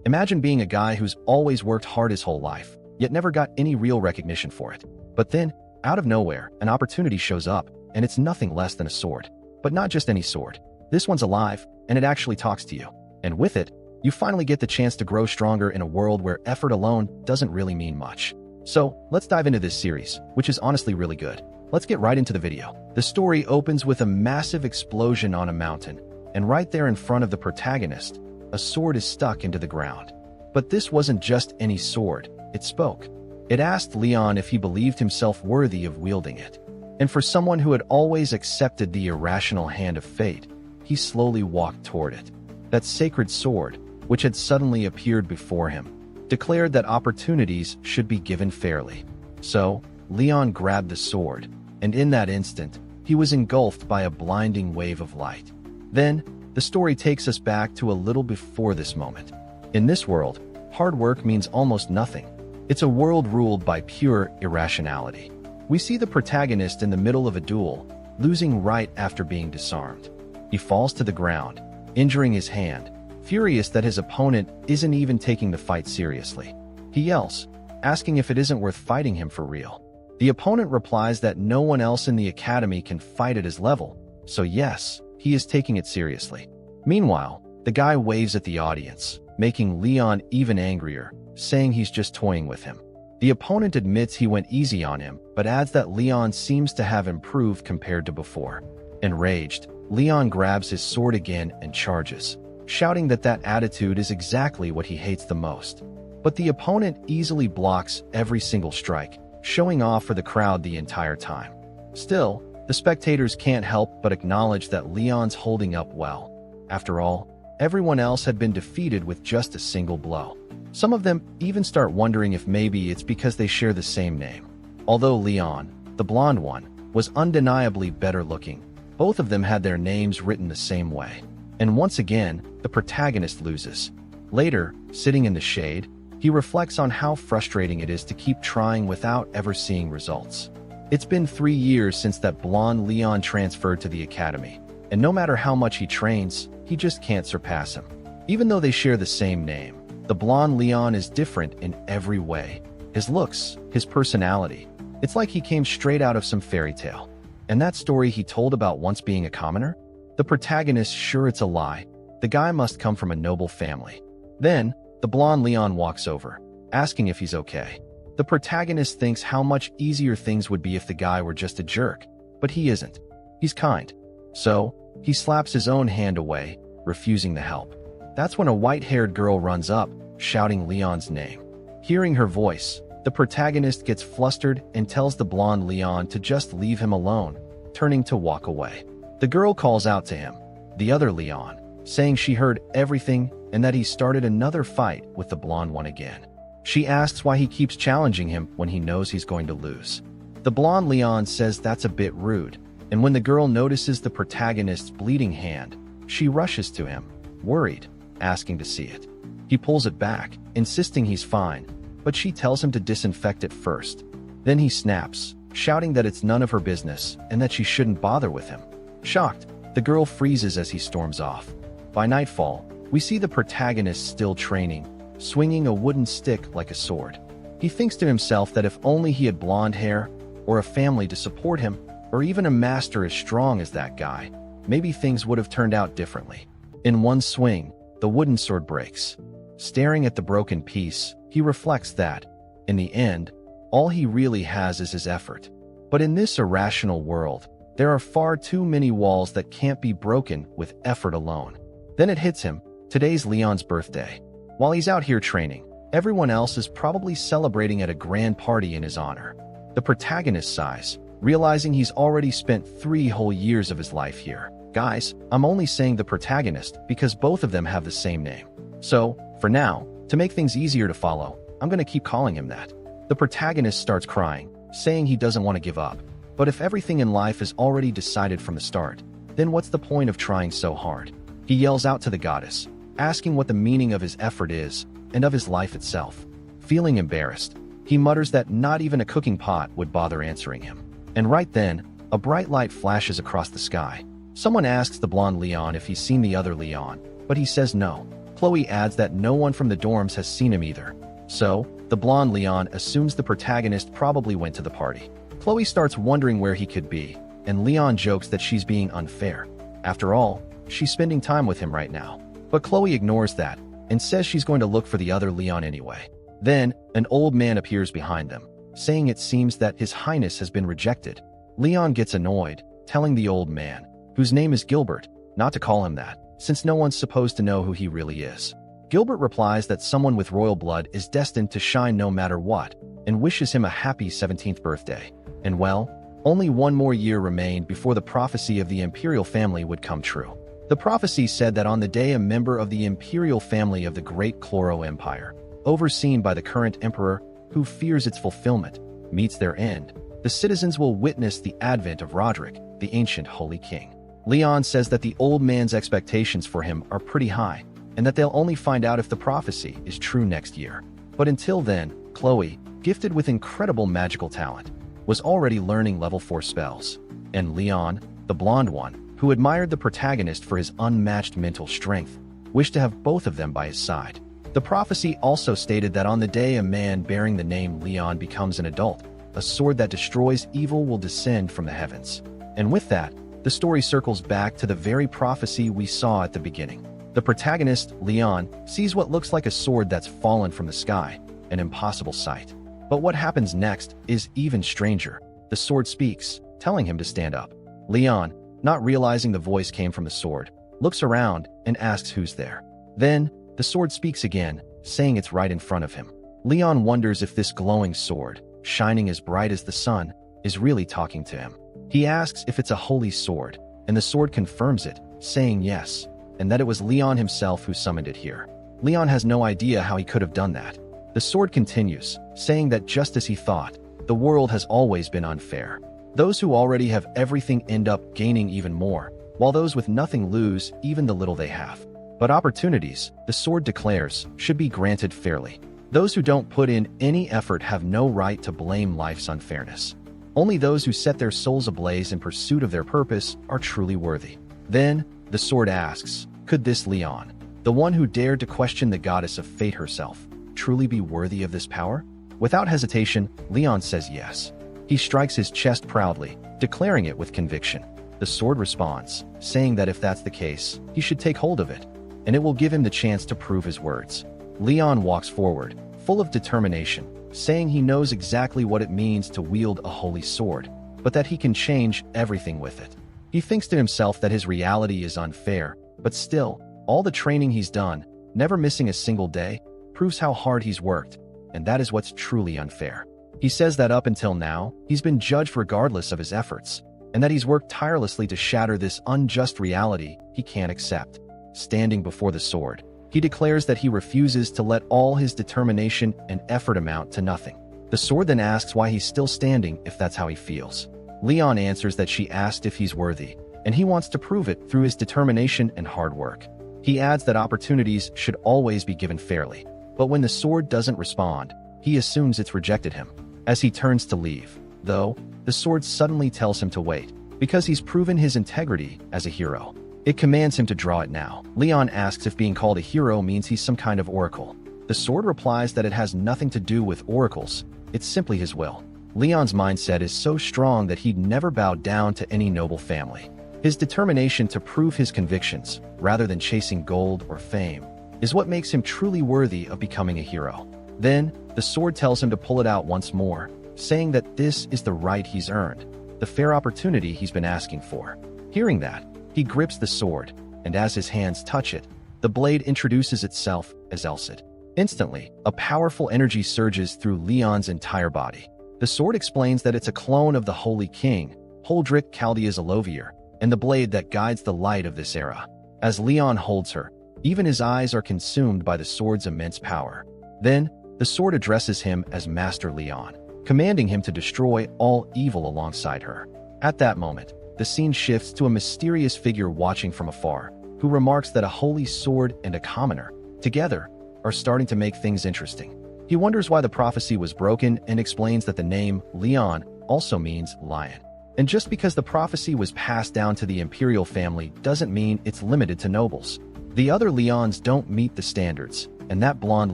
Imagine being a guy who's always worked hard his whole life, yet never got any real recognition for it. But then, out of nowhere, an opportunity shows up, and it's nothing less than a sword. But not just any sword. This one's alive, and it actually talks to you. And with it, you finally get the chance to grow stronger in a world where effort alone doesn't really mean much. So, let's dive into this series, which is honestly really good. Let's get right into the video. The story opens with a massive explosion on a mountain, and right there in front of the protagonist, a sword is stuck into the ground. But this wasn't just any sword, it spoke. It asked Leon if he believed himself worthy of wielding it. And for someone who had always accepted the irrational hand of fate, he slowly walked toward it. That sacred sword, which had suddenly appeared before him, declared that opportunities should be given fairly. So, Leon grabbed the sword, and in that instant, he was engulfed by a blinding wave of light. Then, the story takes us back to a little before this moment. In this world, hard work means almost nothing. It's a world ruled by pure irrationality. We see the protagonist in the middle of a duel, losing right after being disarmed. He falls to the ground, injuring his hand, furious that his opponent isn't even taking the fight seriously. He yells, asking if it isn't worth fighting him for real. The opponent replies that no one else in the academy can fight at his level, so yes, he is taking it seriously. Meanwhile, the guy waves at the audience, making Leon even angrier, saying he's just toying with him. The opponent admits he went easy on him, but adds that Leon seems to have improved compared to before. Enraged, Leon grabs his sword again and charges, shouting that attitude is exactly what he hates the most. But the opponent easily blocks every single strike, showing off for the crowd the entire time. Still, the spectators can't help but acknowledge that Leon's holding up well. After all, everyone else had been defeated with just a single blow. Some of them even start wondering if maybe it's because they share the same name. Although Leon, the blonde one, was undeniably better looking, both of them had their names written the same way. And once again, the protagonist loses. Later, sitting in the shade, he reflects on how frustrating it is to keep trying without ever seeing results. It's been 3 years since that blonde Leon transferred to the academy, and no matter how much he trains, he just can't surpass him. Even though they share the same name, the blonde Leon is different in every way. His looks, his personality. It's like he came straight out of some fairy tale. And that story he told about once being a commoner? The protagonist sure it's a lie. The guy must come from a noble family. Then, the blonde Leon walks over, asking if he's okay. The protagonist thinks how much easier things would be if the guy were just a jerk, but he isn't. He's kind. So, he slaps his own hand away, refusing the help. That's when a white-haired girl runs up, shouting Leon's name. Hearing her voice, the protagonist gets flustered and tells the blonde Leon to just leave him alone, turning to walk away. The girl calls out to him, the other Leon, saying she heard everything and that he started another fight with the blonde one again. She asks why he keeps challenging him when he knows he's going to lose. The blonde Leon says that's a bit rude, and when the girl notices the protagonist's bleeding hand, she rushes to him, worried, asking to see it. He pulls it back, insisting he's fine, but she tells him to disinfect it first. Then he snaps, shouting that it's none of her business and that she shouldn't bother with him. Shocked, the girl freezes as he storms off. By nightfall, we see the protagonist still training, swinging a wooden stick like a sword. He thinks to himself that if only he had blonde hair, or a family to support him, or even a master as strong as that guy, maybe things would have turned out differently. In one swing, the wooden sword breaks. Staring at the broken piece, he reflects that, in the end, all he really has is his effort. But in this irrational world, there are far too many walls that can't be broken with effort alone. Then it hits him, today's Leon's birthday. While he's out here training, everyone else is probably celebrating at a grand party in his honor. The protagonist sighs, realizing he's already spent 3 whole years of his life here. Guys, I'm only saying the protagonist because both of them have the same name. So, for now, to make things easier to follow, I'm going to keep calling him that. The protagonist starts crying, saying he doesn't want to give up. But if everything in life is already decided from the start, then what's the point of trying so hard? He yells out to the goddess, asking what the meaning of his effort is and of his life itself. Feeling embarrassed, he mutters that not even a cooking pot would bother answering him. And right then, a bright light flashes across the sky. Someone asks the blonde Leon if he's seen the other Leon, but he says no. Chloe adds that no one from the dorms has seen him either. So, the blonde Leon assumes the protagonist probably went to the party. Chloe starts wondering where he could be, and Leon jokes that she's being unfair. After all, she's spending time with him right now. But Chloe ignores that and says she's going to look for the other Leon anyway. Then, an old man appears behind them, saying it seems that His Highness has been rejected. Leon gets annoyed, telling the old man, whose name is Gilbert, not to call him that, since no one's supposed to know who he really is. Gilbert replies that someone with royal blood is destined to shine no matter what, and wishes him a happy 17th birthday. And well, only one more year remained before the prophecy of the imperial family would come true. The prophecy said that on the day a member of the imperial family of the Great Chloro Empire, overseen by the current emperor, who fears its fulfillment, meets their end, the citizens will witness the advent of Roderick, the ancient Holy King. Leon says that the old man's expectations for him are pretty high, and that they'll only find out if the prophecy is true next year. But until then, Chloe, gifted with incredible magical talent, was already learning level 4 spells. And Leon, the blonde one, who admired the protagonist for his unmatched mental strength, wished to have both of them by his side. The prophecy also stated that on the day a man bearing the name Leon becomes an adult, a sword that destroys evil will descend from the heavens. And with that, the story circles back to the very prophecy we saw at the beginning. The protagonist, Leon, sees what looks like a sword that's fallen from the sky, an impossible sight. But what happens next is even stranger. The sword speaks, telling him to stand up. Leon, not realizing the voice came from the sword, looks around and asks who's there. Then, the sword speaks again, saying it's right in front of him. Leon wonders if this glowing sword, shining as bright as the sun, is really talking to him. He asks if it's a holy sword, and the sword confirms it, saying yes, and that it was Leon himself who summoned it here. Leon has no idea how he could have done that. The sword continues, saying that just as he thought, the world has always been unfair. Those who already have everything end up gaining even more, while those with nothing lose even the little they have. But opportunities, the sword declares, should be granted fairly. Those who don't put in any effort have no right to blame life's unfairness. Only those who set their souls ablaze in pursuit of their purpose are truly worthy. Then, the sword asks, could this Leon, the one who dared to question the goddess of fate herself, truly be worthy of this power? Without hesitation, Leon says yes. He strikes his chest proudly, declaring it with conviction. The sword responds, saying that if that's the case, he should take hold of it, and it will give him the chance to prove his words. Leon walks forward, full of determination, saying he knows exactly what it means to wield a holy sword, but that he can change everything with it. He thinks to himself that his reality is unfair, but still, all the training he's done, never missing a single day, proves how hard he's worked, and that is what's truly unfair. He says that up until now, he's been judged regardless of his efforts, and that he's worked tirelessly to shatter this unjust reality he can't accept. Standing before the sword, he declares that he refuses to let all his determination and effort amount to nothing. The sword then asks why he's still standing if that's how he feels. Leon answers that she asked if he's worthy, and he wants to prove it through his determination and hard work. He adds that opportunities should always be given fairly, but when the sword doesn't respond, he assumes it's rejected him. As he turns to leave, though, the sword suddenly tells him to wait, because he's proven his integrity as a hero. It commands him to draw it now. Leon asks if being called a hero means he's some kind of oracle. The sword replies that it has nothing to do with oracles, it's simply his will. Leon's mindset is so strong that he'd never bow down to any noble family. His determination to prove his convictions, rather than chasing gold or fame, is what makes him truly worthy of becoming a hero. Then, the sword tells him to pull it out once more, saying that this is the right he's earned, the fair opportunity he's been asking for. Hearing that, he grips the sword, and as his hands touch it, the blade introduces itself as Elcid. Instantly, a powerful energy surges through Leon's entire body. The sword explains that it's a clone of the Holy King, Holdrick Chaldea's Alovier, and the blade that guides the light of this era. As Leon holds her, even his eyes are consumed by the sword's immense power. Then, the sword addresses him as Master Leon, commanding him to destroy all evil alongside her. At that moment, the scene shifts to a mysterious figure watching from afar, who remarks that a holy sword and a commoner, together, are starting to make things interesting. He wonders why the prophecy was broken and explains that the name Leon also means lion. And just because the prophecy was passed down to the imperial family doesn't mean it's limited to nobles. The other Leons don't meet the standards, and that blonde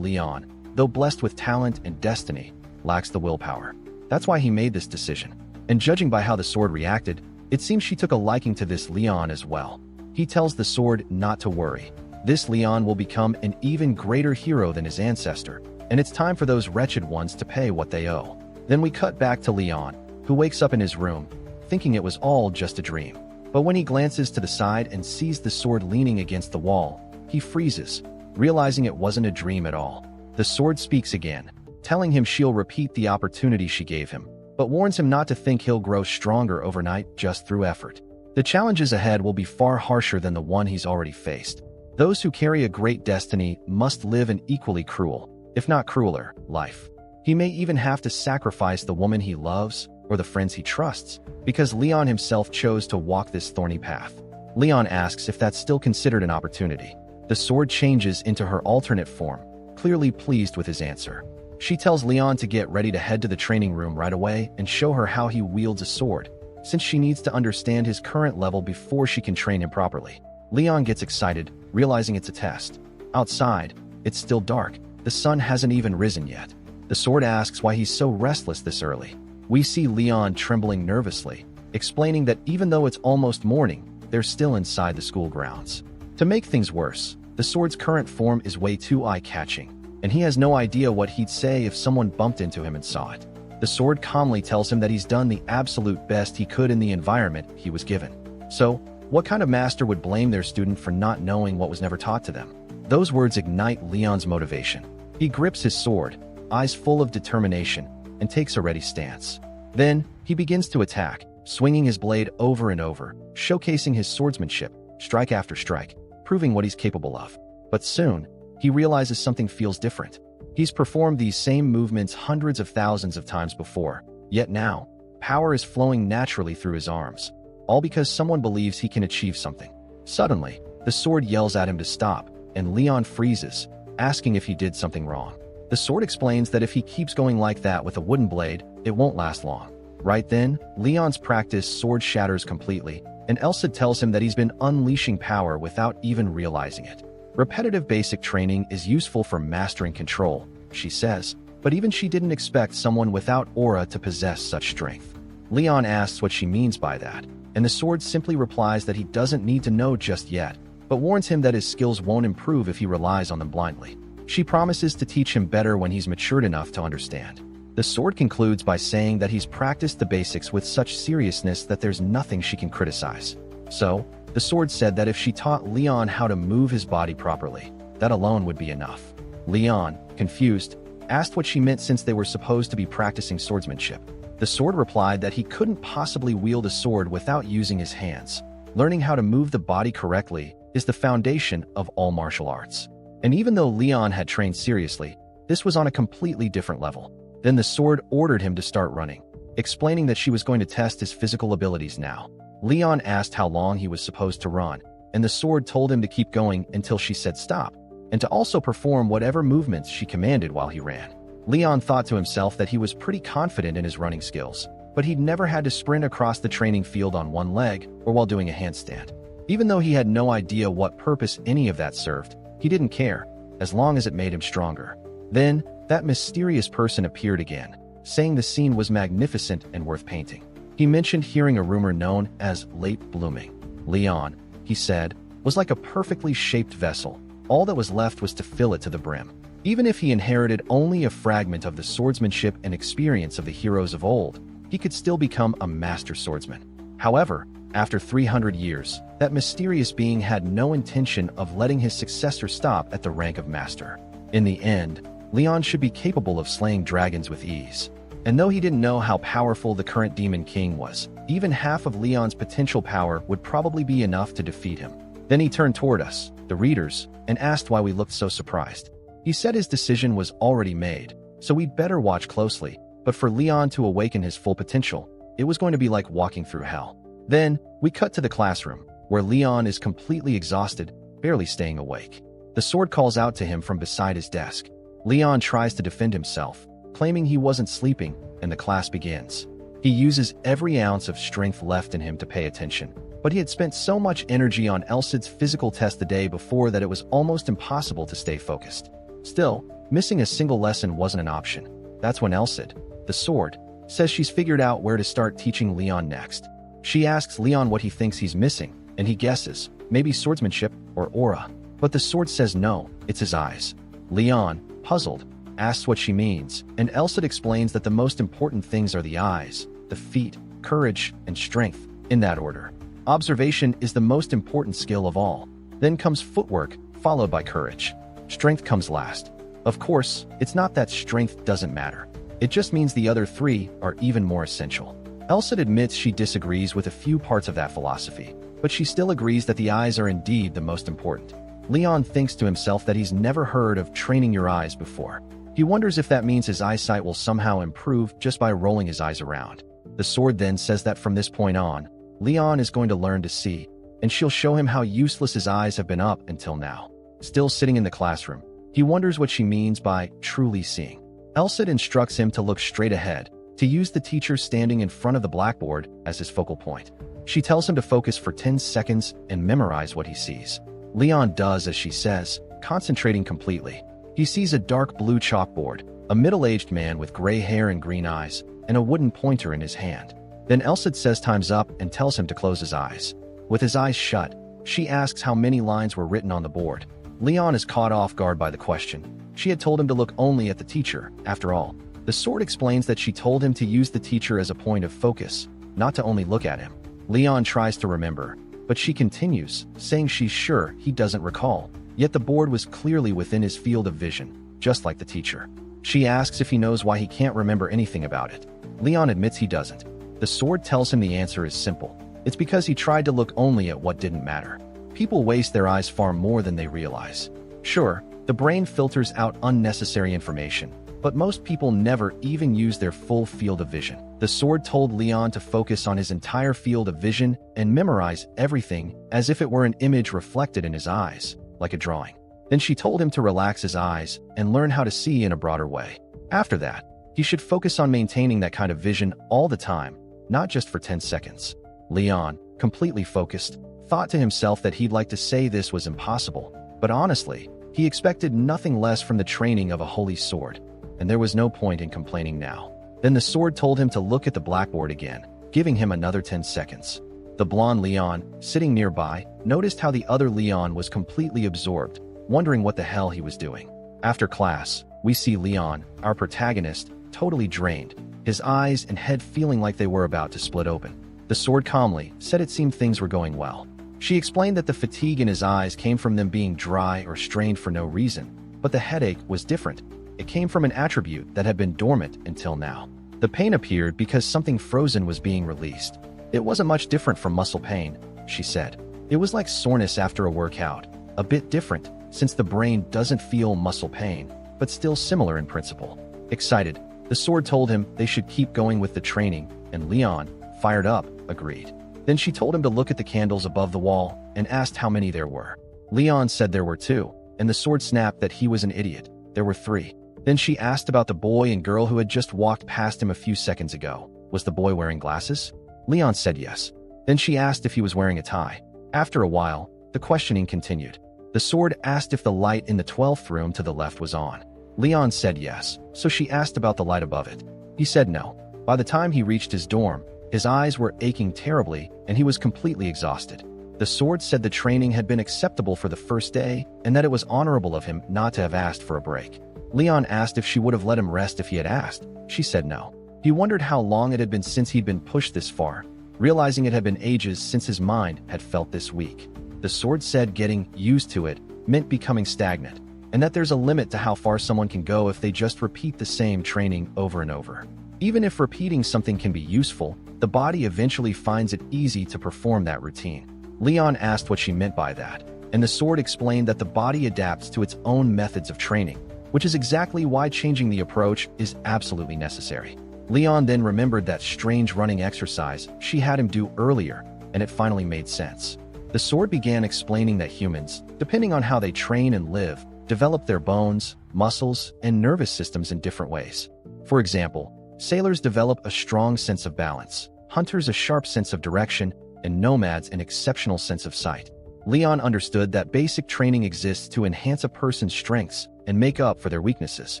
Leon, though blessed with talent and destiny, lacks the willpower. That's why he made this decision. And judging by how the sword reacted, it seems she took a liking to this Leon as well. He tells the sword not to worry. This Leon will become an even greater hero than his ancestor, and it's time for those wretched ones to pay what they owe. Then we cut back to Leon, who wakes up in his room, thinking it was all just a dream. But when he glances to the side and sees the sword leaning against the wall, he freezes, realizing it wasn't a dream at all. The sword speaks again, telling him she'll repeat the opportunity she gave him, but warns him not to think he'll grow stronger overnight just through effort. The challenges ahead will be far harsher than the one he's already faced. Those who carry a great destiny must live an equally cruel, if not crueler, life. He may even have to sacrifice the woman he loves or the friends he trusts, because Leon himself chose to walk this thorny path. Leon asks if that's still considered an opportunity. The sword changes into her alternate form, clearly pleased with his answer. She tells Leon to get ready to head to the training room right away and show her how he wields a sword, since she needs to understand his current level before she can train him properly. Leon gets excited, realizing it's a test. Outside, it's still dark. The sun hasn't even risen yet. The sword asks why he's so restless this early. We see Leon trembling nervously, explaining that even though it's almost morning, they're still inside the school grounds. To make things worse, the sword's current form is way too eye-catching, and he has no idea what he'd say if someone bumped into him and saw it. The sword calmly tells him that he's done the absolute best he could in the environment he was given. So, what kind of master would blame their student for not knowing what was never taught to them? Those words ignite Leon's motivation. He grips his sword, eyes full of determination, and takes a ready stance. Then, he begins to attack, swinging his blade over and over, showcasing his swordsmanship, strike after strike, proving what he's capable of. But soon, he realizes something feels different. He's performed these same movements hundreds of thousands of times before, yet now, power is flowing naturally through his arms, all because someone believes he can achieve something. Suddenly, the sword yells at him to stop, and Leon freezes, asking if he did something wrong. The sword explains that if he keeps going like that with a wooden blade, it won't last long. Right then, Leon's practiced sword shatters completely, and Elsa tells him that he's been unleashing power without even realizing it. Repetitive basic training is useful for mastering control, she says, but even she didn't expect someone without aura to possess such strength. Leon asks what she means by that, and the sword simply replies that he doesn't need to know just yet, but warns him that his skills won't improve if he relies on them blindly. She promises to teach him better when he's matured enough to understand. The sword concludes by saying that he's practiced the basics with such seriousness that there's nothing she can criticize. So, the sword said that if she taught Leon how to move his body properly, that alone would be enough. Leon, confused, asked what she meant since they were supposed to be practicing swordsmanship. The sword replied that he couldn't possibly wield a sword without using his hands. Learning how to move the body correctly is the foundation of all martial arts. And even though Leon had trained seriously, this was on a completely different level. Then the sword ordered him to start running, explaining that she was going to test his physical abilities now. Leon asked how long he was supposed to run, and the sword told him to keep going until she said stop, and to also perform whatever movements she commanded while he ran. Leon thought to himself that he was pretty confident in his running skills, but he'd never had to sprint across the training field on one leg or while doing a handstand. Even though he had no idea what purpose any of that served, he didn't care, as long as it made him stronger. Then, that mysterious person appeared again, saying the scene was magnificent and worth painting. He mentioned hearing a rumor known as late blooming. Leon, he said, was like a perfectly shaped vessel. All that was left was to fill it to the brim. Even if he inherited only a fragment of the swordsmanship and experience of the heroes of old, he could still become a master swordsman. However, after 300 years, that mysterious being had no intention of letting his successor stop at the rank of master. In the end, Leon should be capable of slaying dragons with ease. And though he didn't know how powerful the current Demon King was, even half of Leon's potential power would probably be enough to defeat him. Then he turned toward us, the readers, and asked why we looked so surprised. He said his decision was already made, so we'd better watch closely, but for Leon to awaken his full potential, it was going to be like walking through hell. Then, we cut to the classroom, where Leon is completely exhausted, barely staying awake. The sword calls out to him from beside his desk. Leon tries to defend himself, claiming he wasn't sleeping, and the class begins. He uses every ounce of strength left in him to pay attention, but he had spent so much energy on Elsid's physical test the day before that it was almost impossible to stay focused. Still, missing a single lesson wasn't an option. That's when Elsid, the sword, says she's figured out where to start teaching Leon next. She asks Leon what he thinks he's missing, and he guesses, maybe swordsmanship or aura. But the sword says no, it's his eyes. Leon, puzzled, asks what she means, and Elsid explains that the most important things are the eyes, the feet, courage, and strength, in that order. Observation is the most important skill of all. Then comes footwork, followed by courage. Strength comes last. Of course, it's not that strength doesn't matter. It just means the other three are even more essential. Elsid admits she disagrees with a few parts of that philosophy, but she still agrees that the eyes are indeed the most important. Leon thinks to himself that he's never heard of training your eyes before. He wonders if that means his eyesight will somehow improve just by rolling his eyes around. The sword then says that from this point on, Leon is going to learn to see, and she'll show him how useless his eyes have been up until now. Still sitting in the classroom, he wonders what she means by truly seeing. Elsid instructs him to look straight ahead, to use the teacher standing in front of the blackboard as his focal point. She tells him to focus for 10 seconds and memorize what he sees. Leon does as she says, concentrating completely. He sees a dark blue chalkboard, a middle-aged man with gray hair and green eyes, and a wooden pointer in his hand. Then Elsid says time's up and tells him to close his eyes. With his eyes shut, she asks how many lines were written on the board. Leon is caught off guard by the question. She had told him to look only at the teacher, after all. The sword explains that she told him to use the teacher as a point of focus, not to only look at him. Leon tries to remember, but she continues, saying she's sure he doesn't recall. Yet the board was clearly within his field of vision, just like the teacher. She asks if he knows why he can't remember anything about it. Leon admits he doesn't. The sword tells him the answer is simple. It's because he tried to look only at what didn't matter. People waste their eyes far more than they realize. Sure, the brain filters out unnecessary information, but most people never even use their full field of vision. The sword told Leon to focus on his entire field of vision and memorize everything as if it were an image reflected in his eyes, like a drawing. Then she told him to relax his eyes and learn how to see in a broader way. After that, he should focus on maintaining that kind of vision all the time, not just for 10 seconds. Leon, completely focused, thought to himself that he'd like to say this was impossible, but honestly, he expected nothing less from the training of a holy sword, and there was no point in complaining now. Then the sword told him to look at the blackboard again, giving him another 10 seconds. The blonde Leon, sitting nearby, noticed how the other Leon was completely absorbed, wondering what the hell he was doing. After class, we see Leon, our protagonist, totally drained, his eyes and head feeling like they were about to split open. The sword calmly said it seemed things were going well. She explained that the fatigue in his eyes came from them being dry or strained for no reason, but the headache was different. It came from an attribute that had been dormant until now. The pain appeared because something frozen was being released. It wasn't much different from muscle pain, she said. It was like soreness after a workout, a bit different since the brain doesn't feel muscle pain, but still similar in principle. Excited, the sword told him they should keep going with the training, and Leon, fired up, agreed. Then she told him to look at the candles above the wall and asked how many there were. Leon said there were 2, and the sword snapped that he was an idiot. There were 3. Then she asked about the boy and girl who had just walked past him a few seconds ago. Was the boy wearing glasses? Leon said yes. Then she asked if he was wearing a tie. After a while, the questioning continued. The sword asked if the light in the 12th room to the left was on. Leon said yes, so she asked about the light above it. He said no. By the time he reached his dorm, his eyes were aching terribly and he was completely exhausted. The sword said the training had been acceptable for the first day and that it was honorable of him not to have asked for a break. Leon asked if she would have let him rest if he had asked. She said no. He wondered how long it had been since he'd been pushed this far, realizing it had been ages since his mind had felt this weak. The sword said getting used to it meant becoming stagnant, and that there's a limit to how far someone can go if they just repeat the same training over and over. Even if repeating something can be useful, the body eventually finds it easy to perform that routine. Leon asked what she meant by that, and the sword explained that the body adapts to its own methods of training, which is exactly why changing the approach is absolutely necessary. Leon then remembered that strange running exercise she had him do earlier, and it finally made sense. The sword began explaining that humans, depending on how they train and live, develop their bones, muscles, and nervous systems in different ways. For example, Sailors develop a strong sense of balance, hunters a sharp sense of direction, and nomads an exceptional sense of sight. Leon understood that basic training exists to enhance a person's strengths and make up for their weaknesses.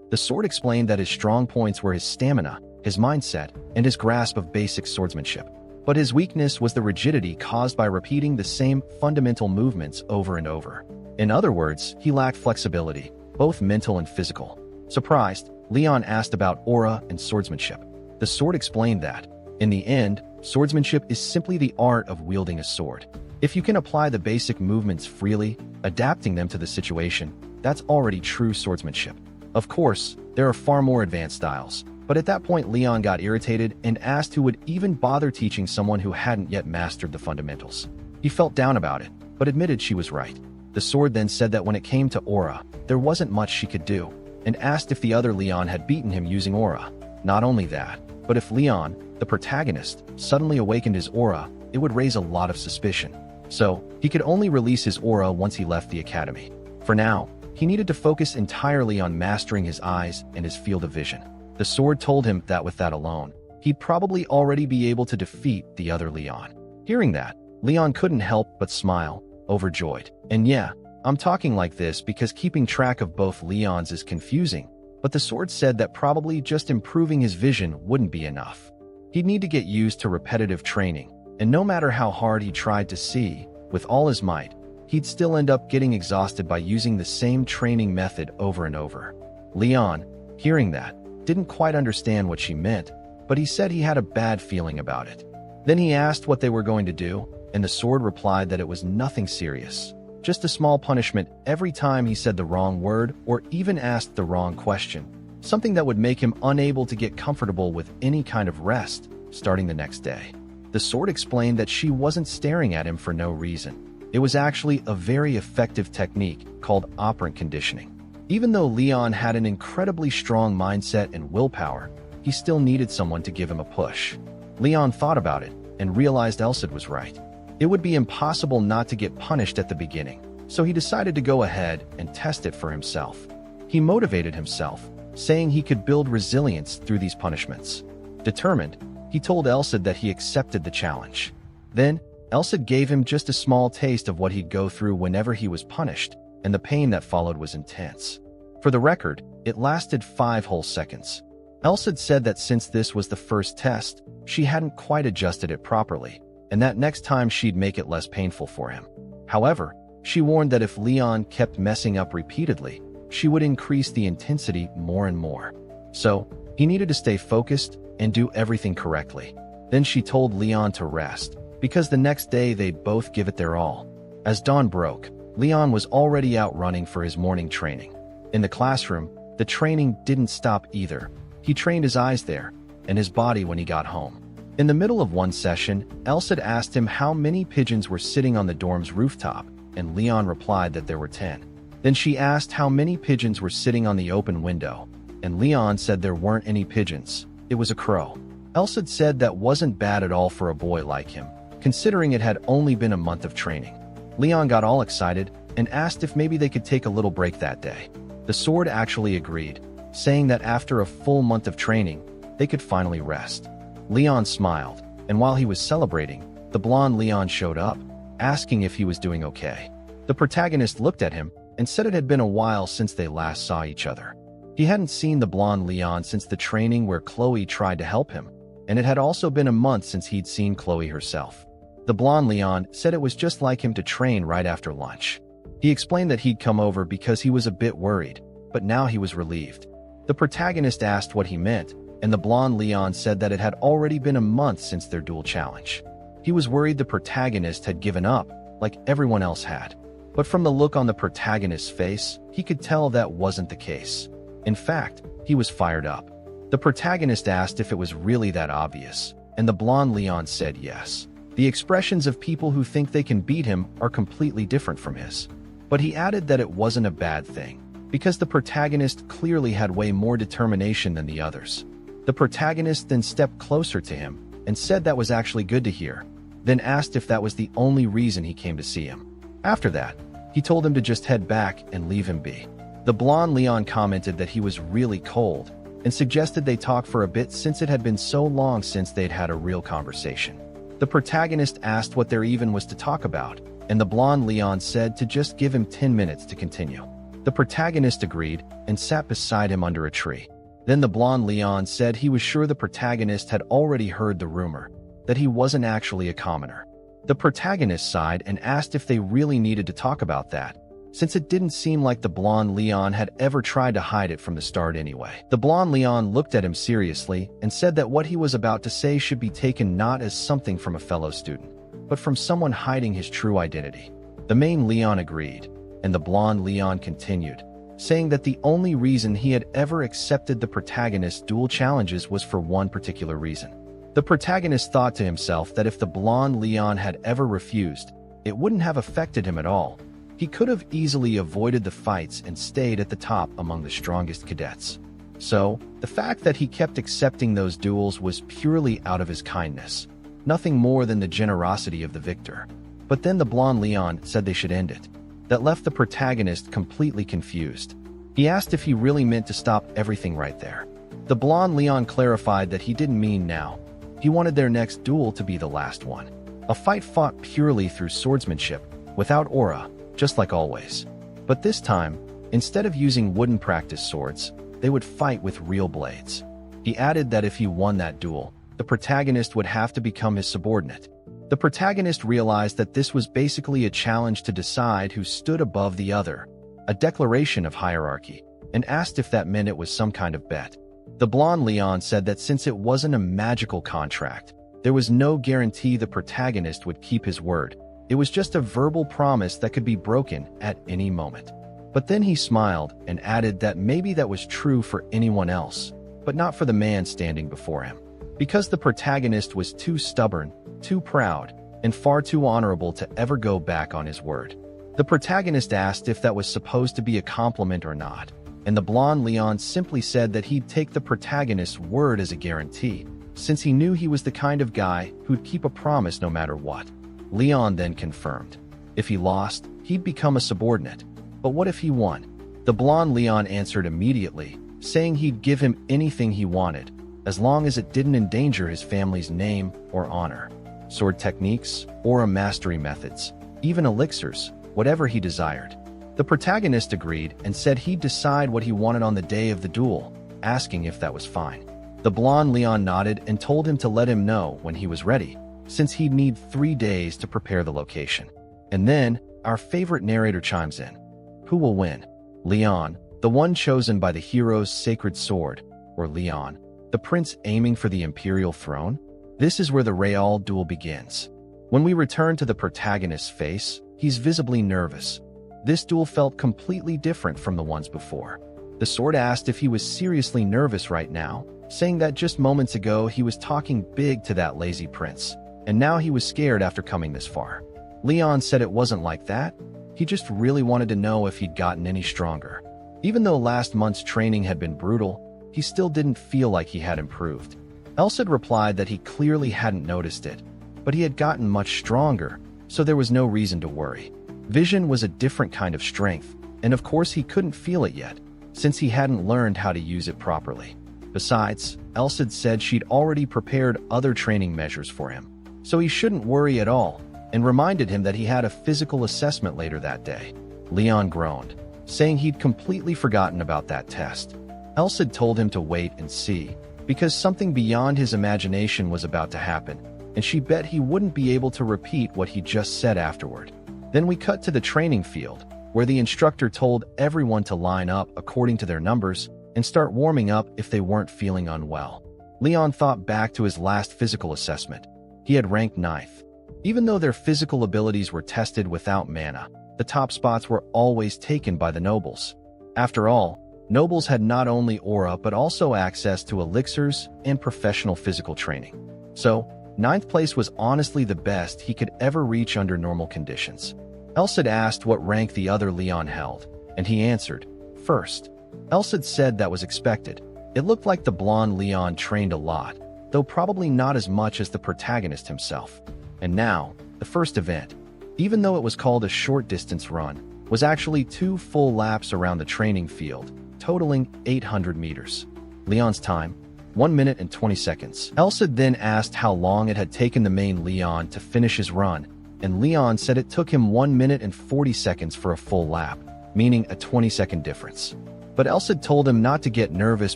The sword explained that his strong points were his stamina, his mindset, and his grasp of basic swordsmanship. But his weakness was the rigidity caused by repeating the same fundamental movements over and over. In other words, he lacked flexibility, both mental and physical. Surprised, Leon asked about aura and swordsmanship. The sword explained that, in the end, swordsmanship is simply the art of wielding a sword. If you can apply the basic movements freely, adapting them to the situation, that's already true swordsmanship. Of course, there are far more advanced styles, but at that point Leon got irritated and asked who would even bother teaching someone who hadn't yet mastered the fundamentals. He felt down about it, but admitted she was right. The sword then said that when it came to aura, there wasn't much she could do, and asked if the other Leon had beaten him using aura. Not only that, but if Leon, the protagonist, suddenly awakened his aura, it would raise a lot of suspicion. So, he could only release his aura once he left the academy. For now, he needed to focus entirely on mastering his eyes and his field of vision. The sword told him that with that alone, he'd probably already be able to defeat the other Leon. Hearing that, Leon couldn't help but smile, overjoyed. And yeah, I'm talking like this because keeping track of both Leons is confusing, but the sword said that probably just improving his vision wouldn't be enough. He'd need to get used to repetitive training, and no matter how hard he tried to see, with all his might, he'd still end up getting exhausted by using the same training method over and over. Leon, hearing that, didn't quite understand what she meant, but he said he had a bad feeling about it. Then he asked what they were going to do, and the sword replied that it was nothing serious, just a small punishment every time he said the wrong word or even asked the wrong question, something that would make him unable to get comfortable with any kind of rest starting the next day. The sword explained that she wasn't staring at him for no reason. It was actually a very effective technique called operant conditioning. Even though Leon had an incredibly strong mindset and willpower, he still needed someone to give him a push. Leon thought about it and realized Elsid was right. It would be impossible not to get punished at the beginning, so he decided to go ahead and test it for himself. He motivated himself, saying he could build resilience through these punishments. Determined, he told Elsid that he accepted the challenge. Then, Elsid gave him just a small taste of what he'd go through whenever he was punished, and the pain that followed was intense. For the record, it lasted 5 whole seconds. Elsid said that since this was the first test, she hadn't quite adjusted it properly, and that next time she'd make it less painful for him. However, she warned that if Leon kept messing up repeatedly, she would increase the intensity more and more. So, he needed to stay focused and do everything correctly. Then she told Leon to rest, because the next day they'd both give it their all. As dawn broke, Leon was already out running for his morning training. In the classroom, the training didn't stop either. He trained his eyes there, and his body when he got home. In the middle of one session, Elsid asked him how many pigeons were sitting on the dorm's rooftop, and Leon replied that there were 10. Then she asked how many pigeons were sitting on the open window, and Leon said there weren't any pigeons, it was a crow. Elsid said that wasn't bad at all for a boy like him, considering it had only been a month of training. Leon got all excited and asked if maybe they could take a little break that day. The sword actually agreed, saying that after a full month of training, they could finally rest. Leon smiled, and while he was celebrating, the blonde Leon showed up, asking if he was doing okay. The protagonist looked at him and said it had been a while since they last saw each other. He hadn't seen the blonde Leon since the training where Chloe tried to help him, and it had also been a month since he'd seen Chloe herself. The blonde Leon said it was just like him to train right after lunch. He explained that he'd come over because he was a bit worried, but now he was relieved. The protagonist asked what he meant, and the blonde Leon said that it had already been a month since their duel challenge. He was worried the protagonist had given up, like everyone else had. But from the look on the protagonist's face, he could tell that wasn't the case. In fact, he was fired up. The protagonist asked if it was really that obvious, and the blonde Leon said yes. The expressions of people who think they can beat him are completely different from his. But he added that it wasn't a bad thing, because the protagonist clearly had way more determination than the others. The protagonist then stepped closer to him and said that was actually good to hear, then asked if that was the only reason he came to see him. After that, he told him to just head back and leave him be. The blonde Leon commented that he was really cold, and suggested they talk for a bit since it had been so long since they'd had a real conversation. The protagonist asked what there even was to talk about, and the blonde Leon said to just give him 10 minutes to continue. The protagonist agreed and sat beside him under a tree. Then the blonde Leon said he was sure the protagonist had already heard the rumor, that he wasn't actually a commoner. The protagonist sighed and asked if they really needed to talk about that, since it didn't seem like the blonde Leon had ever tried to hide it from the start anyway. The blonde Leon looked at him seriously and said that what he was about to say should be taken not as something from a fellow student, but from someone hiding his true identity. The main Leon agreed, and the blonde Leon continued, saying that the only reason he had ever accepted the protagonist's duel challenges was for one particular reason. The protagonist thought to himself that if the blonde Leon had ever refused, it wouldn't have affected him at all. He could have easily avoided the fights and stayed at the top among the strongest cadets. So, the fact that he kept accepting those duels was purely out of his kindness, nothing more than the generosity of the victor. But then the blonde Leon said they should end it. That left the protagonist completely confused. He asked if he really meant to stop everything right there. The blonde Leon clarified that he didn't mean now. He wanted their next duel to be the last one. A fight fought purely through swordsmanship, without aura, just like always. But this time, instead of using wooden practice swords, they would fight with real blades. He added that if he won that duel, the protagonist would have to become his subordinate. The protagonist realized that this was basically a challenge to decide who stood above the other, a declaration of hierarchy, and asked if that meant it was some kind of bet. The blonde Leon said that since it wasn't a magical contract, there was no guarantee the protagonist would keep his word. It was just a verbal promise that could be broken at any moment. But then he smiled and added that maybe that was true for anyone else, but not for the man standing before him. Because the protagonist was too stubborn, too proud, and far too honorable to ever go back on his word. The protagonist asked if that was supposed to be a compliment or not, and the blonde Leon simply said that he'd take the protagonist's word as a guarantee, since he knew he was the kind of guy who'd keep a promise no matter what. Leon then confirmed. If he lost, he'd become a subordinate. But what if he won? The blonde Leon answered immediately, saying he'd give him anything he wanted, as long as it didn't endanger his family's name or honor. Sword techniques, aura mastery methods, even elixirs, whatever he desired. The protagonist agreed and said he'd decide what he wanted on the day of the duel, asking if that was fine. The blonde Leon nodded and told him to let him know when he was ready, since he'd need 3 days to prepare the location. And then, our favorite narrator chimes in. Who will win? Leon, the one chosen by the hero's sacred sword, or Leon, the prince aiming for the imperial throne? This is where the real duel begins. When we return to the protagonist's face, he's visibly nervous. This duel felt completely different from the ones before. The sword asked if he was seriously nervous right now, saying that just moments ago he was talking big to that lazy prince, and now he was scared after coming this far. Leon said it wasn't like that. He just really wanted to know if he'd gotten any stronger. Even though last month's training had been brutal, he still didn't feel like he had improved. Elsid replied that he clearly hadn't noticed it, but he had gotten much stronger, so there was no reason to worry. Vision was a different kind of strength, and of course he couldn't feel it yet, since he hadn't learned how to use it properly. Besides, Elsid said she'd already prepared other training measures for him, so he shouldn't worry at all, and reminded him that he had a physical assessment later that day. Leon groaned, saying he'd completely forgotten about that test. Elsid told him to wait and see, because something beyond his imagination was about to happen, and she bet he wouldn't be able to repeat what he just said afterward. Then we cut to the training field, where the instructor told everyone to line up according to their numbers and start warming up if they weren't feeling unwell. Leon thought back to his last physical assessment. He had ranked 9th. Even though their physical abilities were tested without mana, the top spots were always taken by the nobles. After all, nobles had not only aura but also access to elixirs and professional physical training. So, 9th place was honestly the best he could ever reach under normal conditions. Elsid asked what rank the other Leon held, and he answered, 1st. Elsid said that was expected. It looked like the blonde Leon trained a lot, though probably not as much as the protagonist himself. And now, the first event, even though it was called a short-distance run, was actually 2 full laps around the training field, totaling 800 meters. Leon's time, 1 minute and 20 seconds. Elsa then asked how long it had taken the main Leon to finish his run, and Leon said it took him 1 minute and 40 seconds for a full lap, meaning a 20-second difference. But Elsa told him not to get nervous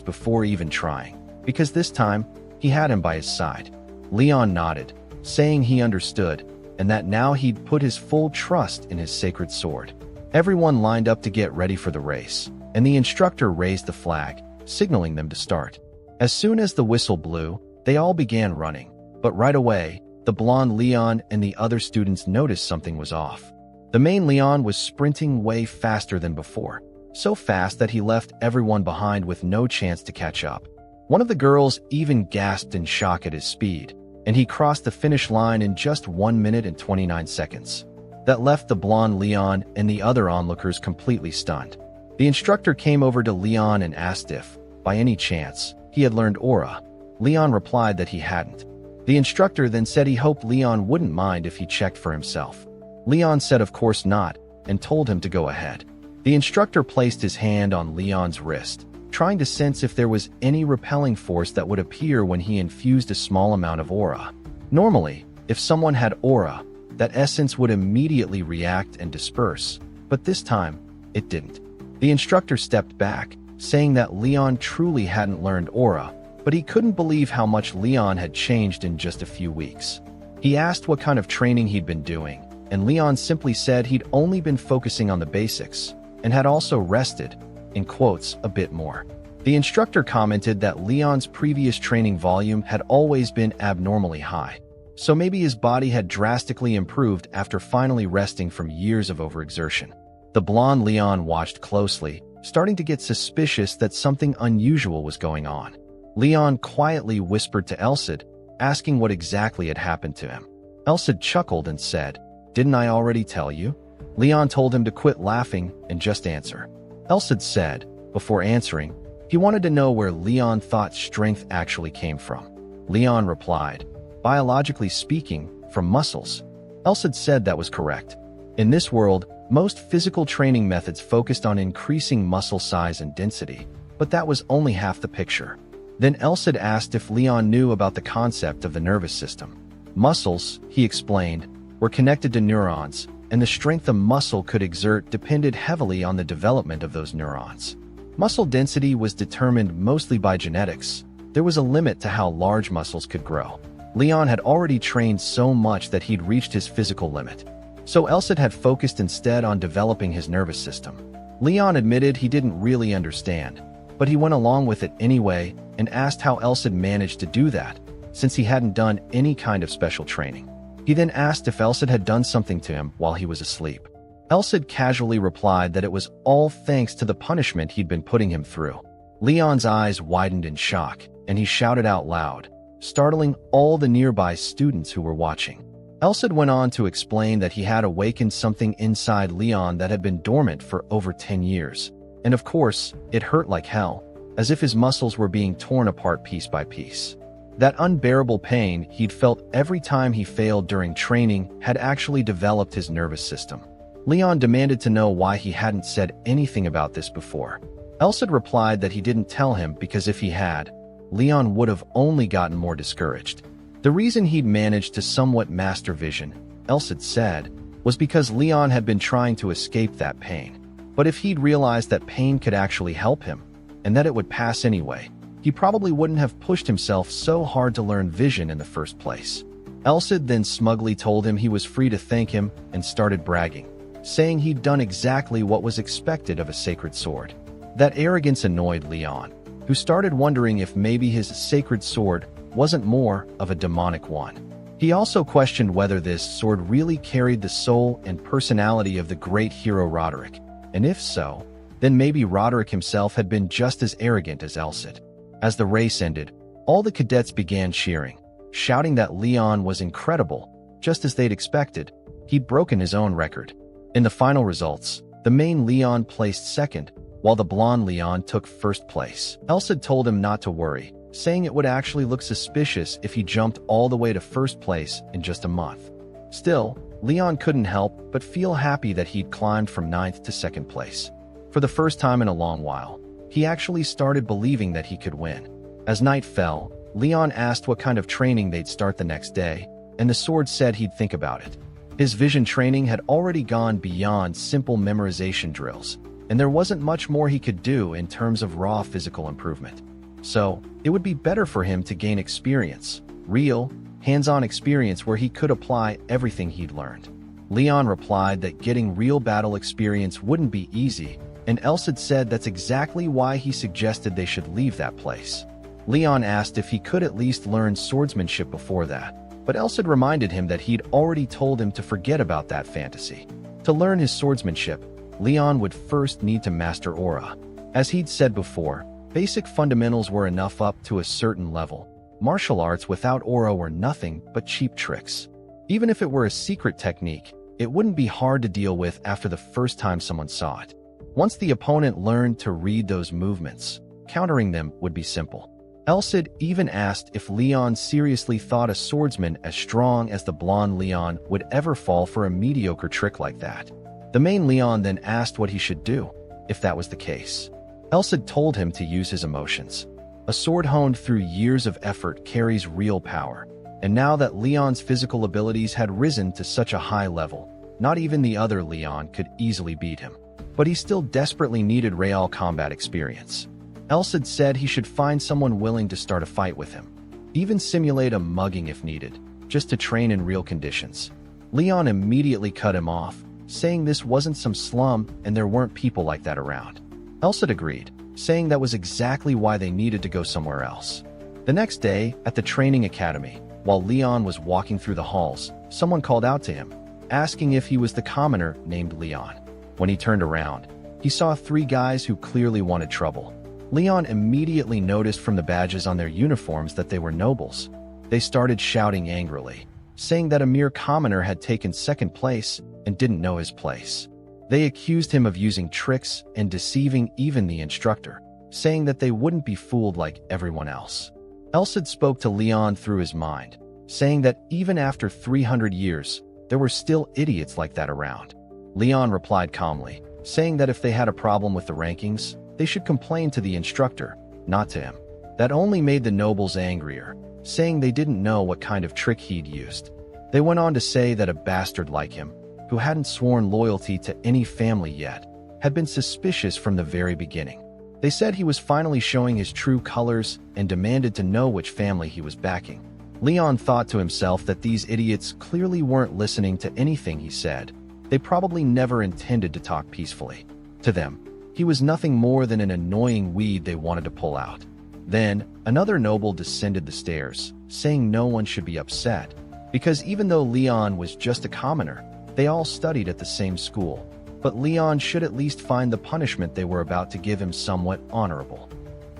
before even trying, because this time, he had him by his side. Leon nodded, saying he understood, and that now he'd put his full trust in his sacred sword. Everyone lined up to get ready for the race, and the instructor raised the flag, signaling them to start. As soon as the whistle blew, they all began running, but right away, the blonde Leon and the other students noticed something was off. The main Leon was sprinting way faster than before, so fast that he left everyone behind with no chance to catch up. One of the girls even gasped in shock at his speed, and he crossed the finish line in just 1 minute and 29 seconds. That left the blonde Leon and the other onlookers completely stunned. The instructor came over to Leon and asked if, by any chance, he had learned aura. Leon replied that he hadn't. The instructor then said he hoped Leon wouldn't mind if he checked for himself. Leon said of course not, and told him to go ahead. The instructor placed his hand on Leon's wrist, trying to sense if there was any repelling force that would appear when he infused a small amount of aura. Normally, if someone had aura, that essence would immediately react and disperse, but this time, it didn't. The instructor stepped back, saying that Leon truly hadn't learned aura, but he couldn't believe how much Leon had changed in just a few weeks. He asked what kind of training he'd been doing, and Leon simply said he'd only been focusing on the basics, and had also rested, in quotes, a bit more. The instructor commented that Leon's previous training volume had always been abnormally high, so maybe his body had drastically improved after finally resting from years of overexertion. The blonde Leon watched closely, starting to get suspicious that something unusual was going on. Leon quietly whispered to Elsa, asking what exactly had happened to him. Elsa chuckled and said, "Didn't I already tell you?" Leon told him to quit laughing and just answer. Elsa said, before answering, he wanted to know where Leon thought strength actually came from. Leon replied, "Biologically speaking, from muscles." Elsa said that was correct. In this world, most physical training methods focused on increasing muscle size and density, but that was only half the picture. Then Elsa asked if Leon knew about the concept of the nervous system. Muscles, he explained, were connected to neurons, and the strength a muscle could exert depended heavily on the development of those neurons. Muscle density was determined mostly by genetics. There was a limit to how large muscles could grow. Leon had already trained so much that he'd reached his physical limit. So Elsa had focused instead on developing his nervous system. Leon admitted he didn't really understand, but he went along with it anyway and asked how Elsa managed to do that, since he hadn't done any kind of special training. He then asked if Elsa had done something to him while he was asleep. Elsa casually replied that it was all thanks to the punishment he'd been putting him through. Leon's eyes widened in shock, and he shouted out loud, startling all the nearby students who were watching. Elsa went on to explain that he had awakened something inside Leon that had been dormant for over 10 years. And of course, it hurt like hell, as if his muscles were being torn apart piece by piece. That unbearable pain he'd felt every time he failed during training had actually developed his nervous system. Leon demanded to know why he hadn't said anything about this before. Elsa replied that he didn't tell him because if he had, Leon would have only gotten more discouraged. The reason he'd managed to somewhat master vision, Elsa said, was because Leon had been trying to escape that pain. But if he'd realized that pain could actually help him, and that it would pass anyway, he probably wouldn't have pushed himself so hard to learn vision in the first place. Elsa then smugly told him he was free to thank him and started bragging, saying he'd done exactly what was expected of a sacred sword. That arrogance annoyed Leon, who started wondering if maybe his sacred sword wasn't more of a demonic one. He also questioned whether this sword really carried the soul and personality of the great hero Roderick, and if so, then maybe Roderick himself had been just as arrogant as Elsa. As the race ended, all the cadets began cheering, shouting that Leon was incredible, just as they'd expected. He'd broken his own record. In the final results, the main Leon placed second, while the blonde Leon took first place. Elsa told him not to worry, saying it would actually look suspicious if he jumped all the way to first place in just a month. Still, Leon couldn't help but feel happy that he'd climbed from 9th to 2nd place. For the first time in a long while, He actually started believing that he could win. As night fell, Leon asked what kind of training they'd start the next day, and the sword said he'd think about it. His vision training had already gone beyond simple memorization drills, and there wasn't much more he could do in terms of raw physical improvement. So, it would be better for him to gain experience, real, hands-on experience where he could apply everything he'd learned. Leon replied that getting real battle experience wouldn't be easy, and Elcid said that's exactly why he suggested they should leave that place. Leon asked if he could at least learn swordsmanship before that, but Elcid reminded him that he'd already told him to forget about that fantasy. To learn his swordsmanship, Leon would first need to master aura. As he'd said before, basic fundamentals were enough up to a certain level. Martial arts without aura were nothing but cheap tricks. Even if it were a secret technique, it wouldn't be hard to deal with after the first time someone saw it. Once the opponent learned to read those movements, countering them would be simple. Elcid even asked if Leon seriously thought a swordsman as strong as the blonde Leon would ever fall for a mediocre trick like that. The main Leon then asked what he should do, if that was the case. Elcid told him to use his emotions. A sword honed through years of effort carries real power, and now that Leon's physical abilities had risen to such a high level, not even the other Leon could easily beat him. But he still desperately needed real combat experience. Elcid said he should find someone willing to start a fight with him, even simulate a mugging if needed, just to train in real conditions. Leon immediately cut him off, saying this wasn't some slum and there weren't people like that around. Elcid agreed, saying that was exactly why they needed to go somewhere else. The next day, at the training academy, while Leon was walking through the halls, someone called out to him, asking if he was the commoner named Leon. When he turned around, he saw 3 guys who clearly wanted trouble. Leon immediately noticed from the badges on their uniforms that they were nobles. They started shouting angrily, saying that a mere commoner had taken second place and didn't know his place. They accused him of using tricks and deceiving even the instructor, saying that they wouldn't be fooled like everyone else. Elcid spoke to Leon through his mind, saying that even after 300 years, there were still idiots like that around. Leon replied calmly, saying that if they had a problem with the rankings, they should complain to the instructor, not to him. That only made the nobles angrier, saying they didn't know what kind of trick he'd used. They went on to say that a bastard like him, who hadn't sworn loyalty to any family yet, had been suspicious from the very beginning. They said he was finally showing his true colors and demanded to know which family he was backing. Leon thought to himself that these idiots clearly weren't listening to anything he said. They probably never intended to talk peacefully. To them, he was nothing more than an annoying weed they wanted to pull out. Then, another noble descended the stairs, saying no one should be upset, because even though Leon was just a commoner, they all studied at the same school, but Leon should at least find the punishment they were about to give him somewhat honorable.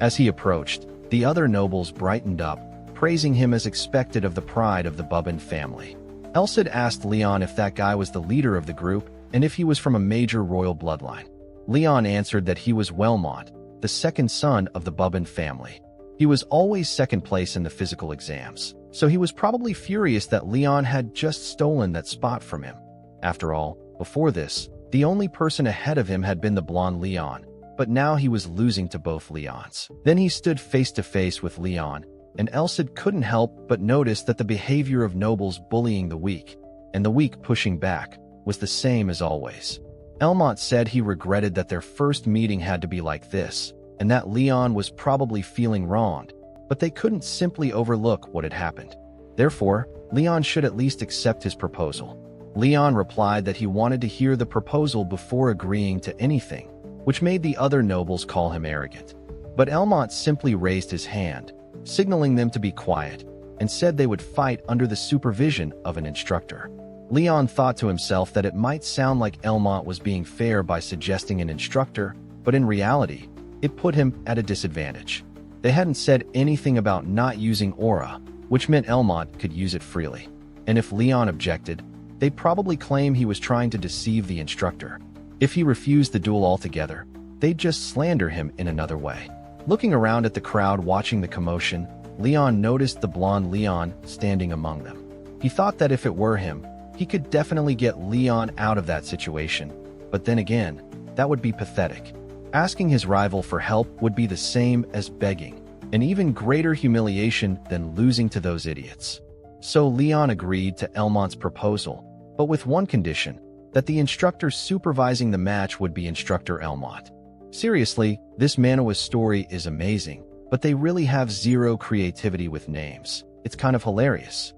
As he approached, the other nobles brightened up, praising him as expected of the pride of the Bubbin family. Elcid asked Leon if that guy was the leader of the group and if he was from a major royal bloodline. Leon answered that he was Wellmont, the second son of the Bubbin family. He was always second place in the physical exams, so he was probably furious that Leon had just stolen that spot from him. After all, before this, the only person ahead of him had been the blonde Leon, but now he was losing to both Leons. Then he stood face to face with Leon, and Elcid couldn't help but notice that the behavior of nobles bullying the weak, and the weak pushing back, was the same as always. Elmont said he regretted that their first meeting had to be like this, and that Leon was probably feeling wronged, but they couldn't simply overlook what had happened. Therefore, Leon should at least accept his proposal. Leon replied that he wanted to hear the proposal before agreeing to anything, which made the other nobles call him arrogant. But Elmont simply raised his hand, signaling them to be quiet, and said they would fight under the supervision of an instructor. Leon thought to himself that it might sound like Elmont was being fair by suggesting an instructor, but in reality, it put him at a disadvantage. They hadn't said anything about not using aura, which meant Elmont could use it freely. And if Leon objected, they'd probably claim he was trying to deceive the instructor. If he refused the duel altogether, they'd just slander him in another way. Looking around at the crowd watching the commotion, Leon noticed the blonde Leon standing among them. He thought that if it were him, he could definitely get Leon out of that situation, but then again, that would be pathetic. Asking his rival for help would be the same as begging, an even greater humiliation than losing to those idiots. So Leon agreed to Elmont's proposal, but with one condition, that the instructor supervising the match would be Instructor Elmont. Seriously, this Manhwa story is amazing, but they really have zero creativity with names. It's kind of hilarious.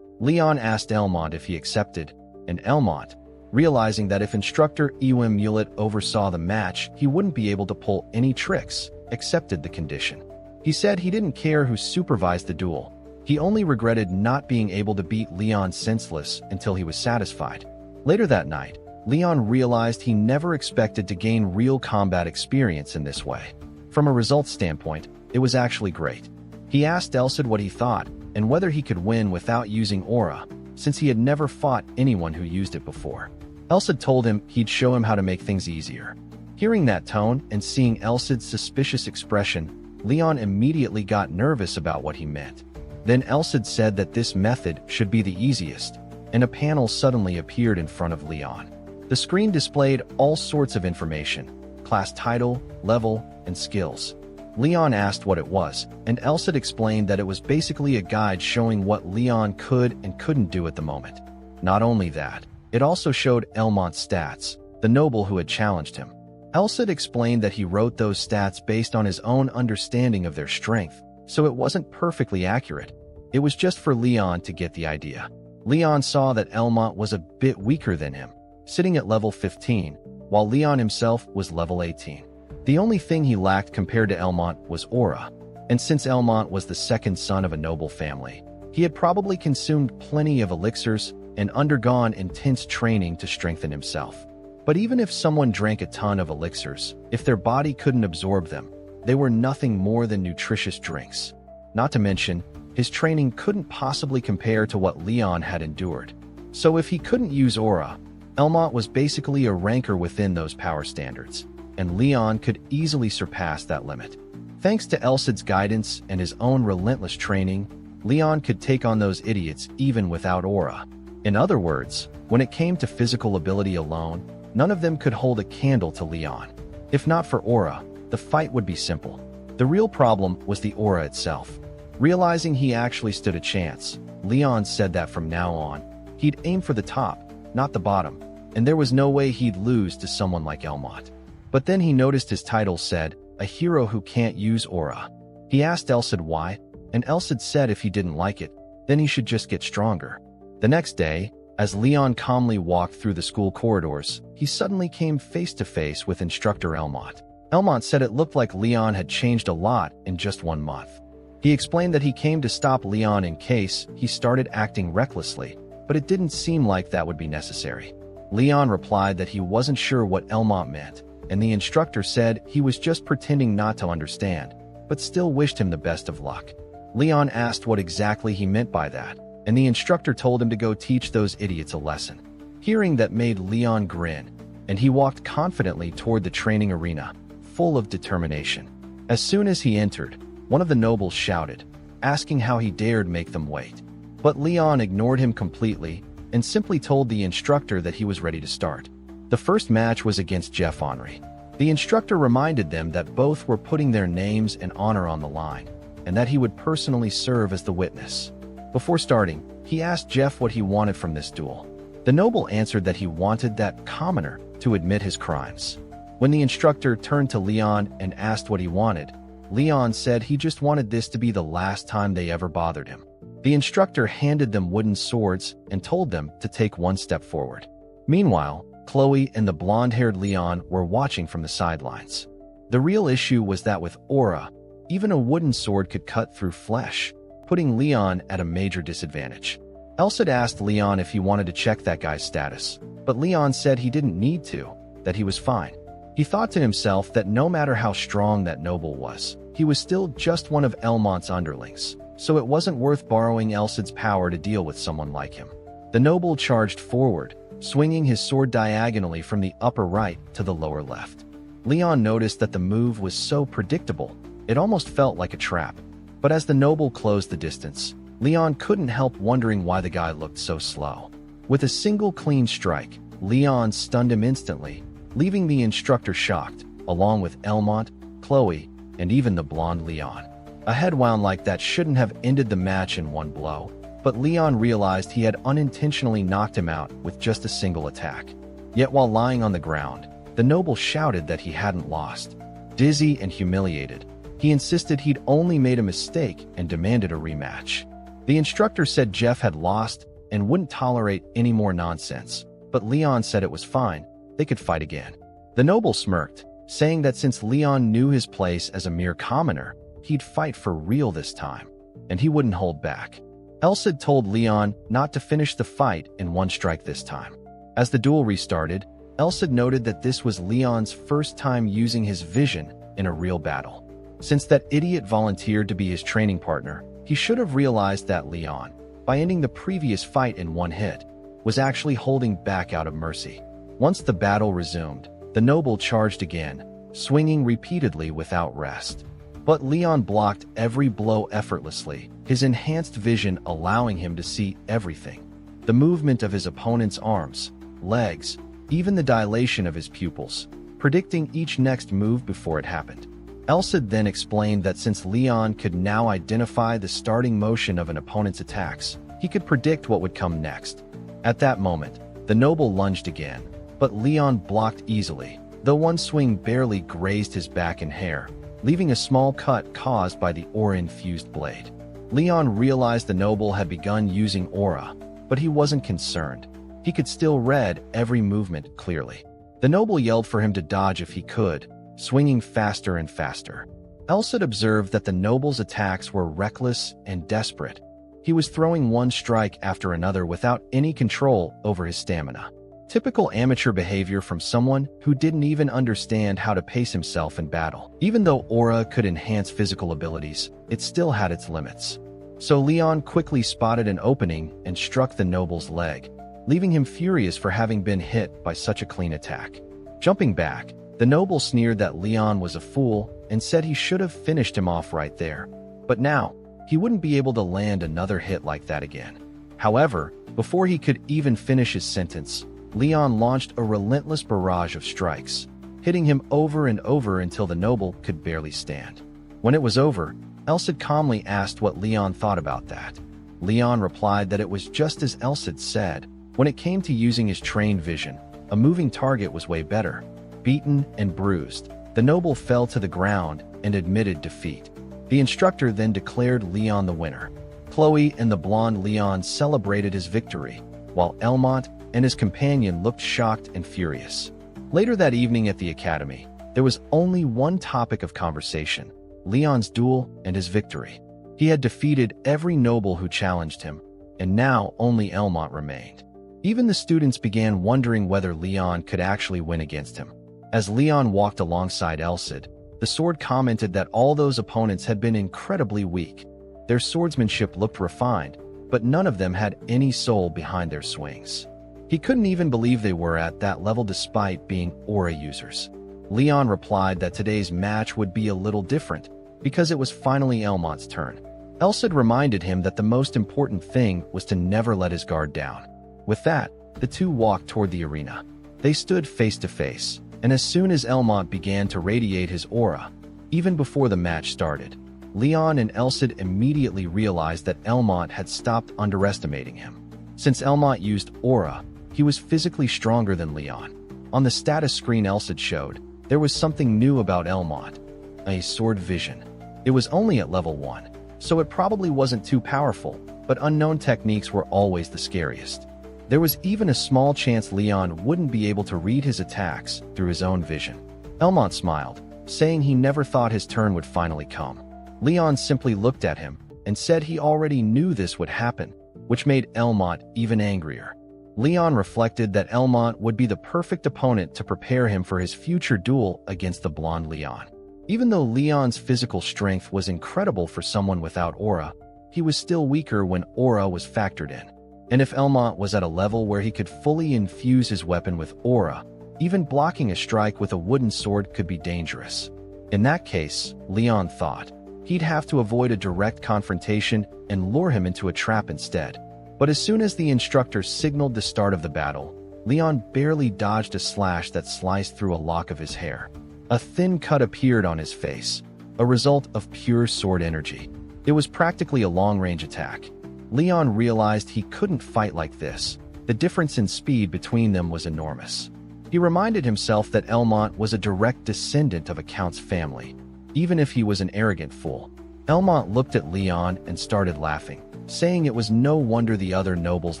Leon asked Elmont if he accepted, and Elmont, realizing that if Instructor Ewim Mulet oversaw the match, he wouldn't be able to pull any tricks, accepted the condition. He said he didn't care who supervised the duel. He only regretted not being able to beat Leon senseless until he was satisfied. Later that night, Leon realized he never expected to gain real combat experience in this way. From a results standpoint, it was actually great. He asked Elsid what he thought and whether he could win without using aura, since he had never fought anyone who used it before. Elsid told him he'd show him how to make things easier. Hearing that tone and seeing Elsid's suspicious expression, Leon immediately got nervous about what he meant. Then Elsid said that this method should be the easiest, and a panel suddenly appeared in front of Leon. The screen displayed all sorts of information: class title, level, and skills. Leon asked what it was, and Elsid explained that it was basically a guide showing what Leon could and couldn't do at the moment. Not only that, it also showed Elmont's stats, the noble who had challenged him. Elsid explained that he wrote those stats based on his own understanding of their strength, so it wasn't perfectly accurate. It was just for Leon to get the idea. Leon saw that Elmont was a bit weaker than him, sitting at level 15, while Leon himself was level 18. The only thing he lacked compared to Elmont was aura, and since Elmont was the second son of a noble family, he had probably consumed plenty of elixirs and undergone intense training to strengthen himself. But even if someone drank a ton of elixirs, if their body couldn't absorb them, they were nothing more than nutritious drinks. Not to mention, his training couldn't possibly compare to what Leon had endured. So if he couldn't use aura, Elmont was basically a ranker within those power standards, and Leon could easily surpass that limit. Thanks to Elsid's guidance and his own relentless training, Leon could take on those idiots even without aura. In other words, when it came to physical ability alone, none of them could hold a candle to Leon. If not for aura, the fight would be simple. The real problem was the aura itself. Realizing he actually stood a chance, Leon said that from now on, he'd aim for the top, not the bottom, and there was no way he'd lose to someone like Elmont. But then he noticed his title said, "A hero who can't use aura." He asked Elsid why, and Elsid said if he didn't like it, then he should just get stronger. The next day, as Leon calmly walked through the school corridors, he suddenly came face to face with Instructor Elmont. Elmont said it looked like Leon had changed a lot in just 1 month. He explained that he came to stop Leon in case he started acting recklessly, but it didn't seem like that would be necessary. Leon replied that he wasn't sure what Elmont meant, and the instructor said he was just pretending not to understand, but still wished him the best of luck. Leon asked what exactly he meant by that, and the instructor told him to go teach those idiots a lesson. Hearing that made Leon grin, and he walked confidently toward the training arena, full of determination. As soon as he entered, one of the nobles shouted, asking how he dared make them wait. But Leon ignored him completely and simply told the instructor that he was ready to start. The first match was against Jeff Henry. The instructor reminded them that both were putting their names and honor on the line, and that he would personally serve as the witness. Before starting, he asked Jeff what he wanted from this duel. The noble answered that he wanted that commoner to admit his crimes. When the instructor turned to Leon and asked what he wanted, Leon said he just wanted this to be the last time they ever bothered him. The instructor handed them wooden swords and told them to take 1 step forward. Meanwhile, Chloe and the blonde-haired Leon were watching from the sidelines. The real issue was that with aura, even a wooden sword could cut through flesh, putting Leon at a major disadvantage. Elsid asked Leon if he wanted to check that guy's status, but Leon said he didn't need to, that he was fine. He thought to himself that no matter how strong that noble was, he was still just one of Elmont's underlings, so it wasn't worth borrowing Elsid's power to deal with someone like him. The noble charged forward, swinging his sword diagonally from the upper right to the lower left. Leon noticed that the move was so predictable, it almost felt like a trap. But as the noble closed the distance, Leon couldn't help wondering why the guy looked so slow. With a single clean strike, Leon stunned him instantly, leaving the instructor shocked, along with Elmont, Chloe, and even the blonde Leon. A head wound like that shouldn't have ended the match in one blow, but Leon realized he had unintentionally knocked him out with just a single attack. Yet while lying on the ground, the noble shouted that he hadn't lost. Dizzy and humiliated, he insisted he'd only made a mistake and demanded a rematch. The instructor said Jeff had lost and wouldn't tolerate any more nonsense, but Leon said it was fine, they could fight again. The noble smirked, saying that since Leon knew his place as a mere commoner, he'd fight for real this time, and he wouldn't hold back. Elsid told Leon not to finish the fight in one strike this time. As the duel restarted, Elsid noted that this was Leon's first time using his vision in a real battle. Since that idiot volunteered to be his training partner, he should have realized that Leon, by ending the previous fight in one hit, was actually holding back out of mercy. Once the battle resumed, the noble charged again, swinging repeatedly without rest. But Leon blocked every blow effortlessly, his enhanced vision allowing him to see everything. The movement of his opponent's arms, legs, even the dilation of his pupils, predicting each next move before it happened. Elsid then explained that since Leon could now identify the starting motion of an opponent's attacks, he could predict what would come next. At that moment, the noble lunged again, but Leon blocked easily, though one swing barely grazed his back and hair, leaving a small cut caused by the aura-infused blade. Leon realized the noble had begun using aura, but he wasn't concerned. He could still read every movement clearly. The noble yelled for him to dodge if he could, swinging faster and faster. Elsid observed that the noble's attacks were reckless and desperate. He was throwing one strike after another without any control over his stamina. Typical amateur behavior from someone who didn't even understand how to pace himself in battle. Even though aura could enhance physical abilities, it still had its limits. So Leon quickly spotted an opening and struck the noble's leg, leaving him furious for having been hit by such a clean attack. Jumping back, the noble sneered that Leon was a fool and said he should have finished him off right there. But now, he wouldn't be able to land another hit like that again. However, before he could even finish his sentence, Leon launched a relentless barrage of strikes, hitting him over and over until the noble could barely stand. When it was over, Elsid calmly asked what Leon thought about that. Leon replied that it was just as Elsid said. When it came to using his trained vision, a moving target was way better. Beaten and bruised, the noble fell to the ground and admitted defeat. The instructor then declared Leon the winner. Chloe and the blonde Leon celebrated his victory, while Elmont and his companion looked shocked and furious. Later that evening at the academy, there was only one topic of conversation: Leon's duel and his victory. He had defeated every noble who challenged him, and now only Elmont remained. Even the students began wondering whether Leon could actually win against him. As Leon walked alongside Elsid, the sword commented that all those opponents had been incredibly weak. Their swordsmanship looked refined, but none of them had any soul behind their swings. He couldn't even believe they were at that level despite being aura users. Leon replied that today's match would be a little different, because it was finally Elmont's turn. Elsid reminded him that the most important thing was to never let his guard down. With that, the two walked toward the arena. They stood face to face, and as soon as Elmont began to radiate his aura, even before the match started, Leon and Elsid immediately realized that Elmont had stopped underestimating him. Since Elmont used aura, he was physically stronger than Leon. On the status screen Elsid showed, there was something new about Elmont: a sword vision. It was only at level 1, so it probably wasn't too powerful, but unknown techniques were always the scariest. There was even a small chance Leon wouldn't be able to read his attacks through his own vision. Elmont smiled, saying he never thought his turn would finally come. Leon simply looked at him and said he already knew this would happen, which made Elmont even angrier. Leon reflected that Elmont would be the perfect opponent to prepare him for his future duel against the blonde Leon. Even though Leon's physical strength was incredible for someone without aura, he was still weaker when aura was factored in. And if Elmont was at a level where he could fully infuse his weapon with aura, even blocking a strike with a wooden sword could be dangerous. In that case, Leon thought, he'd have to avoid a direct confrontation and lure him into a trap instead. But as soon as the instructor signaled the start of the battle, Leon barely dodged a slash that sliced through a lock of his hair. A thin cut appeared on his face, a result of pure sword energy. It was practically a long-range attack. Leon realized he couldn't fight like this. The difference in speed between them was enormous. He reminded himself that Elmont was a direct descendant of a count's family, even if he was an arrogant fool. Elmont looked at Leon and started laughing, saying it was no wonder the other nobles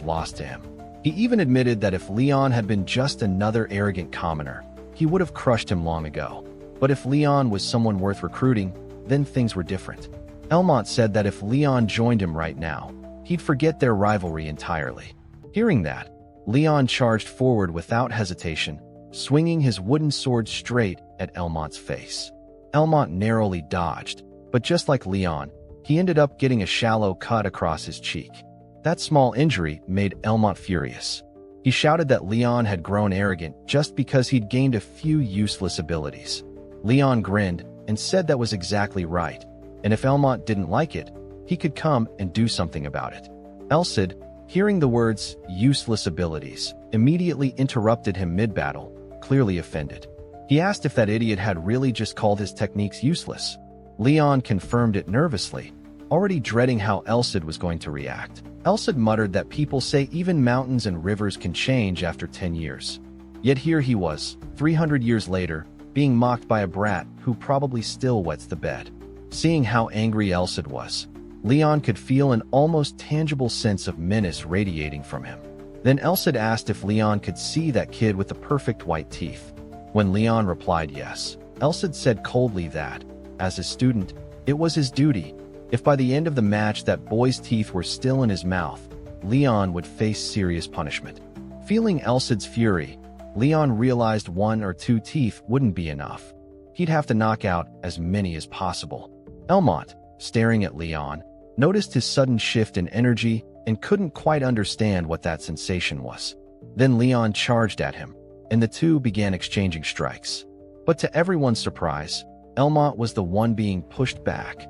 lost to him. He even admitted that if Leon had been just another arrogant commoner, he would have crushed him long ago. But if Leon was someone worth recruiting, then things were different. Elmont said that if Leon joined him right now, he'd forget their rivalry entirely. Hearing that, Leon charged forward without hesitation, swinging his wooden sword straight at Elmont's face. Elmont narrowly dodged, but just like Leon, he ended up getting a shallow cut across his cheek. That small injury made Elmont furious. He shouted that Leon had grown arrogant just because he'd gained a few useless abilities. Leon grinned and said that was exactly right, and if Elmont didn't like it, he could come and do something about it. Elcid, hearing the words useless abilities, immediately interrupted him mid-battle, clearly offended. He asked if that idiot had really just called his techniques useless. Leon confirmed it nervously, already dreading how Elcid was going to react. Elcid muttered that people say even mountains and rivers can change after 10 years. Yet here he was, 300 years later, being mocked by a brat who probably still wets the bed. Seeing how angry Elcid was, Leon could feel an almost tangible sense of menace radiating from him. Then Elcid asked if Leon could see that kid with the perfect white teeth. When Leon replied yes, Elcid said coldly that, as his student, it was his duty. If by the end of the match that boy's teeth were still in his mouth, Leon would face serious punishment. Feeling Elcid's fury, Leon realized 1 or 2 teeth wouldn't be enough. He'd have to knock out as many as possible. Elmont, staring at Leon, noticed his sudden shift in energy and couldn't quite understand what that sensation was. Then Leon charged at him, and the two began exchanging strikes. But to everyone's surprise, Elmont was the one being pushed back,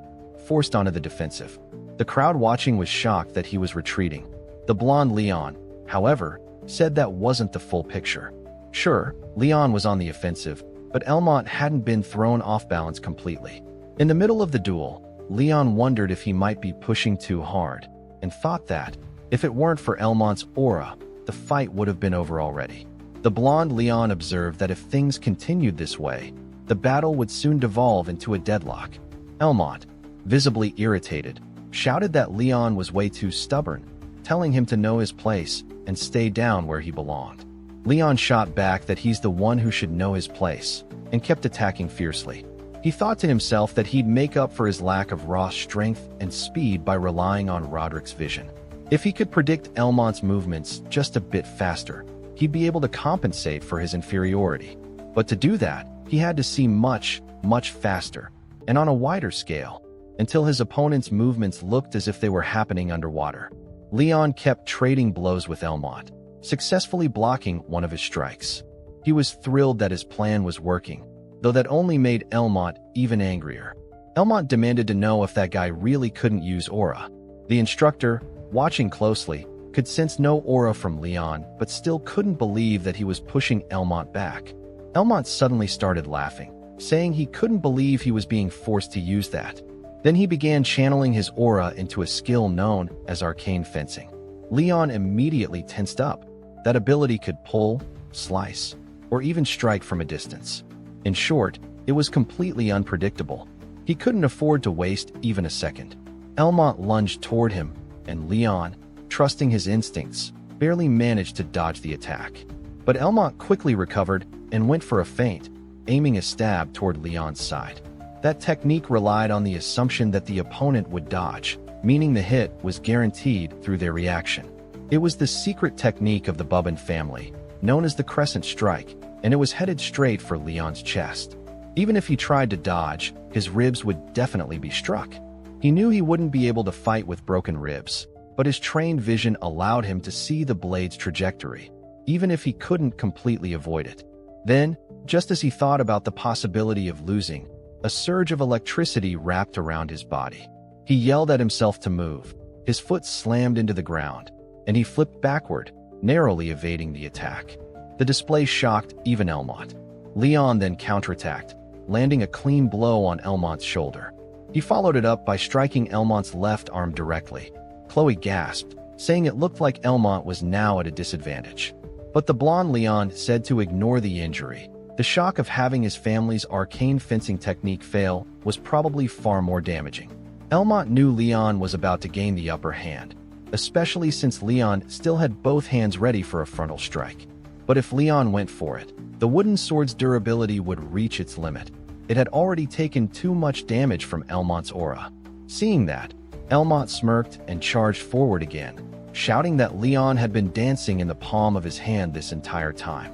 forced onto the defensive. The crowd watching was shocked that he was retreating. The blonde Leon, however, said that wasn't the full picture. Sure, Leon was on the offensive, but Elmont hadn't been thrown off balance completely. In the middle of the duel, Leon wondered if he might be pushing too hard, and thought that, if it weren't for Elmont's aura, the fight would have been over already. The blonde Leon observed that if things continued this way, the battle would soon devolve into a deadlock. Elmont, visibly irritated, shouted that Leon was way too stubborn, telling him to know his place and stay down where he belonged. Leon shot back that he's the one who should know his place, and kept attacking fiercely. He thought to himself that he'd make up for his lack of raw strength and speed by relying on Roderick's vision. If he could predict Elmont's movements just a bit faster, he'd be able to compensate for his inferiority. But to do that, he had to see much, much faster, and on a wider scale, until his opponent's movements looked as if they were happening underwater. Leon kept trading blows with Elmont, successfully blocking one of his strikes. He was thrilled that his plan was working, though that only made Elmont even angrier. Elmont demanded to know if that guy really couldn't use aura. The instructor, watching closely, could sense no aura from Leon, but still couldn't believe that he was pushing Elmont back. Elmont suddenly started laughing, saying he couldn't believe he was being forced to use that. Then he began channeling his aura into a skill known as arcane fencing. Leon immediately tensed up. That ability could pull, slice, or even strike from a distance. In short, it was completely unpredictable. He couldn't afford to waste even a second. Elmont lunged toward him, and Leon, trusting his instincts, barely managed to dodge the attack. But Elmont quickly recovered and went for a feint, aiming a stab toward Leon's side. That technique relied on the assumption that the opponent would dodge, meaning the hit was guaranteed through their reaction. It was the secret technique of the Bubbin family, known as the Crescent Strike, and it was headed straight for Leon's chest. Even if he tried to dodge, his ribs would definitely be struck. He knew he wouldn't be able to fight with broken ribs, but his trained vision allowed him to see the blade's trajectory, even if he couldn't completely avoid it. Then, just as he thought about the possibility of losing, a surge of electricity wrapped around his body. He yelled at himself to move. His foot slammed into the ground, and he flipped backward, narrowly evading the attack. The display shocked even Elmont. Leon then counterattacked, landing a clean blow on Elmont's shoulder. He followed it up by striking Elmont's left arm directly. Chloe gasped, saying it looked like Elmont was now at a disadvantage. But the blonde Leon said to ignore the injury. The shock of having his family's arcane fencing technique fail was probably far more damaging. Elmont knew Leon was about to gain the upper hand, especially since Leon still had both hands ready for a frontal strike. But if Leon went for it, the wooden sword's durability would reach its limit. It had already taken too much damage from Elmont's aura. Seeing that, Elmont smirked and charged forward again, shouting that Leon had been dancing in the palm of his hand this entire time.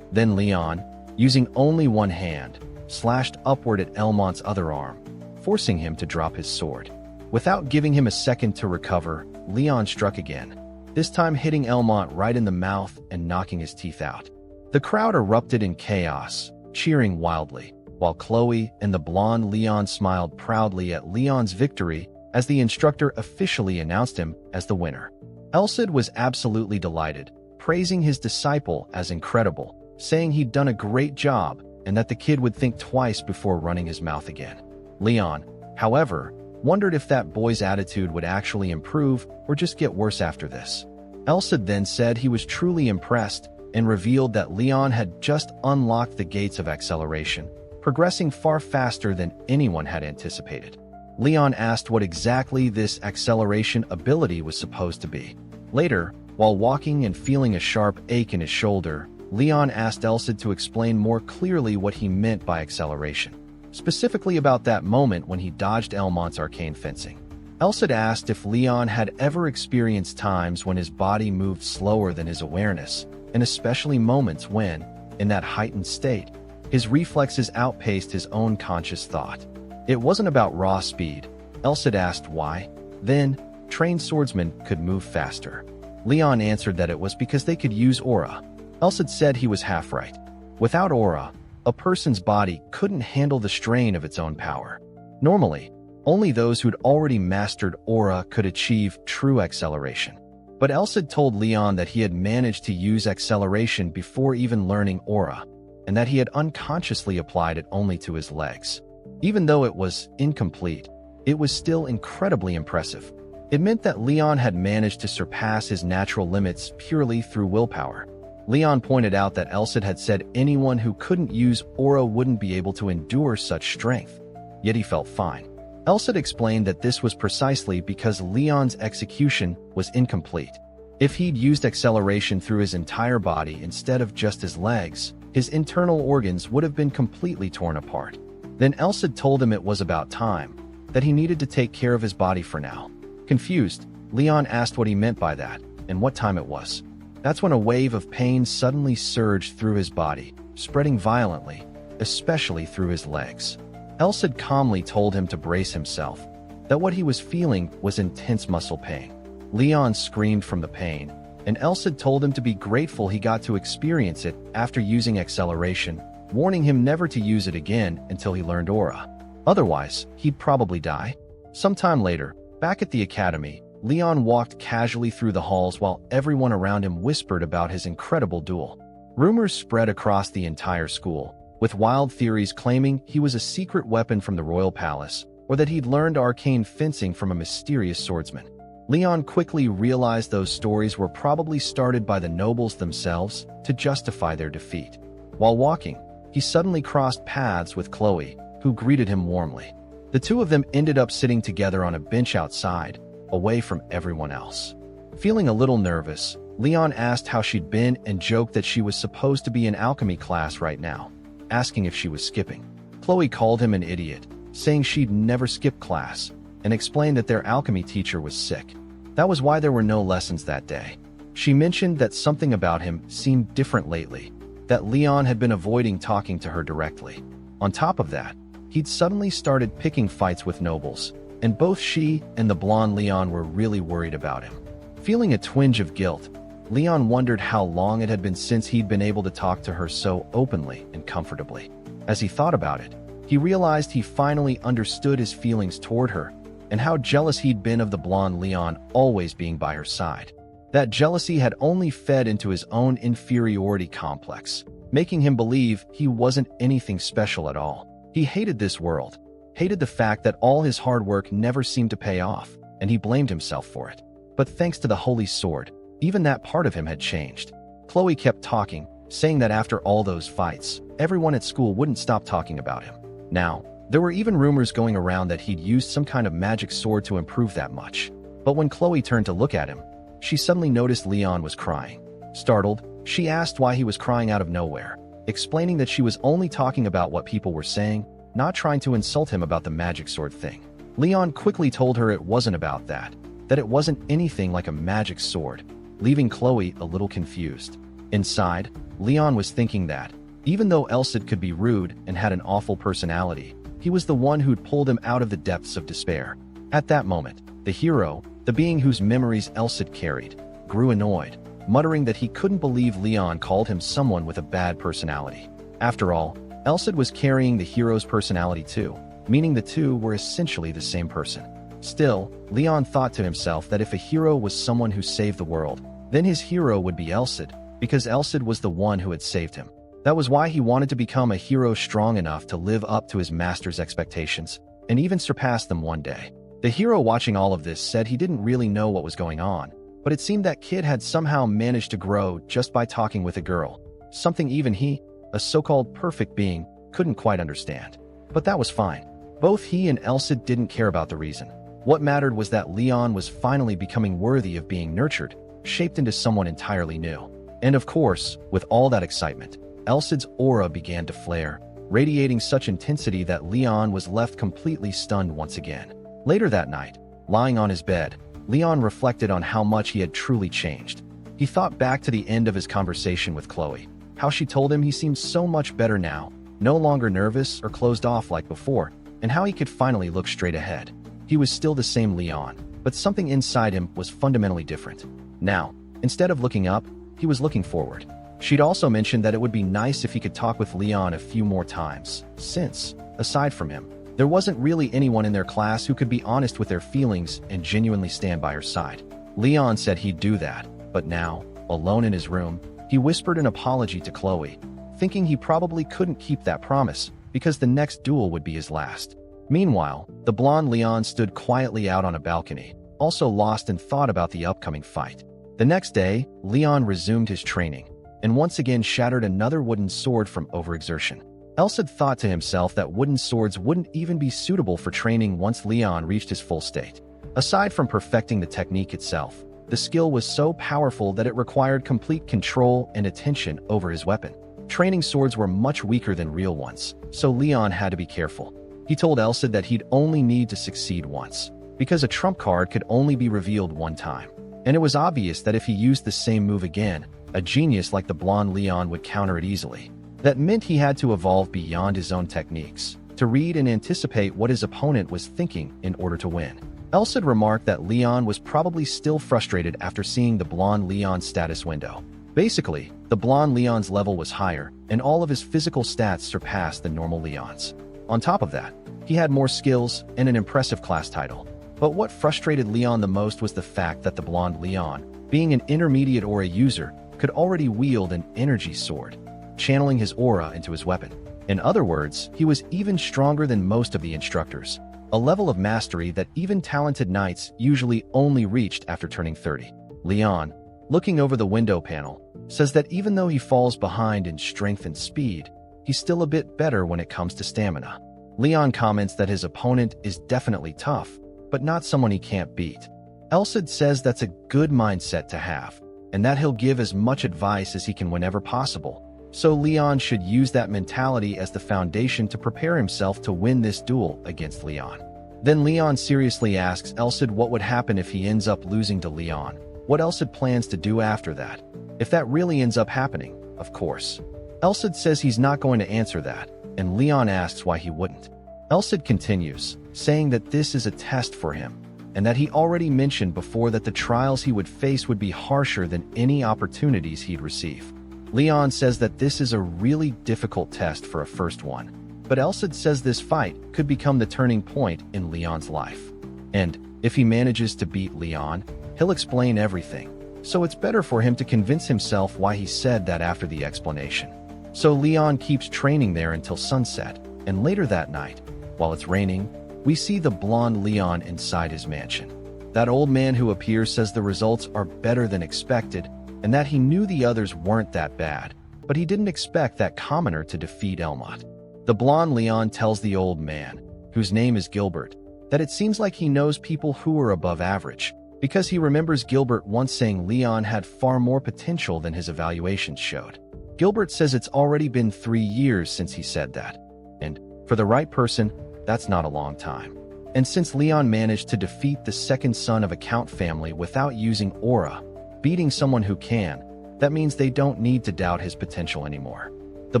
Then Leon, using only one hand, slashed upward at Elmont's other arm, forcing him to drop his sword. Without giving him a second to recover, Leon struck again, this time hitting Elmont right in the mouth and knocking his teeth out. The crowd erupted in chaos, cheering wildly, while Chloe and the blonde Leon smiled proudly at Leon's victory as the instructor officially announced him as the winner. Elsid was absolutely delighted, praising his disciple as incredible, saying he'd done a great job and that the kid would think twice before running his mouth again. Leon, however, wondered if that boy's attitude would actually improve or just get worse after this. Elsid then said he was truly impressed and revealed that Leon had just unlocked the gates of acceleration, progressing far faster than anyone had anticipated. Leon asked what exactly this acceleration ability was supposed to be. Later, while walking and feeling a sharp ache in his shoulder, Leon asked Elsid to explain more clearly what he meant by acceleration, specifically about that moment when he dodged Elmont's arcane fencing. Elsid asked if Leon had ever experienced times when his body moved slower than his awareness, and especially moments when, in that heightened state, his reflexes outpaced his own conscious thought. It wasn't about raw speed. Elsid asked why. Then, trained swordsmen could move faster. Leon answered that it was because they could use aura. Elsid said he was half right. Without aura, a person's body couldn't handle the strain of its own power. Normally, only those who'd already mastered aura could achieve true acceleration. But Elsid told Leon that he had managed to use acceleration before even learning aura, and that he had unconsciously applied it only to his legs. Even though it was incomplete, it was still incredibly impressive. It meant that Leon had managed to surpass his natural limits purely through willpower. Leon pointed out that Elsid had said anyone who couldn't use aura wouldn't be able to endure such strength, yet he felt fine. Elsid explained that this was precisely because Leon's execution was incomplete. If he'd used acceleration through his entire body instead of just his legs, his internal organs would have been completely torn apart. Then Elsid told him it was about time, that he needed to take care of his body for now. Confused, Leon asked what he meant by that, and what time it was. That's when a wave of pain suddenly surged through his body, spreading violently, especially through his legs. Elsid calmly told him to brace himself, that what he was feeling was intense muscle pain. Leon screamed from the pain, and Elsid told him to be grateful he got to experience it after using acceleration, warning him never to use it again until he learned aura. Otherwise, he'd probably die. Sometime later, back at the academy, Leon walked casually through the halls while everyone around him whispered about his incredible duel. Rumors spread across the entire school, with wild theories claiming he was a secret weapon from the royal palace, or that he'd learned arcane fencing from a mysterious swordsman. Leon quickly realized those stories were probably started by the nobles themselves to justify their defeat. While walking, he suddenly crossed paths with Chloe, who greeted him warmly. The two of them ended up sitting together on a bench outside, away from everyone else. Feeling a little nervous, Leon asked how she'd been and joked that she was supposed to be in alchemy class right now, asking if she was skipping. Chloe called him an idiot, saying she'd never skip class, and explained that their alchemy teacher was sick. That was why there were no lessons that day. She mentioned that something about him seemed different lately, that Leon had been avoiding talking to her directly. On top of that, he'd suddenly started picking fights with nobles, and both she and the blonde Leon were really worried about him. Feeling a twinge of guilt, Leon wondered how long it had been since he'd been able to talk to her so openly and comfortably. As he thought about it, he realized he finally understood his feelings toward her, and how jealous he'd been of the blonde Leon always being by her side. That jealousy had only fed into his own inferiority complex, making him believe he wasn't anything special at all. He hated this world, hated the fact that all his hard work never seemed to pay off, and he blamed himself for it. But thanks to the Holy Sword, even that part of him had changed. Chloe kept talking, saying that after all those fights, everyone at school wouldn't stop talking about him. Now, there were even rumors going around that he'd used some kind of magic sword to improve that much. But when Chloe turned to look at him, she suddenly noticed Leon was crying. Startled, she asked why he was crying out of nowhere, explaining that she was only talking about what people were saying, not trying to insult him about the magic sword thing. Leon quickly told her it wasn't about that it wasn't anything like a magic sword, leaving Chloe a little confused. Inside, Leon was thinking that, even though Elsid could be rude and had an awful personality, he was the one who'd pulled him out of the depths of despair. At that moment, the hero, the being whose memories Elsid carried, grew annoyed, muttering that he couldn't believe Leon called him someone with a bad personality. After all, Elsid was carrying the hero's personality too, meaning the two were essentially the same person. Still, Leon thought to himself that if a hero was someone who saved the world, then his hero would be Elsid, because Elsid was the one who had saved him. That was why he wanted to become a hero strong enough to live up to his master's expectations, and even surpass them one day. The hero watching all of this said he didn't really know what was going on, but it seemed that kid had somehow managed to grow just by talking with a girl, something even he, a so-called perfect being, couldn't quite understand. But that was fine. Both he and Elsid didn't care about the reason. What mattered was that Leon was finally becoming worthy of being nurtured, shaped into someone entirely new. And of course, with all that excitement, Elsid's aura began to flare, radiating such intensity that Leon was left completely stunned once again. Later that night, lying on his bed, Leon reflected on how much he had truly changed. He thought back to the end of his conversation with Chloe, how she told him he seemed so much better now, no longer nervous or closed off like before, and how he could finally look straight ahead. He was still the same Leon, but something inside him was fundamentally different. Now, instead of looking up, he was looking forward. She'd also mentioned that it would be nice if he could talk with Leon a few more times, since, aside from him, there wasn't really anyone in their class who could be honest with their feelings and genuinely stand by her side. Leon said he'd do that, but now, alone in his room, he whispered an apology to Chloe, thinking he probably couldn't keep that promise because the next duel would be his last. Meanwhile, the blonde Leon stood quietly out on a balcony, also lost in thought about the upcoming fight. The next day, Leon resumed his training, and once again shattered another wooden sword from overexertion. Elsid thought to himself that wooden swords wouldn't even be suitable for training once Leon reached his full state. Aside from perfecting the technique itself, the skill was so powerful that it required complete control and attention over his weapon. Training swords were much weaker than real ones, so Leon had to be careful. He told Elsid that he'd only need to succeed once, because a trump card could only be revealed one time. And it was obvious that if he used the same move again, a genius like the blonde Leon would counter it easily. That meant he had to evolve beyond his own techniques, to read and anticipate what his opponent was thinking in order to win. Elsid remarked that Leon was probably still frustrated after seeing the blonde Leon's status window. Basically, the blonde Leon's level was higher, and all of his physical stats surpassed the normal Leon's. On top of that, he had more skills and an impressive class title. But what frustrated Leon the most was the fact that the blonde Leon, being an intermediate aura user, could already wield an energy sword, channeling his aura into his weapon. In other words, he was even stronger than most of the instructors, a level of mastery that even talented knights usually only reached after turning 30. Leon, looking over the window panel, says that even though he falls behind in strength and speed, he's still a bit better when it comes to stamina. Leon comments that his opponent is definitely tough, but not someone he can't beat. Elsid says that's a good mindset to have, and that he'll give as much advice as he can whenever possible. So Leon should use that mentality as the foundation to prepare himself to win this duel against Leon. Then Leon seriously asks Elsid what would happen if he ends up losing to Leon, what Elsid plans to do after that. If that really ends up happening, of course. Elsid says he's not going to answer that, and Leon asks why he wouldn't. Elsid continues, saying that this is a test for him, and that he already mentioned before that the trials he would face would be harsher than any opportunities he'd receive. Leon says that this is a really difficult test for a first one, but Elsid says this fight could become the turning point in Leon's life. And if he manages to beat Leon, he'll explain everything, so it's better for him to convince himself why he said that after the explanation. So Leon keeps training there until sunset, And later that night, while it's raining, we see the blonde Leon inside his mansion. That old man who appears says the results are better than expected and that he knew the others weren't that bad, but he didn't expect that commoner to defeat Elmot. The blonde Leon tells the old man, whose name is Gilbert, that it seems like he knows people who are above average, because he remembers Gilbert once saying Leon had far more potential than his evaluations showed. Gilbert says it's already been 3 years since he said that, and for the right person, that's not a long time. And since Leon managed to defeat the second son of a Count family without using aura, beating someone who can, that means they don't need to doubt his potential anymore. The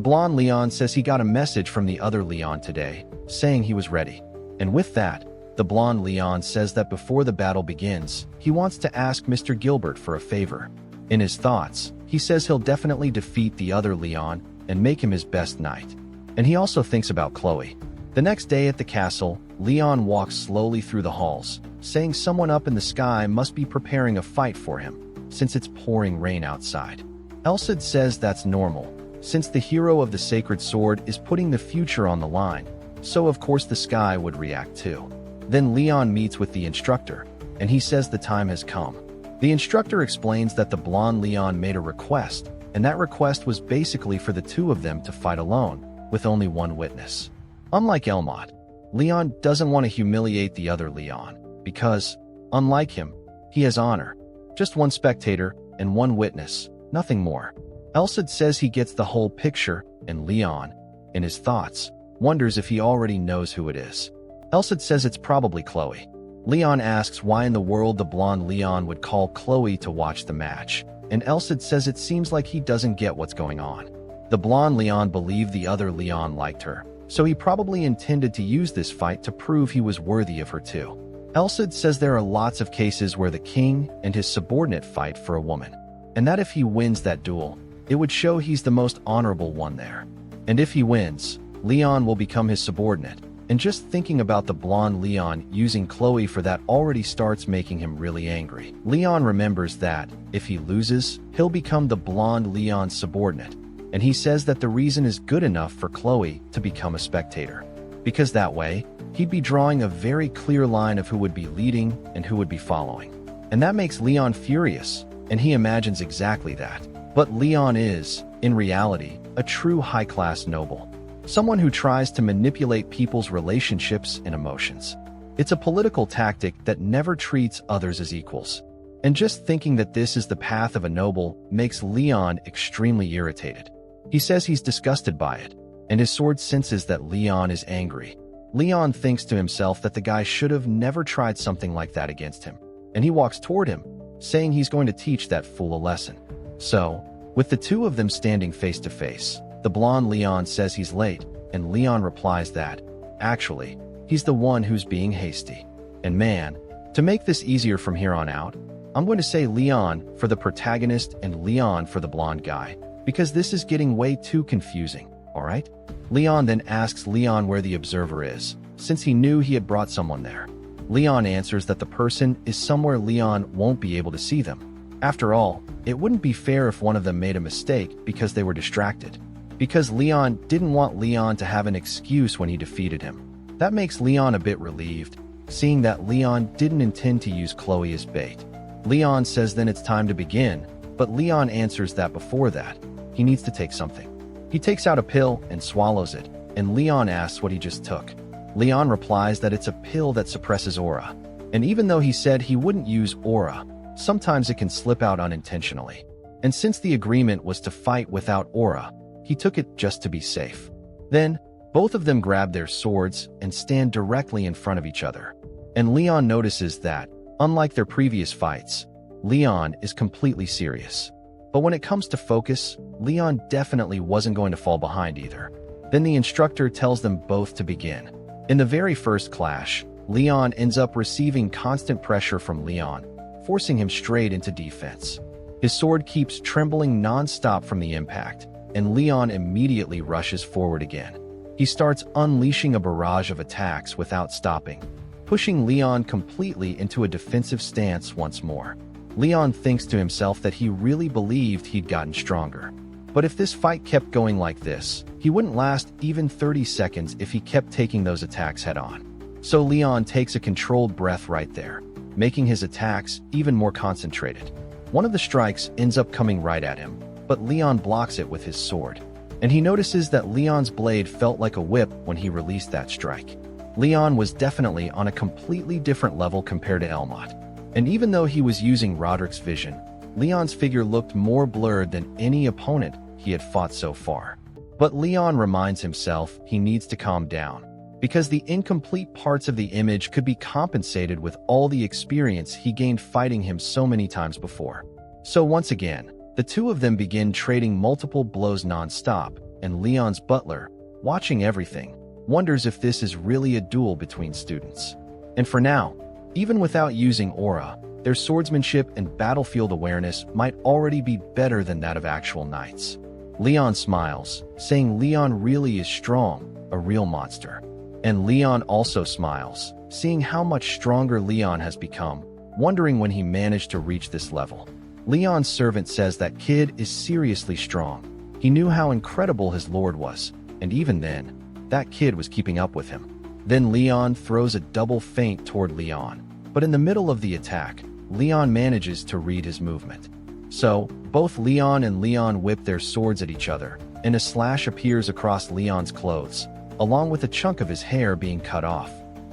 blonde Leon says he got a message from the other Leon today, saying he was ready. And with that, the blonde Leon says that before the battle begins, he wants to ask Mr. Gilbert for a favor. In his thoughts, he says he'll definitely defeat the other Leon and make him his best knight. And he also thinks about Chloe. The next day at the castle, Leon walks slowly through the halls, saying someone up in the sky must be preparing a fight for him, since it's pouring rain outside. Elcid says that's normal, since the hero of the sacred sword is putting the future on the line, so of course the sky would react too. Then Leon meets with the instructor, and he says the time has come. The instructor explains that the blonde Leon made a request, and that request was basically for the two of them to fight alone, with only one witness. Unlike Elmot, Leon doesn't want to humiliate the other Leon, because, unlike him, he has honor. Just one spectator and one witness, nothing more. Elcid says he gets the whole picture, and Leon, in his thoughts, wonders if he already knows who it is. Elcid says it's probably Chloe. Leon asks why in the world the blonde Leon would call Chloe to watch the match, and Elcid says it seems like he doesn't get what's going on. The blonde Leon believed the other Leon liked her, so he probably intended to use this fight to prove he was worthy of her too. Elcid says there are lots of cases where the king and his subordinate fight for a woman, and that if he wins that duel, it would show he's the most honorable one there. And if he wins, Leon will become his subordinate, and just thinking about the blonde Leon using Chloe for that already starts making him really angry. Leon remembers that, if he loses, he'll become the blonde Leon's subordinate, and he says that the reason is good enough for Chloe to become a spectator, because that way, he'd be drawing a very clear line of who would be leading and who would be following. And that makes Leon furious, and he imagines exactly that. But Leon is, in reality, a true high-class noble. Someone who tries to manipulate people's relationships and emotions. It's a political tactic that never treats others as equals. And just thinking that this is the path of a noble makes Leon extremely irritated. He says he's disgusted by it, and his sword senses that Leon is angry. Leon thinks to himself that the guy should have never tried something like that against him, and he walks toward him, saying he's going to teach that fool a lesson. So, with the two of them standing face to face, the blonde Leon says he's late, and Leon replies that, actually, he's the one who's being hasty. And man, to make this easier from here on out, I'm going to say Leon for the protagonist and Leon for the blonde guy, because this is getting way too confusing, alright? Leon then asks Leon where the observer is, since he knew he had brought someone there. Leon answers that the person is somewhere Leon won't be able to see them. After all, it wouldn't be fair if one of them made a mistake because they were distracted. Because Leon didn't want Leon to have an excuse when he defeated him. That makes Leon a bit relieved, seeing that Leon didn't intend to use Chloe as bait. Leon says then it's time to begin, but Leon answers that before that, he needs to take something. He takes out a pill and swallows it, and Leon asks what he just took. Leon replies that it's a pill that suppresses aura. And even though he said he wouldn't use aura, sometimes it can slip out unintentionally. And since the agreement was to fight without aura, he took it just to be safe. Then, both of them grab their swords and stand directly in front of each other. And Leon notices that, unlike their previous fights, Leon is completely serious. But when it comes to focus, Leon definitely wasn't going to fall behind either. Then the instructor tells them both to begin. In the very first clash, Leon ends up receiving constant pressure from Leon, forcing him straight into defense. His sword keeps trembling non-stop from the impact, and Leon immediately rushes forward again. He starts unleashing a barrage of attacks without stopping, pushing Leon completely into a defensive stance once more. Leon thinks to himself that he really believed he'd gotten stronger. But if this fight kept going like this, he wouldn't last even 30 seconds if he kept taking those attacks head-on. So Leon takes a controlled breath right there, making his attacks even more concentrated. One of the strikes ends up coming right at him, but Leon blocks it with his sword. And he notices that Leon's blade felt like a whip when he released that strike. Leon was definitely on a completely different level compared to Elmot. And even though he was using Roderick's vision, Leon's figure looked more blurred than any opponent he had fought so far. But Leon reminds himself he needs to calm down, because the incomplete parts of the image could be compensated with all the experience he gained fighting him so many times before. So once again, the two of them begin trading multiple blows non-stop, and Leon's butler, watching everything, wonders if this is really a duel between students. And for now, even without using aura, their swordsmanship and battlefield awareness might already be better than that of actual knights. Leon smiles, saying Leon really is strong, a real monster. And Leon also smiles, seeing how much stronger Leon has become, wondering when he managed to reach this level. Leon's servant says that kid is seriously strong. He knew how incredible his lord was, and even then, that kid was keeping up with him. Then Leon throws a double feint toward Leon, but in the middle of the attack, Leon manages to read his movement. So, both Leon and Leon whip their swords at each other, and a slash appears across Leon's clothes, along with a chunk of his hair being cut off.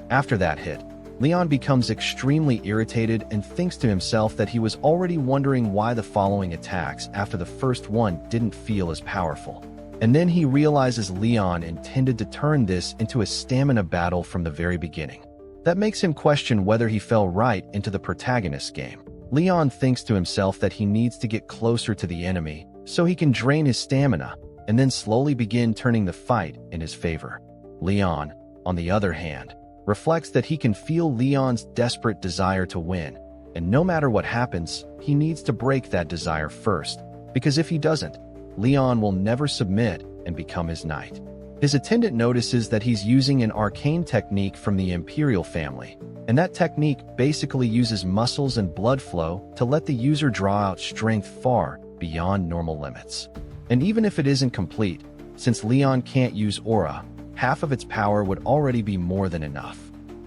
After that hit, Leon becomes extremely irritated and thinks to himself that he was already wondering why the following attacks after the first one didn't feel as powerful. And then he realizes Leon intended to turn this into a stamina battle from the very beginning. That makes him question whether he fell right into the protagonist's game. Leon thinks to himself that he needs to get closer to the enemy so he can drain his stamina and then slowly begin turning the fight in his favor. Leon, on the other hand, reflects that he can feel Leon's desperate desire to win, and no matter what happens, he needs to break that desire first, because if he doesn't, Leon will never submit and become his knight. His attendant notices that he's using an arcane technique from the Imperial family, and that technique basically uses muscles and blood flow to let the user draw out strength far beyond normal limits. And even if it isn't complete, since Leon can't use aura, half of its power would already be more than enough.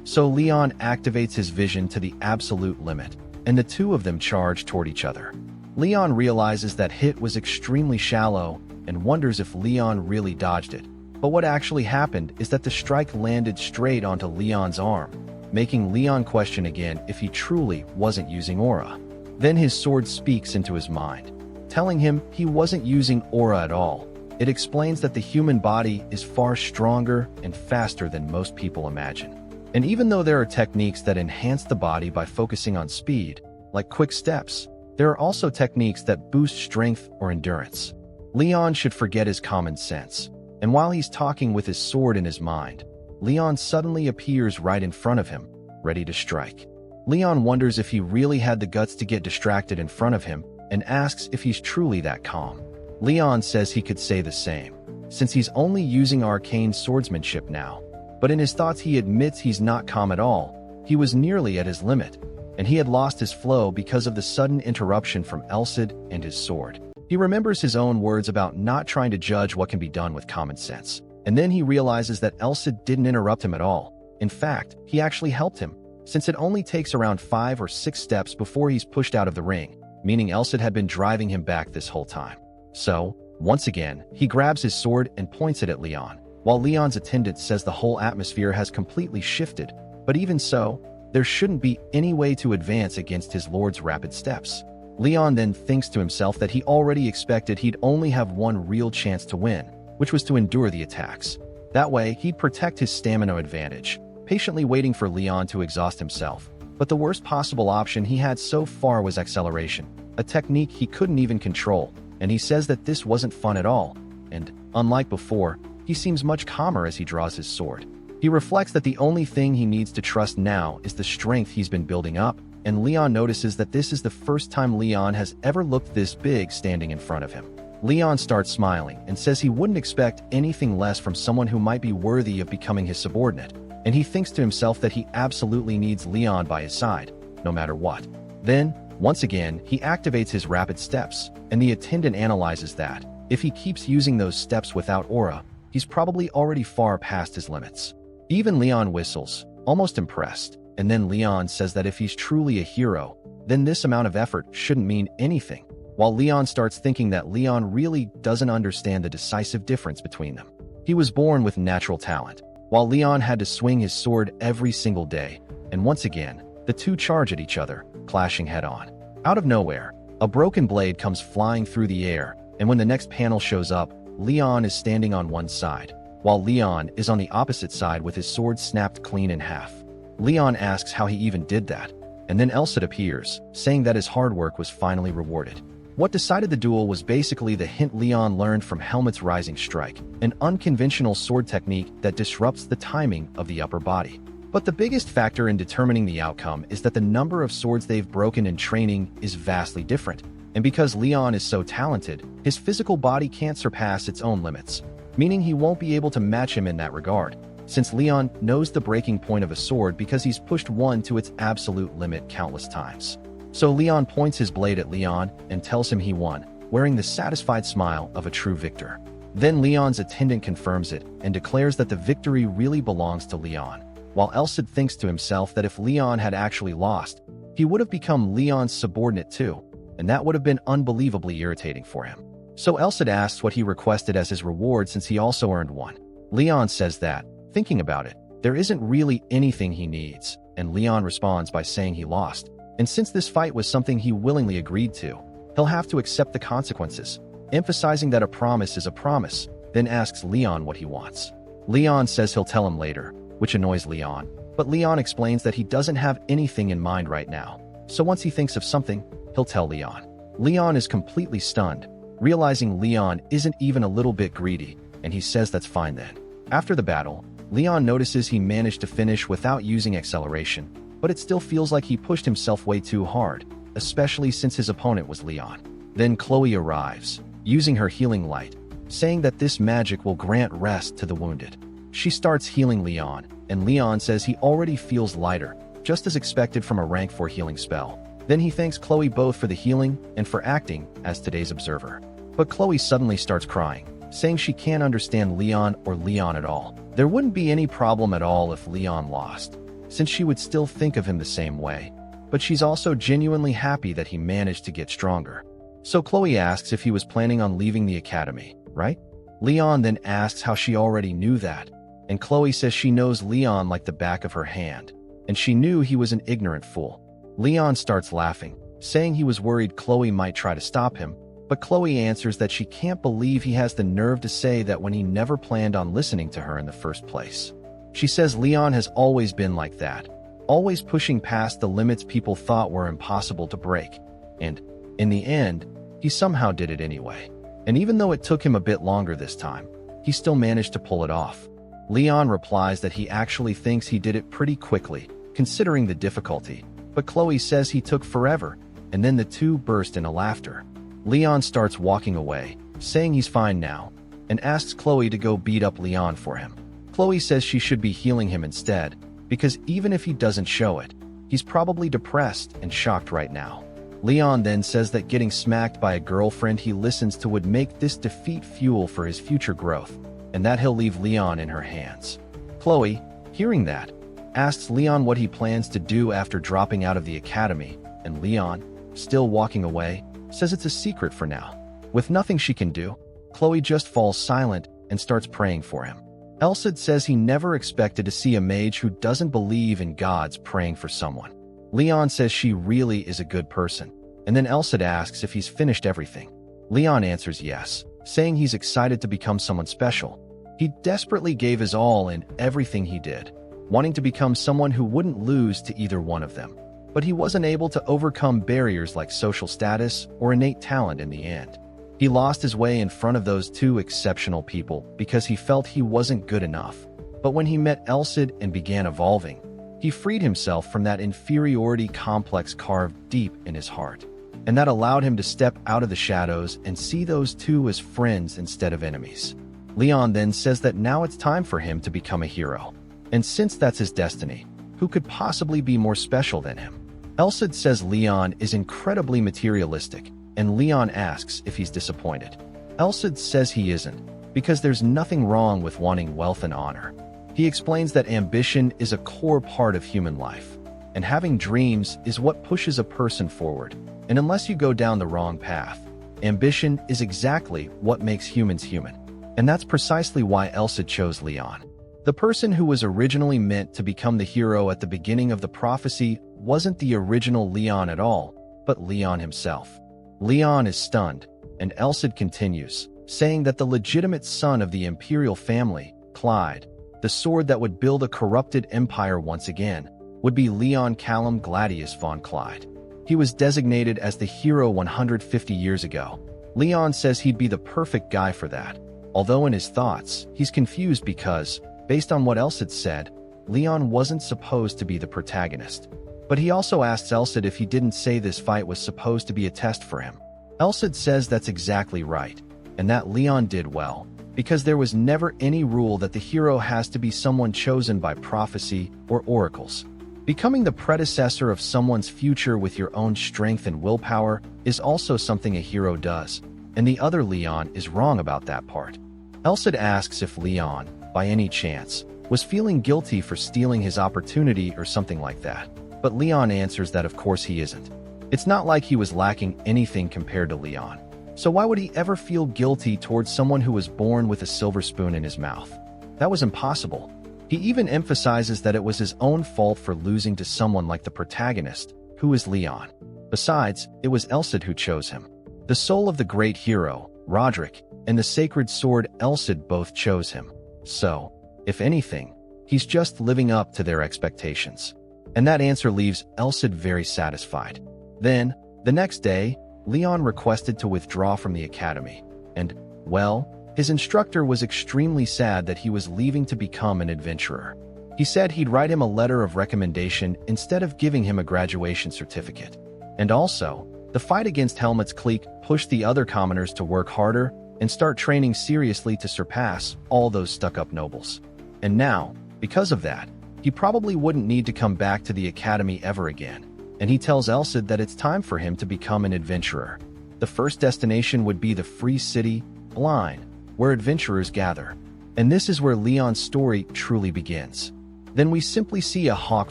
So Leon activates his vision to the absolute limit, and the two of them charge toward each other. Leon realizes that hit was extremely shallow and wonders if Leon really dodged it. But what actually happened is that the strike landed straight onto Leon's arm, making Leon question again if he truly wasn't using aura. Then his sword speaks into his mind, telling him he wasn't using aura at all. It explains that the human body is far stronger and faster than most people imagine. And even though there are techniques that enhance the body by focusing on speed, like quick steps, there are also techniques that boost strength or endurance. Leon should forget his common sense. And while he's talking with his sword in his mind, Leon suddenly appears right in front of him, ready to strike. Leon wonders if he really had the guts to get distracted in front of him and asks if he's truly that calm. Leon says he could say the same, since he's only using arcane swordsmanship now. But in his thoughts he admits he's not calm at all. He was nearly at his limit, and he had lost his flow because of the sudden interruption from Elcid and his sword. He remembers his own words about not trying to judge what can be done with common sense. And then he realizes that Elcid didn't interrupt him at all. In fact, he actually helped him, since it only takes around 5 or 6 steps before he's pushed out of the ring, meaning Elcid had been driving him back this whole time. So, once again, he grabs his sword and points it at Leon, while Leon's attendant says the whole atmosphere has completely shifted. But even so, there shouldn't be any way to advance against his lord's rapid steps. Leon then thinks to himself that he already expected he'd only have one real chance to win, which was to endure the attacks. That way, he'd protect his stamina advantage, patiently waiting for Leon to exhaust himself. But the worst possible option he had so far was acceleration, a technique he couldn't even control, and he says that this wasn't fun at all. And, unlike before, he seems much calmer as he draws his sword. He reflects that the only thing he needs to trust now is the strength he's been building up, and Leon notices that this is the first time Leon has ever looked this big standing in front of him. Leon starts smiling and says he wouldn't expect anything less from someone who might be worthy of becoming his subordinate, and he thinks to himself that he absolutely needs Leon by his side, no matter what. Then, once again, he activates his rapid steps, and the attendant analyzes that, If he keeps using those steps without aura, he's probably already far past his limits. Even Leon whistles, almost impressed, and then Leon says that if he's truly a hero, then this amount of effort shouldn't mean anything, while Leon starts thinking that Leon really doesn't understand the decisive difference between them. He was born with natural talent, while Leon had to swing his sword every single day, and once again, the two charge at each other, clashing head-on. Out of nowhere, a broken blade comes flying through the air, and when the next panel shows up, Leon is standing on one side, while Leon is on the opposite side with his sword snapped clean in half. Leon asks how he even did that, and then Elsa appears, saying that his hard work was finally rewarded. What decided the duel was basically the hint Leon learned from Helmet's Rising Strike, an unconventional sword technique that disrupts the timing of the upper body. But the biggest factor in determining the outcome is that the number of swords they've broken in training is vastly different, and because Leon is so talented, his physical body can't surpass its own limits, meaning he won't be able to match him in that regard, since Leon knows the breaking point of a sword because he's pushed one to its absolute limit countless times. So Leon points his blade at Leon and tells him he won, wearing the satisfied smile of a true victor. Then Leon's attendant confirms it and declares that the victory really belongs to Leon, while Elcid thinks to himself that if Leon had actually lost, he would have become Leon's subordinate too, and that would have been unbelievably irritating for him. So Elcid asks what he requested as his reward since he also earned one. Leon says that, thinking about it, there isn't really anything he needs, and Leon responds by saying he lost. And since this fight was something he willingly agreed to, he'll have to accept the consequences, emphasizing that a promise is a promise, then asks Leon what he wants. Leon says he'll tell him later, which annoys Leon, but Leon explains that he doesn't have anything in mind right now, so once he thinks of something, he'll tell Leon. Leon is completely stunned, realizing Leon isn't even a little bit greedy, and he says that's fine then. After the battle, Leon notices he managed to finish without using acceleration, but it still feels like he pushed himself way too hard, especially since his opponent was Leon. Then Chloe arrives, using her healing light, saying that this magic will grant rest to the wounded. She starts healing Leon, and Leon says he already feels lighter, just as expected from a rank 4 healing spell. Then he thanks Chloe both for the healing and for acting as today's observer. But Chloe suddenly starts crying, saying she can't understand Leon or Leon at all. There wouldn't be any problem at all if Leon lost, since she would still think of him the same way, but she's also genuinely happy that he managed to get stronger. So Chloe asks if he was planning on leaving the academy, right? Leon then asks how she already knew that, and Chloe says she knows Leon like the back of her hand, and she knew he was an ignorant fool. Leon starts laughing, saying he was worried Chloe might try to stop him, but Chloe answers that she can't believe he has the nerve to say that when he never planned on listening to her in the first place. She says Leon has always been like that, always pushing past the limits people thought were impossible to break, and, in the end, he somehow did it anyway. And even though it took him a bit longer this time, he still managed to pull it off. Leon replies that he actually thinks he did it pretty quickly, considering the difficulty, but Chloe says he took forever, and then the two burst into laughter. Leon starts walking away, saying he's fine now, and asks Chloe to go beat up Leon for him. Chloe says she should be healing him instead, because even if he doesn't show it, he's probably depressed and shocked right now. Leon then says that getting smacked by a girlfriend he listens to would make this defeat fuel for his future growth, and that he'll leave Leon in her hands. Chloe, hearing that, asks Leon what he plans to do after dropping out of the academy, and Leon, still walking away, says it's a secret for now. With nothing she can do, Chloe just falls silent and starts praying for him. Elcid says he never expected to see a mage who doesn't believe in gods praying for someone. Leon says she really is a good person, and then Elcid asks if he's finished everything. Leon answers yes, saying he's excited to become someone special. He desperately gave his all in everything he did, wanting to become someone who wouldn't lose to either one of them. But he wasn't able to overcome barriers like social status or innate talent in the end. He lost his way in front of those two exceptional people because he felt he wasn't good enough. But when he met Elcid and began evolving, he freed himself from that inferiority complex carved deep in his heart. And that allowed him to step out of the shadows and see those two as friends instead of enemies. Leon then says that now it's time for him to become a hero. And since that's his destiny, who could possibly be more special than him? Elcid says Leon is incredibly materialistic, and Leon asks if he's disappointed. Elcid says he isn't, because there's nothing wrong with wanting wealth and honor. He explains that ambition is a core part of human life, and having dreams is what pushes a person forward. And unless you go down the wrong path, ambition is exactly what makes humans human. And that's precisely why Elcid chose Leon. The person who was originally meant to become the hero at the beginning of the prophecy wasn't the original Leon at all, but Leon himself. Leon is stunned, and Elcid continues, saying that the legitimate son of the imperial family, Clyde, the sword that would build a corrupted empire once again, would be Leon Callum Gladius von Clyde. He was designated as the hero 150 years ago. Leon says he'd be the perfect guy for that, although in his thoughts, he's confused because, based on what Elcid said, Leon wasn't supposed to be the protagonist. But he also asks Elcid if he didn't say this fight was supposed to be a test for him. Elcid says that's exactly right, and that Leon did well, because there was never any rule that the hero has to be someone chosen by prophecy or oracles. Becoming the predecessor of someone's future with your own strength and willpower is also something a hero does, and the other Leon is wrong about that part. Elcid asks if Leon, by any chance, was feeling guilty for stealing his opportunity or something like that. But Leon answers that of course he isn't. It's not like he was lacking anything compared to Leon. So why would he ever feel guilty towards someone who was born with a silver spoon in his mouth? That was impossible. He even emphasizes that it was his own fault for losing to someone like the protagonist, who is Leon. Besides, it was Elcid who chose him. The soul of the great hero, Roderick, and the sacred sword Elcid both chose him. So, if anything, he's just living up to their expectations. And that answer leaves Elcid very satisfied. Then, the next day, Leon requested to withdraw from the academy, and, well, his instructor was extremely sad that he was leaving to become an adventurer. He said he'd write him a letter of recommendation instead of giving him a graduation certificate. And also, the fight against Helmut's clique pushed the other commoners to work harder and start training seriously to surpass all those stuck-up nobles. And now, because of that, he probably wouldn't need to come back to the academy ever again, and he tells Elcid that it's time for him to become an adventurer. The first destination would be the free city, Blind, where adventurers gather. And this is where Leon's story truly begins. Then we simply see a hawk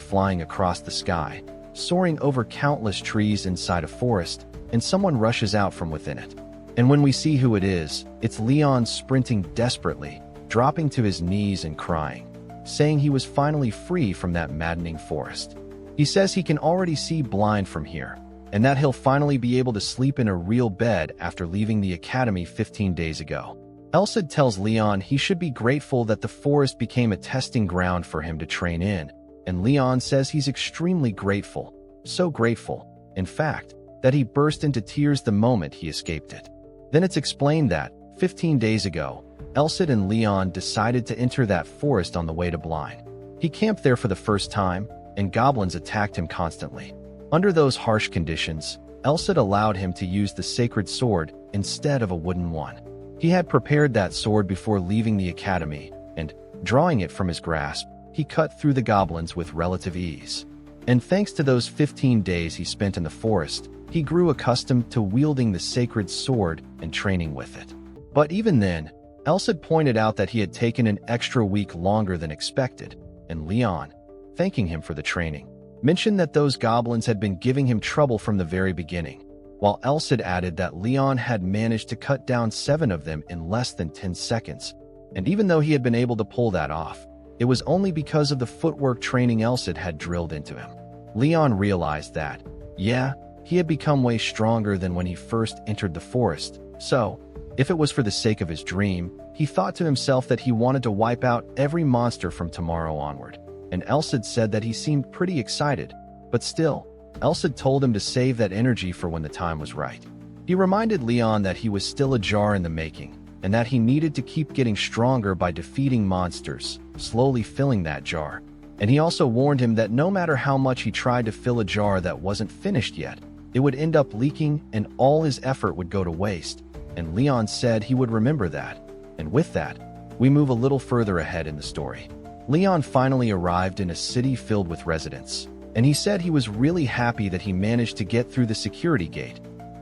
flying across the sky, soaring over countless trees inside a forest, and someone rushes out from within it. And when we see who it is, it's Leon sprinting desperately, dropping to his knees and crying, saying he was finally free from that maddening forest. He says he can already see Blind from here, and that he'll finally be able to sleep in a real bed after leaving the academy 15 days ago. Elcid tells Leon he should be grateful that the forest became a testing ground for him to train in, and Leon says he's extremely grateful, so grateful, in fact, that he burst into tears the moment he escaped it. Then it's explained that, 15 days ago, Elcid and Leon decided to enter that forest on the way to Blind. He camped there for the first time, and goblins attacked him constantly. Under those harsh conditions, Elcid allowed him to use the sacred sword instead of a wooden one. He had prepared that sword before leaving the academy, and, drawing it from his grasp, he cut through the goblins with relative ease. And thanks to those 15 days he spent in the forest, he grew accustomed to wielding the sacred sword and training with it. But even then, Elcid pointed out that he had taken an extra week longer than expected, and Leon, thanking him for the training, mentioned that those goblins had been giving him trouble from the very beginning, while Elcid added that Leon had managed to cut down 7 of them in less than 10 seconds. And even though he had been able to pull that off, it was only because of the footwork training Elcid had drilled into him. Leon realized that, yeah, he had become way stronger than when he first entered the forest, so, if it was for the sake of his dream, he thought to himself that he wanted to wipe out every monster from tomorrow onward. And Elcid said that he seemed pretty excited, but still, Elcid told him to save that energy for when the time was right. He reminded Leon that he was still a jar in the making, and that he needed to keep getting stronger by defeating monsters, slowly filling that jar. And he also warned him that no matter how much he tried to fill a jar that wasn't finished yet, it would end up leaking and all his effort would go to waste. And Leon said he would remember that. And with that, we move a little further ahead in the story. Leon finally arrived in a city filled with residents, and he said he was really happy that he managed to get through the security gate.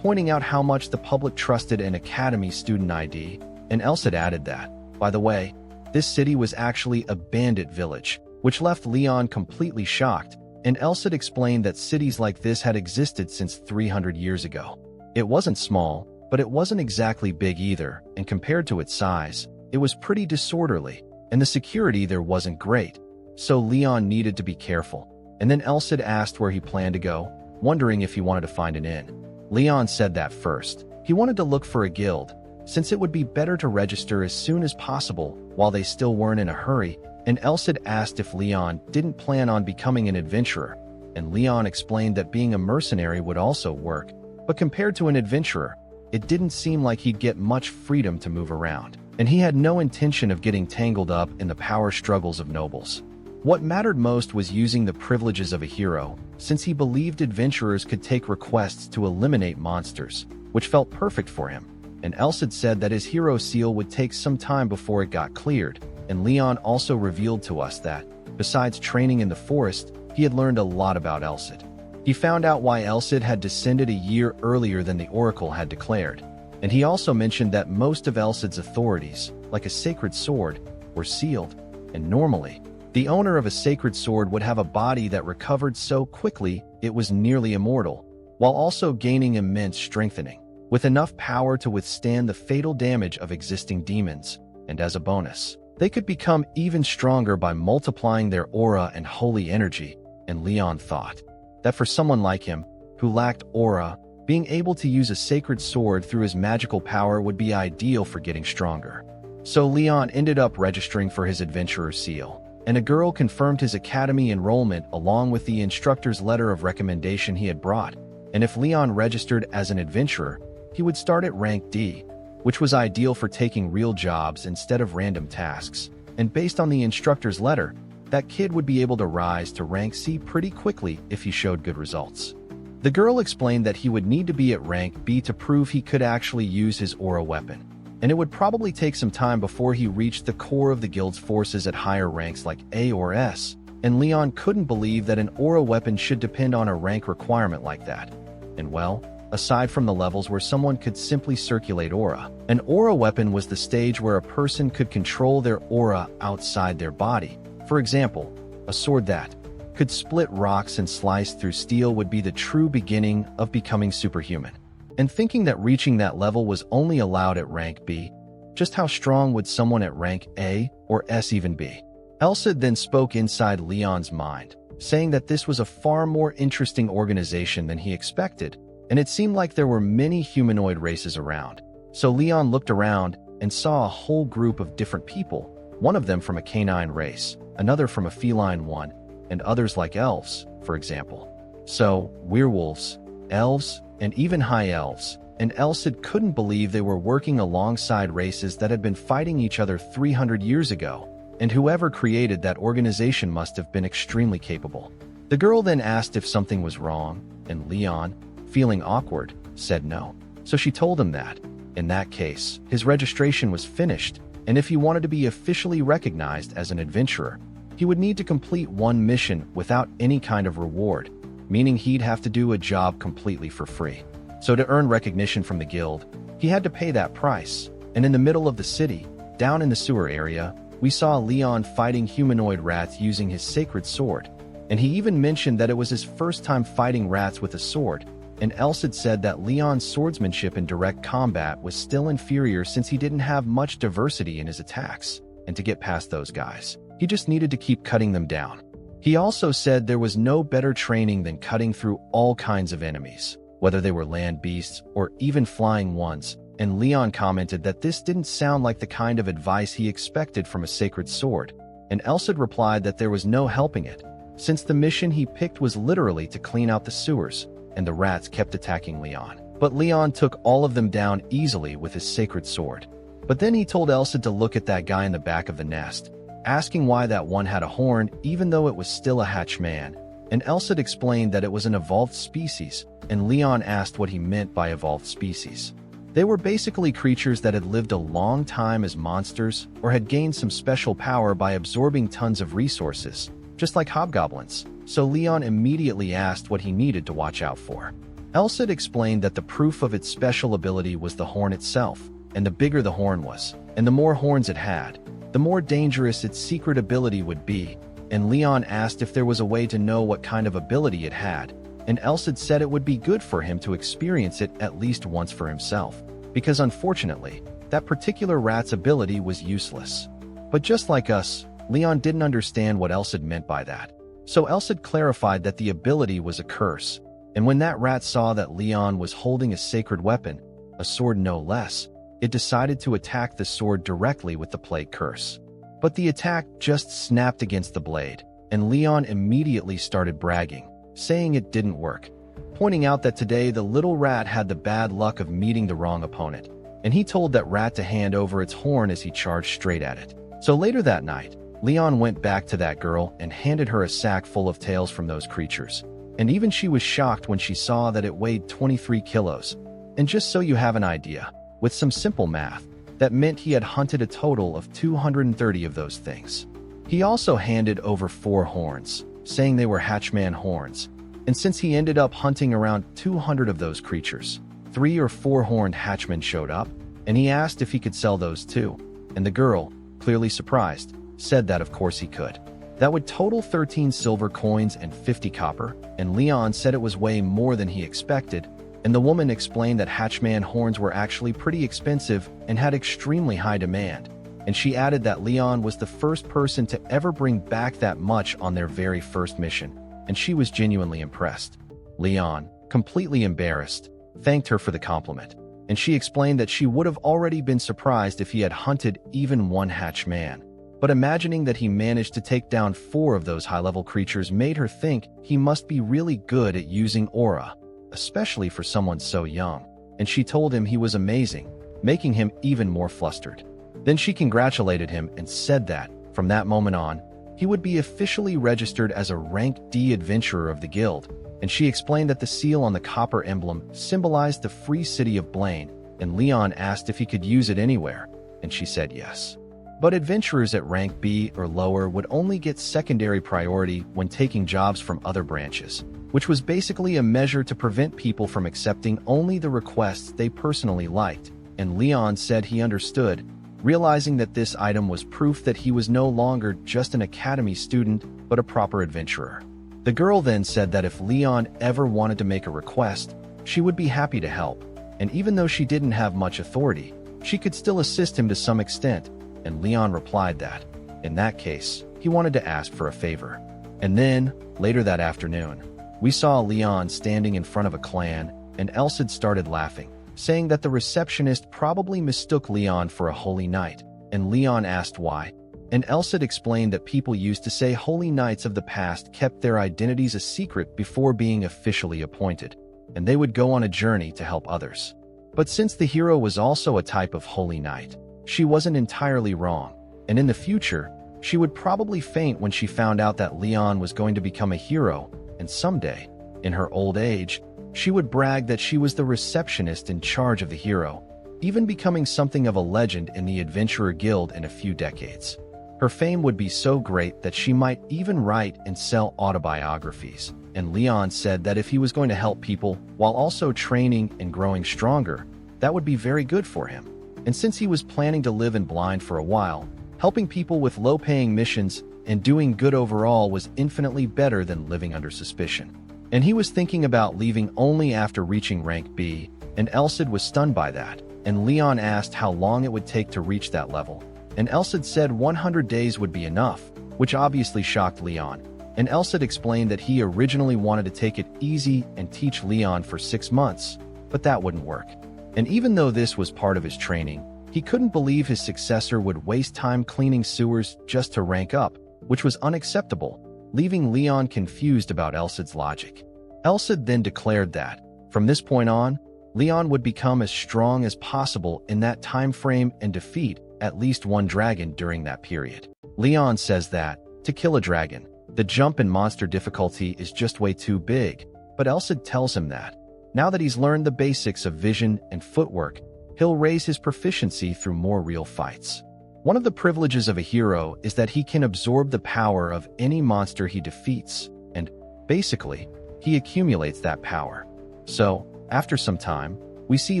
pointing out how much the public trusted an academy student ID, and Elsid added that, by the way, this city was actually a bandit village, which left Leon completely shocked, and Elsid explained that cities like this had existed since 300 years ago. It wasn't small, but it wasn't exactly big either, and compared to its size, it was pretty disorderly, and the security there wasn't great, so Leon needed to be careful. And then Elsid asked where he planned to go, wondering if he wanted to find an inn. Leon said that first. He wanted to look for a guild, since it would be better to register as soon as possible while they still weren't in a hurry, and Elsid asked if Leon didn't plan on becoming an adventurer, and Leon explained that being a mercenary would also work, but compared to an adventurer, it didn't seem like he'd get much freedom to move around, and he had no intention of getting tangled up in the power struggles of nobles. What mattered most was using the privileges of a hero, since he believed adventurers could take requests to eliminate monsters, which felt perfect for him. And Elsid said that his hero seal would take some time before it got cleared, and Leon also revealed to us that, besides training in the forest, he had learned a lot about Elsid. He found out why Elsid had descended a year earlier than the Oracle had declared, and he also mentioned that most of Elsid's authorities, like a sacred sword, were sealed, and normally, the owner of a sacred sword would have a body that recovered so quickly it was nearly immortal, while also gaining immense strengthening, with enough power to withstand the fatal damage of existing demons, and as a bonus, they could become even stronger by multiplying their aura and holy energy, and Leon thought that for someone like him, who lacked aura, being able to use a sacred sword through his magical power would be ideal for getting stronger. So Leon ended up registering for his adventurer seal, and a girl confirmed his academy enrollment along with the instructor's letter of recommendation he had brought, and if Leon registered as an adventurer, he would start at rank D, which was ideal for taking real jobs instead of random tasks, and based on the instructor's letter, that kid would be able to rise to rank C pretty quickly if he showed good results. The girl explained that he would need to be at rank B to prove he could actually use his aura weapon, and it would probably take some time before he reached the core of the guild's forces at higher ranks like A or S, and Leon couldn't believe that an aura weapon should depend on a rank requirement like that. And well, aside from the levels where someone could simply circulate aura, an aura weapon was the stage where a person could control their aura outside their body. For example, a sword that could split rocks and slice through steel would be the true beginning of becoming superhuman. And thinking that reaching that level was only allowed at rank B, just how strong would someone at rank A or S even be? Elsid then spoke inside Leon's mind, saying that this was a far more interesting organization than he expected, and it seemed like there were many humanoid races around. So Leon looked around and saw a whole group of different people, one of them from a canine race, another from a feline one, and others like elves, for example. So, werewolves, elves, and even high elves, and Elsid couldn't believe they were working alongside races that had been fighting each other 300 years ago, and whoever created that organization must have been extremely capable. The girl then asked if something was wrong, and Leon, feeling awkward, said no. So she told him that, in that case, his registration was finished, and if he wanted to be officially recognized as an adventurer, he would need to complete one mission without any kind of reward, meaning he'd have to do a job completely for free. So to earn recognition from the guild, he had to pay that price, and in the middle of the city, down in the sewer area, we saw Leon fighting humanoid rats using his sacred sword, and he even mentioned that it was his first time fighting rats with a sword, and Elsid said that Leon's swordsmanship in direct combat was still inferior since he didn't have much diversity in his attacks, and to get past those guys, he just needed to keep cutting them down. He also said there was no better training than cutting through all kinds of enemies, whether they were land beasts or even flying ones, and Leon commented that this didn't sound like the kind of advice he expected from a sacred sword, and Elsid replied that there was no helping it, since the mission he picked was literally to clean out the sewers, and the rats kept attacking Leon. But Leon took all of them down easily with his sacred sword. But then he told Elsid to look at that guy in the back of the nest, asking why that one had a horn even though it was still a hatchman, and Elsid explained that it was an evolved species, and Leon asked what he meant by evolved species. They were basically creatures that had lived a long time as monsters or had gained some special power by absorbing tons of resources, just like hobgoblins. So Leon immediately asked what he needed to watch out for. Elsid explained that the proof of its special ability was the horn itself, and the bigger the horn was, and the more horns it had, the more dangerous its secret ability would be, and Leon asked if there was a way to know what kind of ability it had, and Elsid said it would be good for him to experience it at least once for himself, because unfortunately, that particular rat's ability was useless. But just like us, Leon didn't understand what Elsid meant by that. So Elsid clarified that the ability was a curse, and when that rat saw that Leon was holding a sacred weapon, a sword no less, it decided to attack the sword directly with the plague curse. But the attack just snapped against the blade, and Leon immediately started bragging, saying it didn't work, pointing out that today the little rat had the bad luck of meeting the wrong opponent, and he told that rat to hand over its horn as he charged straight at it. So later that night, Leon went back to that girl and handed her a sack full of tails from those creatures, and even she was shocked when she saw that it weighed 23 kilos. And just so you have an idea, with some simple math, that meant he had hunted a total of 230 of those things. He also handed over 4 horns, saying they were hatchman horns, and since he ended up hunting around 200 of those creatures, 3 or 4 horned hatchmen showed up, and he asked if he could sell those too, and the girl, clearly surprised, said that of course he could. That would total 13 silver coins and 50 copper, and Leon said it was way more than he expected, and the woman explained that hatchman horns were actually pretty expensive and had extremely high demand, and she added that Leon was the first person to ever bring back that much on their very first mission, and she was genuinely impressed. Leon, completely embarrassed, thanked her for the compliment, and she explained that she would have already been surprised if he had hunted even one hatchman. But imagining that he managed to take down 4 of those high-level creatures made her think he must be really good at using aura, especially for someone so young, and she told him he was amazing, making him even more flustered. Then she congratulated him and said that, from that moment on, he would be officially registered as a rank D adventurer of the guild, and she explained that the seal on the copper emblem symbolized the free city of Blaine, and Leon asked if he could use it anywhere, and she said yes. But adventurers at rank B or lower would only get secondary priority when taking jobs from other branches, which was basically a measure to prevent people from accepting only the requests they personally liked, and Leon said he understood, realizing that this item was proof that he was no longer just an academy student, but a proper adventurer. The girl then said that if Leon ever wanted to make a request, she would be happy to help, and even though she didn't have much authority, she could still assist him to some extent, and Leon replied that, in that case, he wanted to ask for a favor. And then, later that afternoon, we saw Leon standing in front of a clan, and Elsid started laughing, saying that the receptionist probably mistook Leon for a holy knight, and Leon asked why, and Elsid explained that people used to say holy knights of the past kept their identities a secret before being officially appointed, and they would go on a journey to help others. But since the hero was also a type of holy knight, she wasn't entirely wrong, and in the future, she would probably faint when she found out that Leon was going to become a hero, and someday, in her old age, she would brag that she was the receptionist in charge of the hero, even becoming something of a legend in the Adventurer Guild in a few decades. Her fame would be so great that she might even write and sell autobiographies, and Leon said that if he was going to help people while also training and growing stronger, that would be very good for him. And since he was planning to live in blind for a while, helping people with low-paying missions and doing good overall was infinitely better than living under suspicion. And he was thinking about leaving only after reaching rank B, and Elsid was stunned by that, and Leon asked how long it would take to reach that level, and Elsid said 100 days would be enough, which obviously shocked Leon, and Elsid explained that he originally wanted to take it easy and teach Leon for 6 months, but that wouldn't work. And even though this was part of his training, he couldn't believe his successor would waste time cleaning sewers just to rank up, which was unacceptable, leaving Leon confused about Elsid's logic. Elsid then declared that, from this point on, Leon would become as strong as possible in that time frame and defeat at least one dragon during that period. Leon says that, to kill a dragon, the jump in monster difficulty is just way too big, but Elsid tells him that, now that he's learned the basics of vision and footwork, he'll raise his proficiency through more real fights. One of the privileges of a hero is that he can absorb the power of any monster he defeats, and, basically, he accumulates that power. So, after some time, we see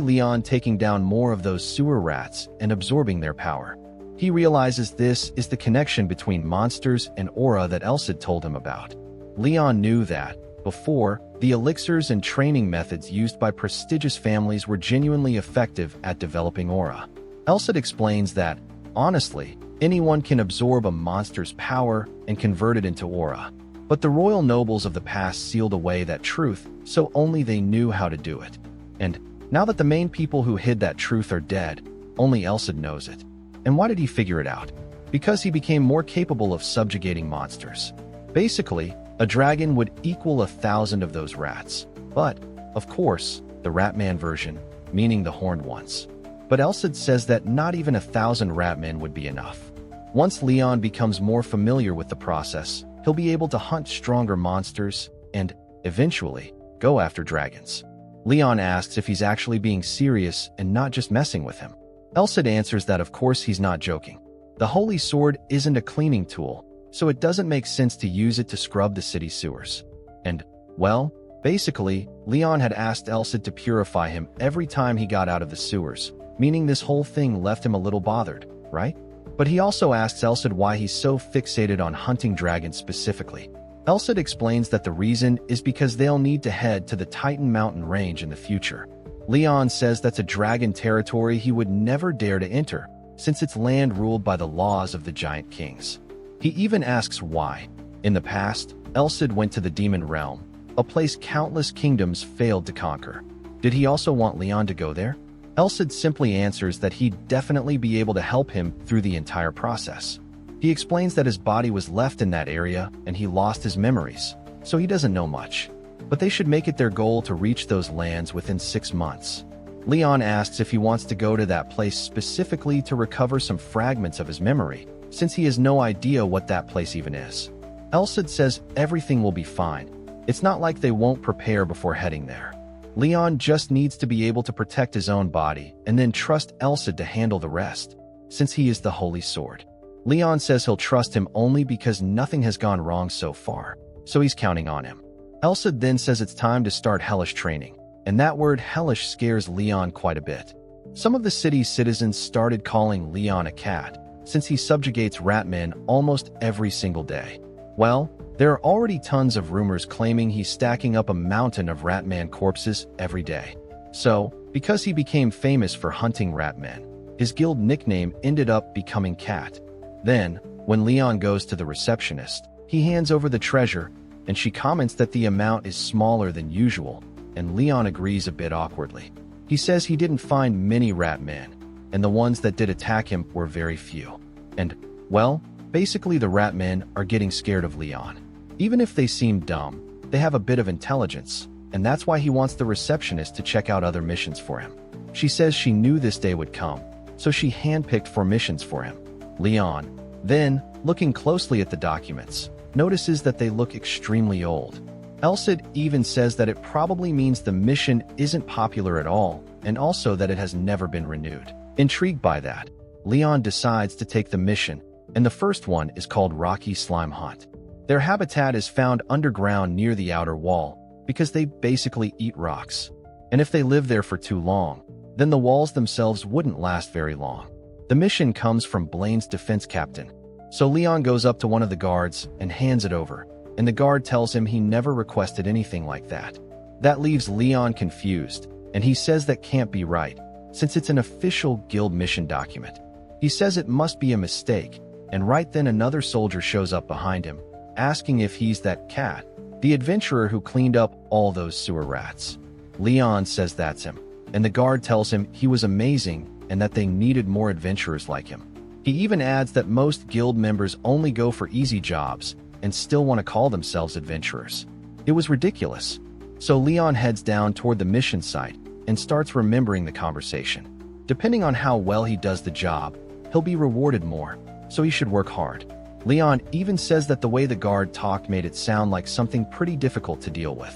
Leon taking down more of those sewer rats and absorbing their power. He realizes this is the connection between monsters and aura that Elsa told him about. Leon knew that, before, the elixirs and training methods used by prestigious families were genuinely effective at developing aura. Elsa explains that, honestly, anyone can absorb a monster's power and convert it into aura. But the royal nobles of the past sealed away that truth, so only they knew how to do it. And now that the main people who hid that truth are dead, only Elsa knows it. And why did he figure it out? Because he became more capable of subjugating monsters. Basically, a dragon would equal 1,000 of those rats. But, of course, the Ratman version, meaning the horned ones. But Elsa says that not even 1,000 Ratmen would be enough. Once Leon becomes more familiar with the process, he'll be able to hunt stronger monsters and, eventually, go after dragons. Leon asks if he's actually being serious and not just messing with him. Elsa answers that of course he's not joking. The Holy Sword isn't a cleaning tool, so it doesn't make sense to use it to scrub the city sewers. And, well, basically, Leon had asked Elsa to purify him every time he got out of the sewers, meaning this whole thing left him a little bothered, right? But he also asks Elsa why he's so fixated on hunting dragons specifically. Elsa explains that the reason is because they'll need to head to the Titan Mountain Range in the future. Leon says that's a dragon territory he would never dare to enter, since it's land ruled by the laws of the giant kings. He even asks why. In the past, Elsa went to the demon realm, a place countless kingdoms failed to conquer. Did he also want Leon to go there? Elsa simply answers that he'd definitely be able to help him through the entire process. He explains that his body was left in that area and he lost his memories, so he doesn't know much. But they should make it their goal to reach those lands within 6 months. Leon asks if he wants to go to that place specifically to recover some fragments of his memory, since he has no idea what that place even is. Elsa says everything will be fine. It's not like they won't prepare before heading there. Leon just needs to be able to protect his own body and then trust Elsa to handle the rest, since he is the Holy Sword. Leon says he'll trust him only because nothing has gone wrong so far, so he's counting on him. Elsa then says it's time to start hellish training, and that word hellish scares Leon quite a bit. Some of the city's citizens started calling Leon a cat, since he subjugates ratmen almost every single day. Well, there are already tons of rumors claiming he's stacking up a mountain of ratman corpses every day. So, because he became famous for hunting ratmen, his guild nickname ended up becoming Cat. Then, when Leon goes to the receptionist, he hands over the treasure, and she comments that the amount is smaller than usual, and Leon agrees a bit awkwardly. He says he didn't find many ratmen, and the ones that did attack him were very few. And, well, basically the ratmen are getting scared of Leon. Even if they seem dumb, they have a bit of intelligence, and that's why he wants the receptionist to check out other missions for him. She says she knew this day would come, so she handpicked 4 missions for him. Leon, then, looking closely at the documents, notices that they look extremely old. Elsa even says that it probably means the mission isn't popular at all, and also that it has never been renewed. Intrigued by that, Leon decides to take the mission, and the first one is called Rocky Slime Hunt. Their habitat is found underground near the outer wall, because they basically eat rocks. And if they live there for too long, then the walls themselves wouldn't last very long. The mission comes from Blaine's defense captain. So Leon goes up to one of the guards and hands it over, and the guard tells him he never requested anything like that. That leaves Leon confused, and he says that can't be right, since it's an official guild mission document. He says it must be a mistake, and right then another soldier shows up behind him, asking if he's that cat, the adventurer who cleaned up all those sewer rats. Leon says that's him, and the guard tells him he was amazing and that they needed more adventurers like him. He even adds that most guild members only go for easy jobs and still want to call themselves adventurers. It was ridiculous. So Leon heads down toward the mission site and starts remembering the conversation. Depending on how well he does the job, he'll be rewarded more, so he should work hard. Leon even says that the way the guard talked made it sound like something pretty difficult to deal with.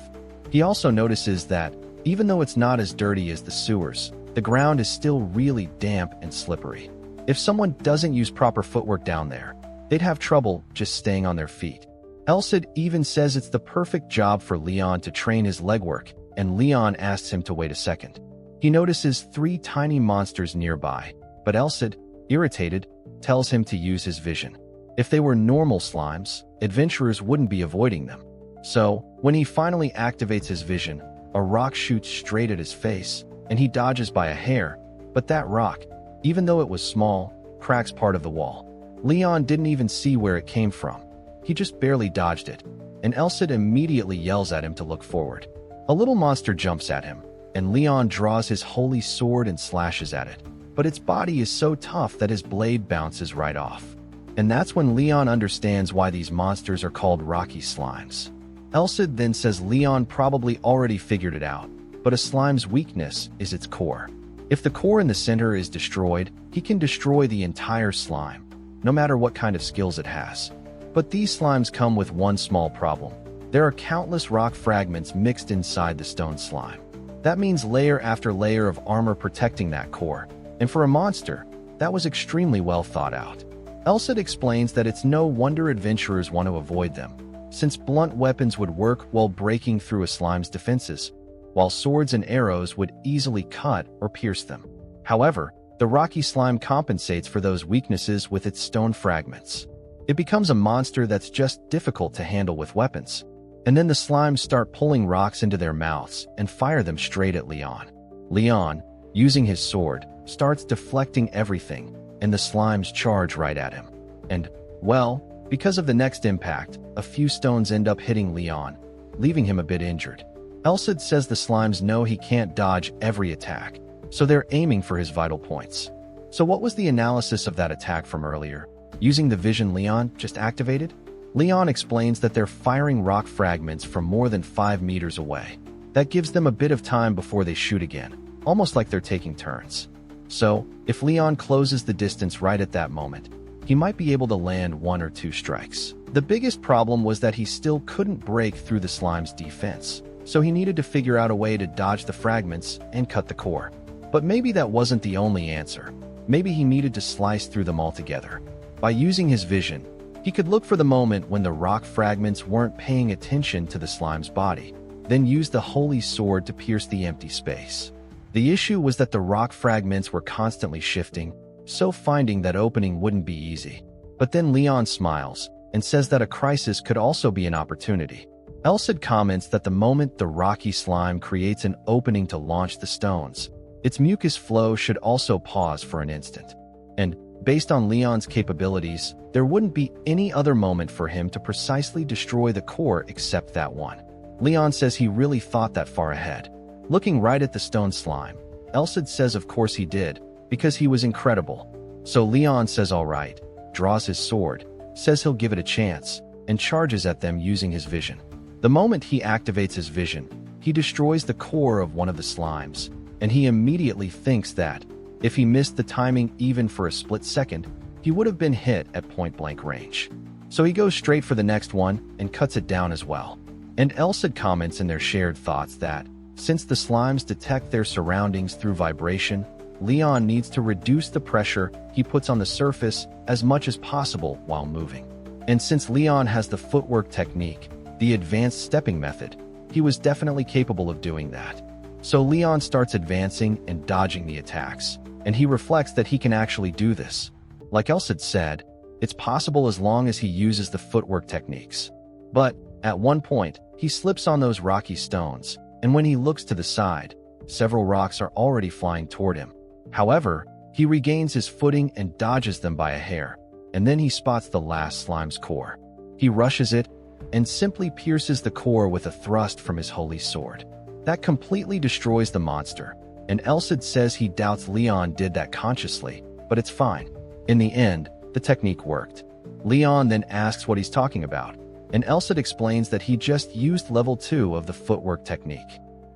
He also notices that, even though it's not as dirty as the sewers, the ground is still really damp and slippery. If someone doesn't use proper footwork down there, they'd have trouble just staying on their feet. Elsa even says it's the perfect job for Leon to train his legwork, and Leon asks him to wait a second. He notices 3 tiny monsters nearby, but Elcid, irritated, tells him to use his vision. If they were normal slimes, adventurers wouldn't be avoiding them. So, when he finally activates his vision, a rock shoots straight at his face, and he dodges by a hair, but that rock, even though it was small, cracks part of the wall. Leon didn't even see where it came from. He just barely dodged it, and Elcid immediately yells at him to look forward. A little monster jumps at him, and Leon draws his holy sword and slashes at it, but its body is so tough that his blade bounces right off. And that's when Leon understands why these monsters are called rocky slimes. Elcid then says Leon probably already figured it out, but a slime's weakness is its core. If the core in the center is destroyed, he can destroy the entire slime, no matter what kind of skills it has. But these slimes come with one small problem. There are countless rock fragments mixed inside the stone slime. That means layer after layer of armor protecting that core, and for a monster, that was extremely well thought out. Elcid explains that it's no wonder adventurers want to avoid them, since blunt weapons would work while breaking through a slime's defenses, while swords and arrows would easily cut or pierce them. However, the rocky slime compensates for those weaknesses with its stone fragments. It becomes a monster that's just difficult to handle with weapons. And then the slimes start pulling rocks into their mouths and fire them straight at Leon. Leon, using his sword, starts deflecting everything, and the slimes charge right at him. And, well, because of the next impact, a few stones end up hitting Leon, leaving him a bit injured. Elcid says the slimes know he can't dodge every attack, so they're aiming for his vital points. So what was the analysis of that attack from earlier? Using the vision Leon just activated? Leon explains that they're firing rock fragments from more than 5 meters away. That gives them a bit of time before they shoot again, almost like they're taking turns. So, if Leon closes the distance right at that moment, he might be able to land 1 or 2 strikes. The biggest problem was that he still couldn't break through the slime's defense, so he needed to figure out a way to dodge the fragments and cut the core. But maybe that wasn't the only answer. Maybe he needed to slice through them altogether. By using his vision, he could look for the moment when the rock fragments weren't paying attention to the slime's body, then use the holy sword to pierce the empty space. The issue was that the rock fragments were constantly shifting, so finding that opening wouldn't be easy. But then Leon smiles and says that a crisis could also be an opportunity. Elcid comments that the moment the rocky slime creates an opening to launch the stones, its mucus flow should also pause for an instant. And, based on Leon's capabilities, there wouldn't be any other moment for him to precisely destroy the core except that one. Leon says he really thought that far ahead. Looking right at the stone slime, Elcid says of course he did, because he was incredible. So Leon says alright, draws his sword, says he'll give it a chance, and charges at them using his vision. The moment he activates his vision, he destroys the core of one of the slimes, and he immediately thinks that, if he missed the timing even for a split second, he would have been hit at point-blank range. So he goes straight for the next one and cuts it down as well. And Elcid comments in their shared thoughts that, since the slimes detect their surroundings through vibration, Leon needs to reduce the pressure he puts on the surface as much as possible while moving. And since Leon has the footwork technique, the advanced stepping method, he was definitely capable of doing that. So Leon starts advancing and dodging the attacks, and he reflects that he can actually do this. Like Elcid said, it's possible as long as he uses the footwork techniques. But, at one point, he slips on those rocky stones, and when he looks to the side, several rocks are already flying toward him. However, he regains his footing and dodges them by a hair, and then he spots the last slime's core. He rushes it, and simply pierces the core with a thrust from his holy sword. That completely destroys the monster, and Elcid says he doubts Leon did that consciously, but it's fine. In the end, the technique worked. Leon then asks what he's talking about, and Elcid explains that he just used level 2 of the footwork technique.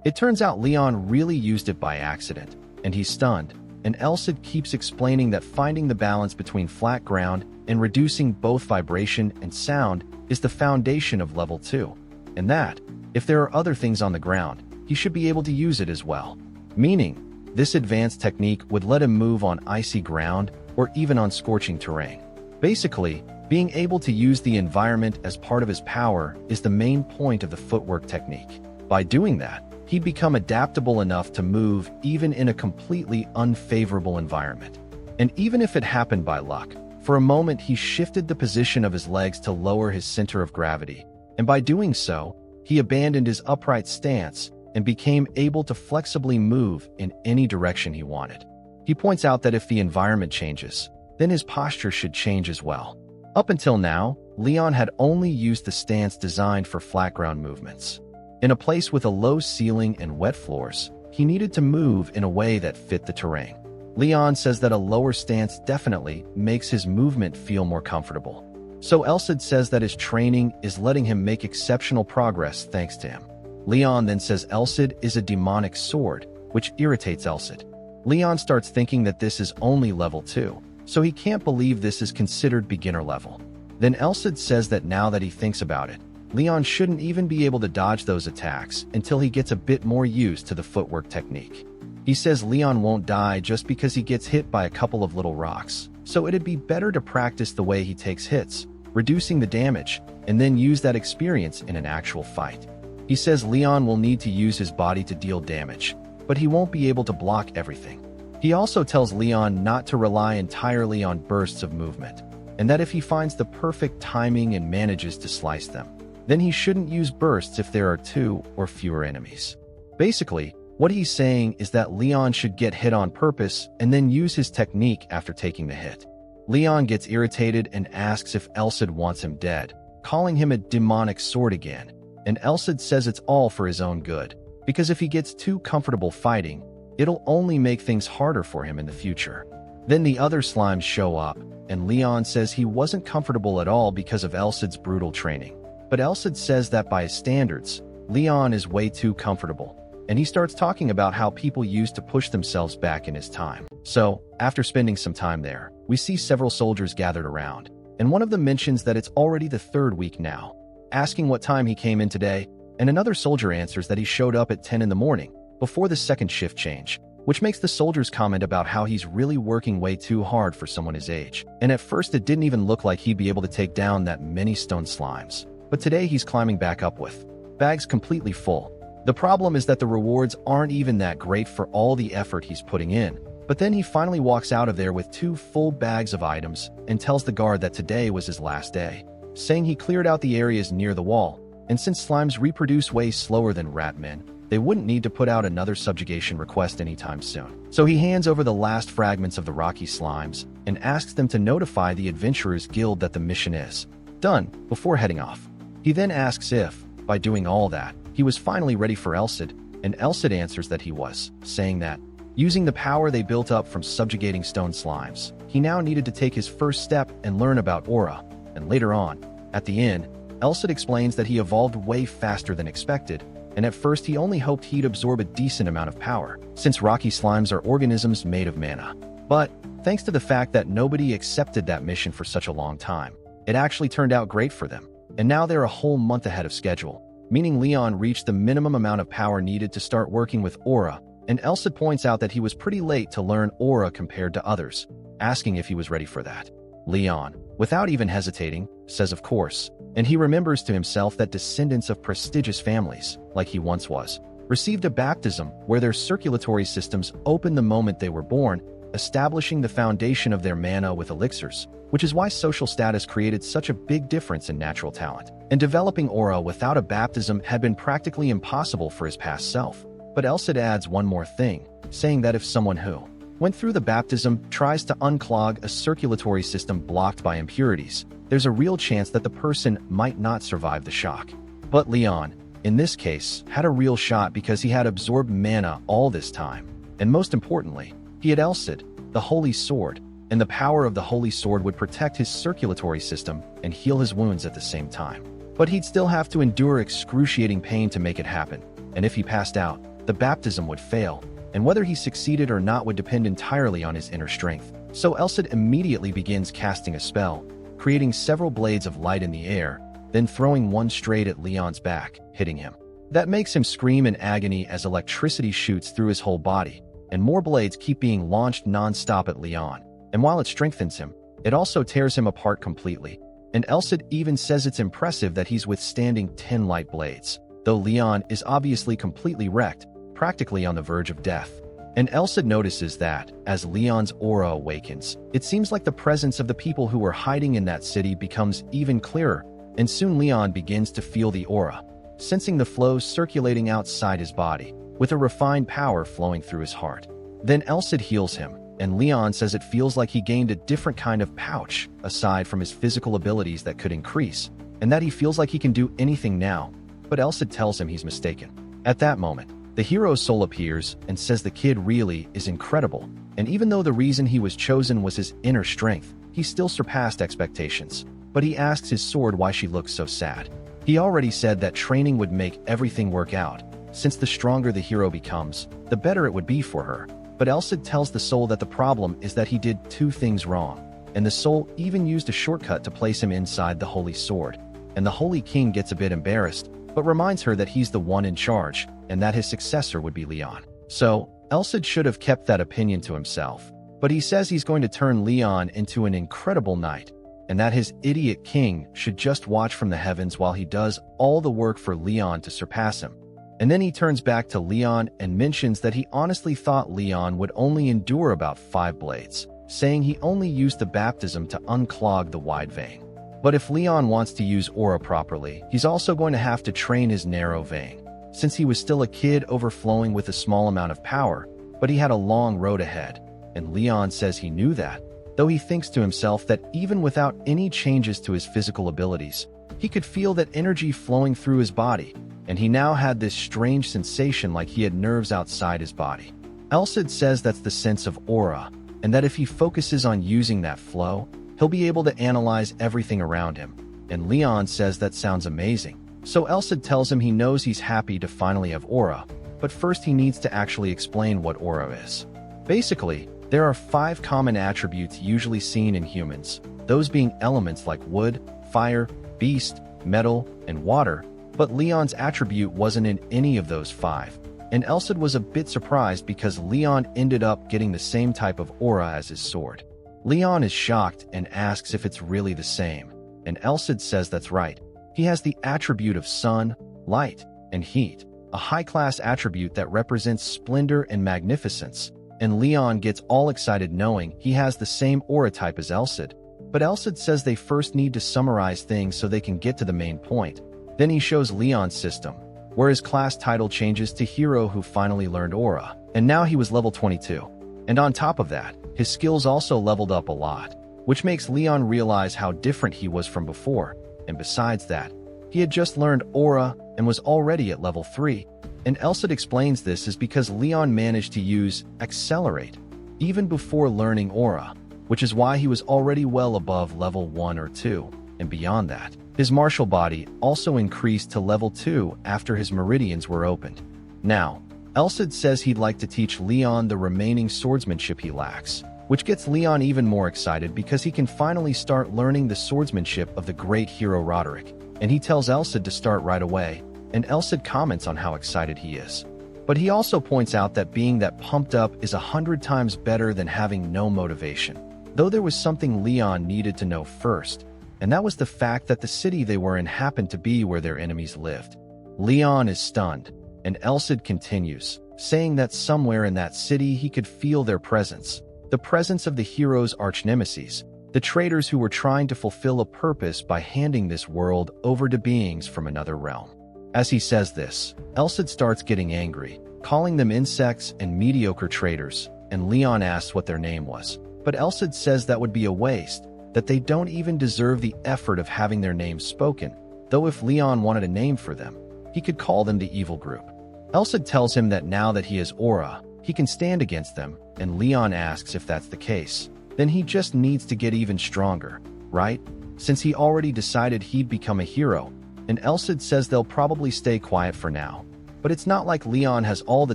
It turns out Leon really used it by accident, and he's stunned, and Elcid keeps explaining that finding the balance between flat ground and reducing both vibration and sound is the foundation of level 2, and that, if there are other things on the ground, he should be able to use it as well. Meaning, this advanced technique would let him move on icy ground or even on scorching terrain. Basically, being able to use the environment as part of his power is the main point of the footwork technique. By doing that, he'd become adaptable enough to move even in a completely unfavorable environment. And even if it happened by luck, for a moment he shifted the position of his legs to lower his center of gravity, and by doing so, he abandoned his upright stance and became able to flexibly move in any direction he wanted. He points out that if the environment changes, then his posture should change as well. Up until now, Leon had only used the stance designed for flat ground movements. In a place with a low ceiling and wet floors, he needed to move in a way that fit the terrain. Leon says that a lower stance definitely makes his movement feel more comfortable. So Elcid says that his training is letting him make exceptional progress thanks to him. Leon then says Elcid is a demonic sword, which irritates Elcid. Leon starts thinking that this is only level 2, so he can't believe this is considered beginner level. Then Elcid says that now that he thinks about it, Leon shouldn't even be able to dodge those attacks until he gets a bit more used to the footwork technique. He says Leon won't die just because he gets hit by a couple of little rocks, so it'd be better to practice the way he takes hits, reducing the damage, and then use that experience in an actual fight. He says Leon will need to use his body to deal damage, but he won't be able to block everything. He also tells Leon not to rely entirely on bursts of movement, and that if he finds the perfect timing and manages to slice them, then he shouldn't use bursts if there are 2 or fewer enemies. Basically, what he's saying is that Leon should get hit on purpose and then use his technique after taking the hit. Leon gets irritated and asks if Elcid wants him dead, calling him a demonic sword again, and Elcid says it's all for his own good, because if he gets too comfortable fighting, it'll only make things harder for him in the future. Then the other slimes show up, and Leon says he wasn't comfortable at all because of Elcid's brutal training. But Elcid says that by his standards, Leon is way too comfortable, and he starts talking about how people used to push themselves back in his time. So, after spending some time there, we see several soldiers gathered around, and one of them mentions that it's already the 3rd week now, asking what time he came in today, and another soldier answers that he showed up at 10 in the morning, before the second shift change, which makes the soldiers comment about how he's really working way too hard for someone his age. And at first it didn't even look like he'd be able to take down that many stone slimes. But today he's climbing back up with bags completely full. The problem is that the rewards aren't even that great for all the effort he's putting in. But then he finally walks out of there with 2 full bags of items and tells the guard that today was his last day, saying he cleared out the areas near the wall, and since slimes reproduce way slower than rat men, they wouldn't need to put out another subjugation request anytime soon. So he hands over the last fragments of the rocky slimes and asks them to notify the Adventurers Guild that the mission is done before heading off. He then asks if, by doing all that, he was finally ready for Elcid, and Elcid answers that he was, saying that, using the power they built up from subjugating stone slimes, he now needed to take his first step and learn about aura, and later on, at the end, Elcid explains that he evolved way faster than expected, and at first he only hoped he'd absorb a decent amount of power, since rocky slimes are organisms made of mana. But, thanks to the fact that nobody accepted that mission for such a long time, it actually turned out great for them. And now they're a whole month ahead of schedule, meaning Leon reached the minimum amount of power needed to start working with aura, and Elcid points out that he was pretty late to learn aura compared to others, asking if he was ready for that. Leon, without even hesitating, says of course, and he remembers to himself that descendants of prestigious families, like he once was, received a baptism where their circulatory systems opened the moment they were born, establishing the foundation of their mana with elixirs, which is why social status created such a big difference in natural talent. And developing aura without a baptism had been practically impossible for his past self. But Elcid adds one more thing, saying that if someone who went through the baptism tries to unclog a circulatory system blocked by impurities, there's a real chance that the person might not survive the shock. But Leon, in this case, had a real shot because he had absorbed mana all this time. And most importantly, he had Elcid, the Holy Sword, and the power of the Holy Sword would protect his circulatory system and heal his wounds at the same time. But he'd still have to endure excruciating pain to make it happen, and if he passed out, the baptism would fail, and whether he succeeded or not would depend entirely on his inner strength. So Elcid immediately begins casting a spell, creating several blades of light in the air, then throwing one straight at Leon's back, hitting him. That makes him scream in agony as electricity shoots through his whole body, and more blades keep being launched non-stop at Leon. And while it strengthens him, it also tears him apart completely. And Elcid even says it's impressive that he's withstanding 10 light blades, though though Leon is obviously completely wrecked, practically on the verge of death. And Elsa notices that, as Leon's aura awakens, it seems like the presence of the people who were hiding in that city becomes even clearer, and soon Leon begins to feel the aura, sensing the flows circulating outside his body, with a refined power flowing through his heart. Then Elsa heals him, and Leon says it feels like he gained a different kind of pouch, aside from his physical abilities that could increase, and that he feels like he can do anything now, but Elsa tells him he's mistaken. At that moment, the hero's soul appears and says the kid really is incredible, and even though the reason he was chosen was his inner strength, he still surpassed expectations. But he asks his sword why she looks so sad. He already said that training would make everything work out, since the stronger the hero becomes, the better it would be for her. But Elsa tells the soul that the problem is that he did two things wrong, and the soul even used a shortcut to place him inside the Holy Sword. And the Holy King gets a bit embarrassed, but reminds her that he's the one in charge, and that his successor would be Leon. So, Elsa should have kept that opinion to himself, but he says he's going to turn Leon into an incredible knight, and that his idiot king should just watch from the heavens while he does all the work for Leon to surpass him. And then he turns back to Leon and mentions that he honestly thought Leon would only endure about 5 blades, saying he only used the baptism to unclog the wide vein. But if Leon wants to use aura properly, he's also going to have to train his narrow vein, since he was still a kid overflowing with a small amount of power, but he had a long road ahead, and Leon says he knew that, though he thinks to himself that even without any changes to his physical abilities, he could feel that energy flowing through his body, and he now had this strange sensation like he had nerves outside his body. Elsa says that's the sense of aura, and that if he focuses on using that flow, he'll be able to analyze everything around him, and Leon says that sounds amazing. So Elsa tells him he knows he's happy to finally have aura, but first he needs to actually explain what aura is. Basically, there are 5 common attributes usually seen in humans, those being elements like wood, fire, beast, metal, and water, but Leon's attribute wasn't in any of those 5, and Elsa was a bit surprised because Leon ended up getting the same type of aura as his sword. Leon is shocked and asks if it's really the same, and Elsa says that's right. He has the attribute of sun, light, and heat, a high-class attribute that represents splendor and magnificence, and Leon gets all excited knowing he has the same aura type as Elsa. But Elsa says they first need to summarize things so they can get to the main point. Then he shows Leon's system, where his class title changes to Hero who finally learned aura, and now he was level 22. And on top of that, his skills also leveled up a lot, which makes Leon realize how different he was from before. And besides that, he had just learned aura and was already at level 3. And Elsa explains this is because Leon managed to use accelerate even before learning aura, which is why he was already well above level 1 or 2. And beyond that, his martial body also increased to level 2 after his meridians were opened. Now, Elsa says he'd like to teach Leon the remaining swordsmanship he lacks, which gets Leon even more excited because he can finally start learning the swordsmanship of the great hero Roderick, and he tells Elsa to start right away, and Elsa comments on how excited he is. But he also points out that being that pumped up is 100 times better than having no motivation, though there was something Leon needed to know first, and that was the fact that the city they were in happened to be where their enemies lived. Leon is stunned, and Elsa continues, saying that somewhere in that city he could feel their presence, the presence of the hero's arch-nemesis, the traitors who were trying to fulfill a purpose by handing this world over to beings from another realm. As he says this, Elsa starts getting angry, calling them insects and mediocre traitors, and Leon asks what their name was. But Elsa says that would be a waste, that they don't even deserve the effort of having their names spoken, though if Leon wanted a name for them, he could call them the evil group. Elsa tells him that now that he has aura, he can stand against them, and Leon asks if that's the case. Then he just needs to get even stronger, right? Since he already decided he'd become a hero, and Elsa says they'll probably stay quiet for now. But it's not like Leon has all the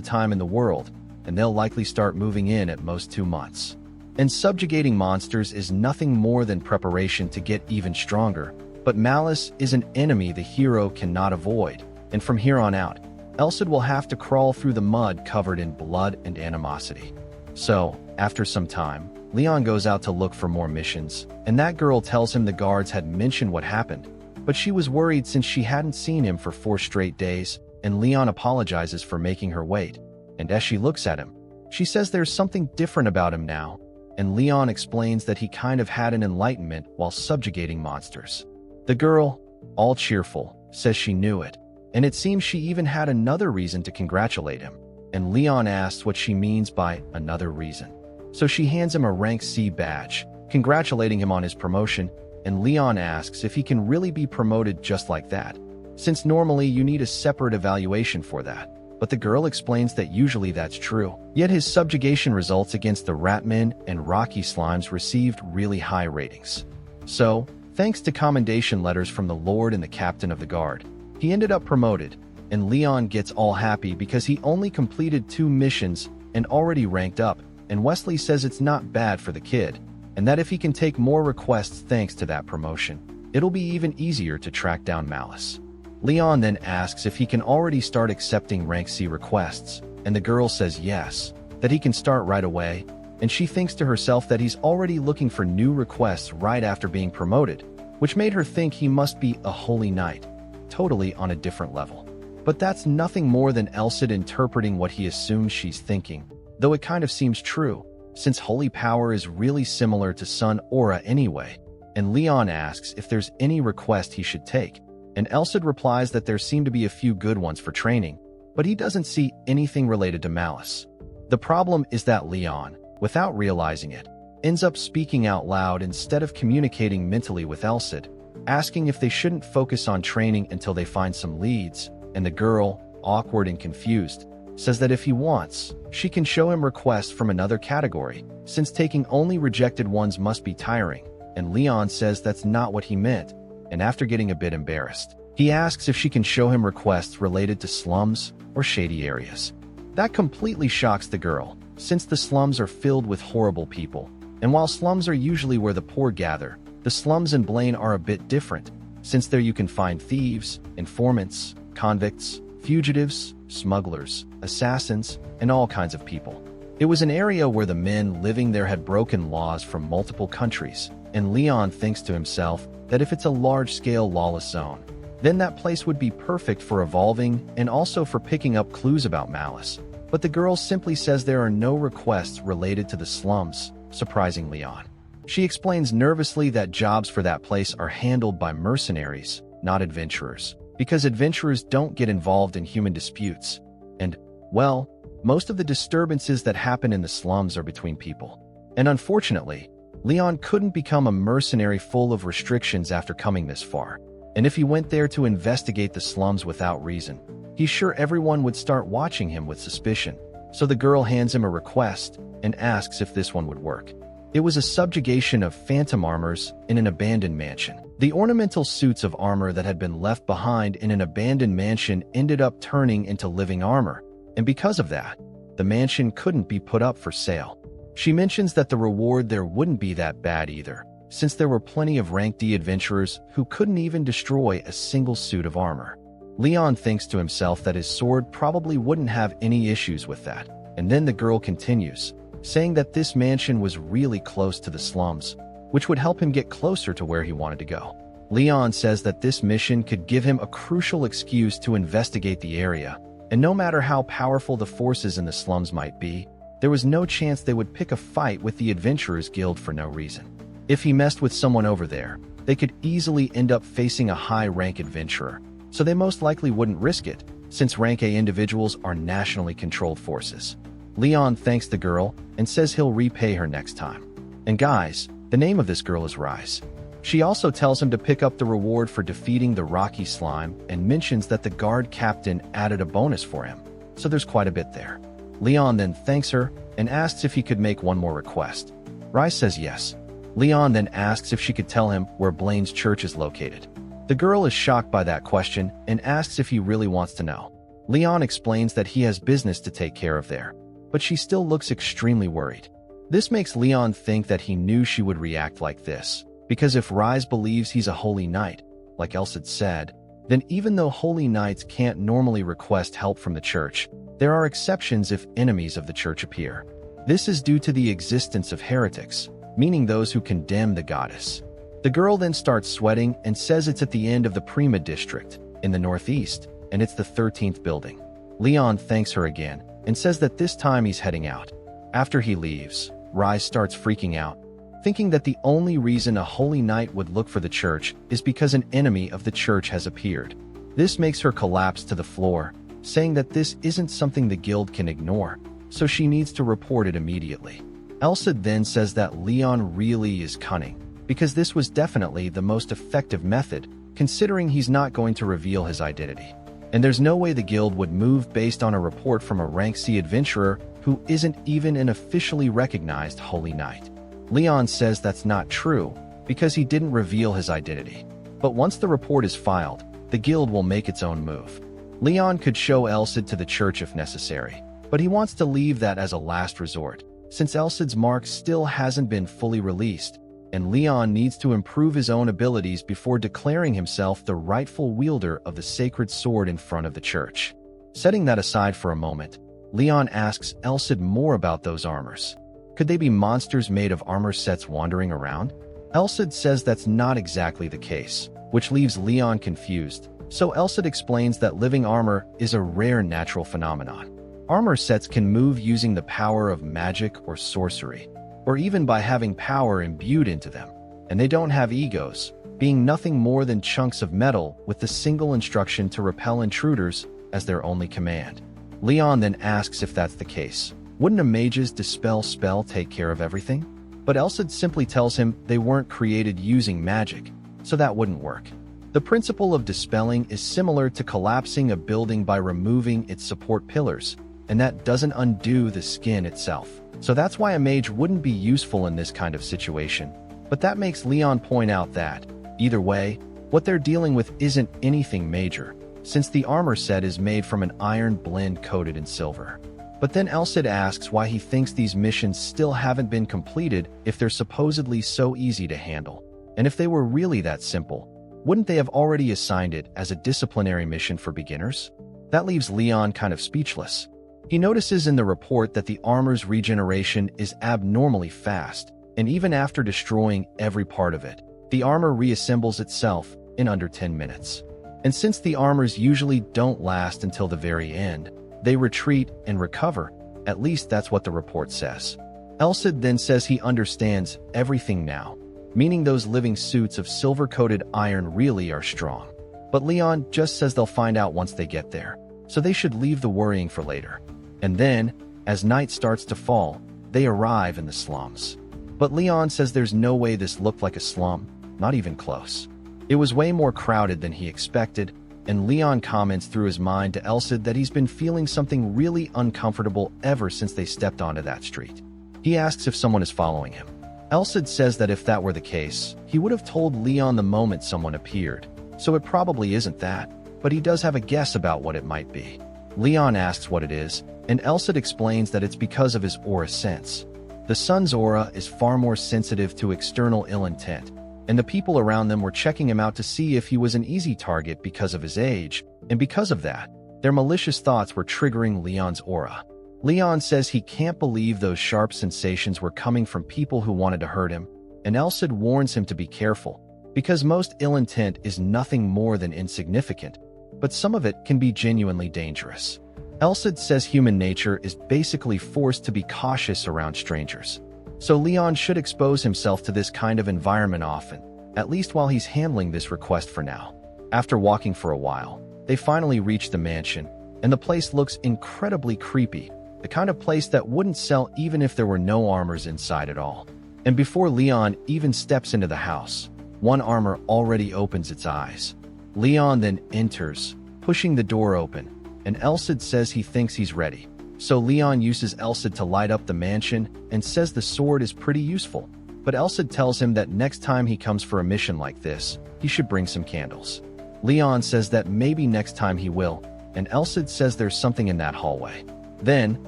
time in the world, and they'll likely start moving in at most 2 months. And subjugating monsters is nothing more than preparation to get even stronger, but malice is an enemy the hero cannot avoid, and from here on out, Elsa will have to crawl through the mud covered in blood and animosity. So, after some time, Leon goes out to look for more missions, and that girl tells him the guards had mentioned what happened, but she was worried since she hadn't seen him for 4 straight days, and Leon apologizes for making her wait. And as she looks at him, she says there's something different about him now, and Leon explains that he kind of had an enlightenment while subjugating monsters. The girl, all cheerful, says she knew it, and it seems she even had another reason to congratulate him, and Leon asks what she means by another reason. So she hands him a rank C badge, congratulating him on his promotion, and Leon asks if he can really be promoted just like that, since normally you need a separate evaluation for that. But the girl explains that usually that's true. Yet his subjugation results against the Ratmen and Rocky Slimes received really high ratings. So, thanks to commendation letters from the Lord and the Captain of the Guard, he ended up promoted, and Leon gets all happy because he only completed 2 missions and already ranked up, and Wesley says it's not bad for the kid, and that if he can take more requests thanks to that promotion, it'll be even easier to track down Malice. Leon then asks if he can already start accepting rank C requests, and the girl says yes, that he can start right away, and she thinks to herself that he's already looking for new requests right after being promoted, which made her think he must be a holy knight, totally on a different level. But that's nothing more than Elsid interpreting what he assumes she's thinking, though it kind of seems true, since holy power is really similar to sun aura anyway, and Leon asks if there's any request he should take, and Elsid replies that there seem to be a few good ones for training, but he doesn't see anything related to Malice. The problem is that Leon, without realizing it, ends up speaking out loud instead of communicating mentally with Elsid, asking if they shouldn't focus on training until they find some leads, and the girl, awkward and confused, says that if he wants, she can show him requests from another category, since taking only rejected ones must be tiring, and Leon says that's not what he meant, and after getting a bit embarrassed, he asks if she can show him requests related to slums or shady areas. That completely shocks the girl, since the slums are filled with horrible people, and while slums are usually where the poor gather, the slums in Blaine are a bit different, since there you can find thieves, informants, convicts, fugitives, smugglers, assassins, and all kinds of people. It was an area where the men living there had broken laws from multiple countries, and Leon thinks to himself that if it's a large-scale lawless zone, then that place would be perfect for evolving and also for picking up clues about Malice. But the girl simply says there are no requests related to the slums, surprising Leon. She explains nervously that jobs for that place are handled by mercenaries, not adventurers, because adventurers don't get involved in human disputes. And, well, most of the disturbances that happen in the slums are between people. And unfortunately, Leon couldn't become a mercenary full of restrictions after coming this far. And if he went there to investigate the slums without reason, he's sure everyone would start watching him with suspicion. So the girl hands him a request and asks if this one would work. It was a subjugation of phantom armors in an abandoned mansion. The ornamental suits of armor that had been left behind in an abandoned mansion ended up turning into living armor, and because of that, the mansion couldn't be put up for sale. She mentions that the reward there wouldn't be that bad either, since there were plenty of rank D adventurers who couldn't even destroy a single suit of armor. Leon thinks to himself that his sword probably wouldn't have any issues with that, and then the girl continues, saying that this mansion was really close to the slums, which would help him get closer to where he wanted to go. Leon says that this mission could give him a crucial excuse to investigate the area, and no matter how powerful the forces in the slums might be, there was no chance they would pick a fight with the Adventurers Guild for no reason. If he messed with someone over there, they could easily end up facing a high-rank adventurer, so they most likely wouldn't risk it, since rank A individuals are nationally controlled forces. Leon thanks the girl and says he'll repay her next time. And guys, the name of this girl is Rise. She also tells him to pick up the reward for defeating the Rocky Slime and mentions that the guard captain added a bonus for him, so there's quite a bit there. Leon then thanks her and asks if he could make one more request. Rise says yes. Leon then asks if she could tell him where Blaine's church is located. The girl is shocked by that question and asks if he really wants to know. Leon explains that he has business to take care of there, but she still looks extremely worried. This makes Leon think that he knew she would react like this, because if Rise believes he's a holy knight, like Elsid said, then even though holy knights can't normally request help from the church, there are exceptions if enemies of the church appear. This is due to the existence of heretics, meaning those who condemn the goddess. The girl then starts sweating and says it's at the end of the Prima district, in the northeast, and it's the 13th building. Leon thanks her again and says that this time he's heading out. After he leaves, Rise starts freaking out, thinking that the only reason a holy knight would look for the church is because an enemy of the church has appeared. This makes her collapse to the floor, saying that this isn't something the guild can ignore, so she needs to report it immediately. Elsa then says that Leon really is cunning, because this was definitely the most effective method, considering he's not going to reveal his identity. And there's no way the guild would move based on a report from a rank C adventurer who isn't even an officially recognized holy knight. Leon says that's not true, because he didn't reveal his identity. But once the report is filed, the guild will make its own move. Leon could show Elsid to the church if necessary, but he wants to leave that as a last resort, since Elsid's mark still hasn't been fully released, and Leon needs to improve his own abilities before declaring himself the rightful wielder of the sacred sword in front of the church. Setting that aside for a moment, Leon asks Elsid more about those armors. Could they be monsters made of armor sets wandering around? Elsid says that's not exactly the case, which leaves Leon confused, so Elsid explains that living armor is a rare natural phenomenon. Armor sets can move using the power of magic or sorcery, or even by having power imbued into them, and they don't have egos, being nothing more than chunks of metal with the single instruction to repel intruders as their only command. Leon then asks if that's the case. Wouldn't a mage's dispel spell take care of everything? But Elsid simply tells him they weren't created using magic, so that wouldn't work. The principle of dispelling is similar to collapsing a building by removing its support pillars, and that doesn't undo the skin itself. So that's why a mage wouldn't be useful in this kind of situation. But that makes Leon point out that, either way, what they're dealing with isn't anything major, since the armor set is made from an iron blend coated in silver. But then Elsid asks why he thinks these missions still haven't been completed if they're supposedly so easy to handle. And if they were really that simple, wouldn't they have already assigned it as a disciplinary mission for beginners? That leaves Leon kind of speechless. He notices in the report that the armor's regeneration is abnormally fast, and even after destroying every part of it, the armor reassembles itself in under 10 minutes. And since the armors usually don't last until the very end, they retreat and recover, at least that's what the report says. Elsid then says he understands everything now, meaning those living suits of silver-coated iron really are strong. But Leon just says they'll find out once they get there, so they should leave the worrying for later. And then, as night starts to fall, they arrive in the slums. But Leon says there's no way this looked like a slum, not even close. It was way more crowded than he expected, and Leon comments through his mind to Elsid that he's been feeling something really uncomfortable ever since they stepped onto that street. He asks if someone is following him. Elsid says that if that were the case, he would have told Leon the moment someone appeared, so it probably isn't that, but he does have a guess about what it might be. Leon asks what it is, and Elsid explains that it's because of his aura sense. The sun's aura is far more sensitive to external ill intent, and the people around them were checking him out to see if he was an easy target because of his age, and because of that, their malicious thoughts were triggering Leon's aura. Leon says he can't believe those sharp sensations were coming from people who wanted to hurt him, and Elsid warns him to be careful, because most ill intent is nothing more than insignificant, but some of it can be genuinely dangerous. Elsid says human nature is basically forced to be cautious around strangers. So Leon should expose himself to this kind of environment often, at least while he's handling this request for now. After walking for a while, they finally reach the mansion, and the place looks incredibly creepy, the kind of place that wouldn't sell even if there were no armors inside at all. And before Leon even steps into the house, one armor already opens its eyes. Leon then enters, pushing the door open, and Elsid says he thinks he's ready. So Leon uses Elsid to light up the mansion and says the sword is pretty useful, but Elsid tells him that next time he comes for a mission like this, he should bring some candles. Leon says that maybe next time he will, and Elsid says there's something in that hallway. Then,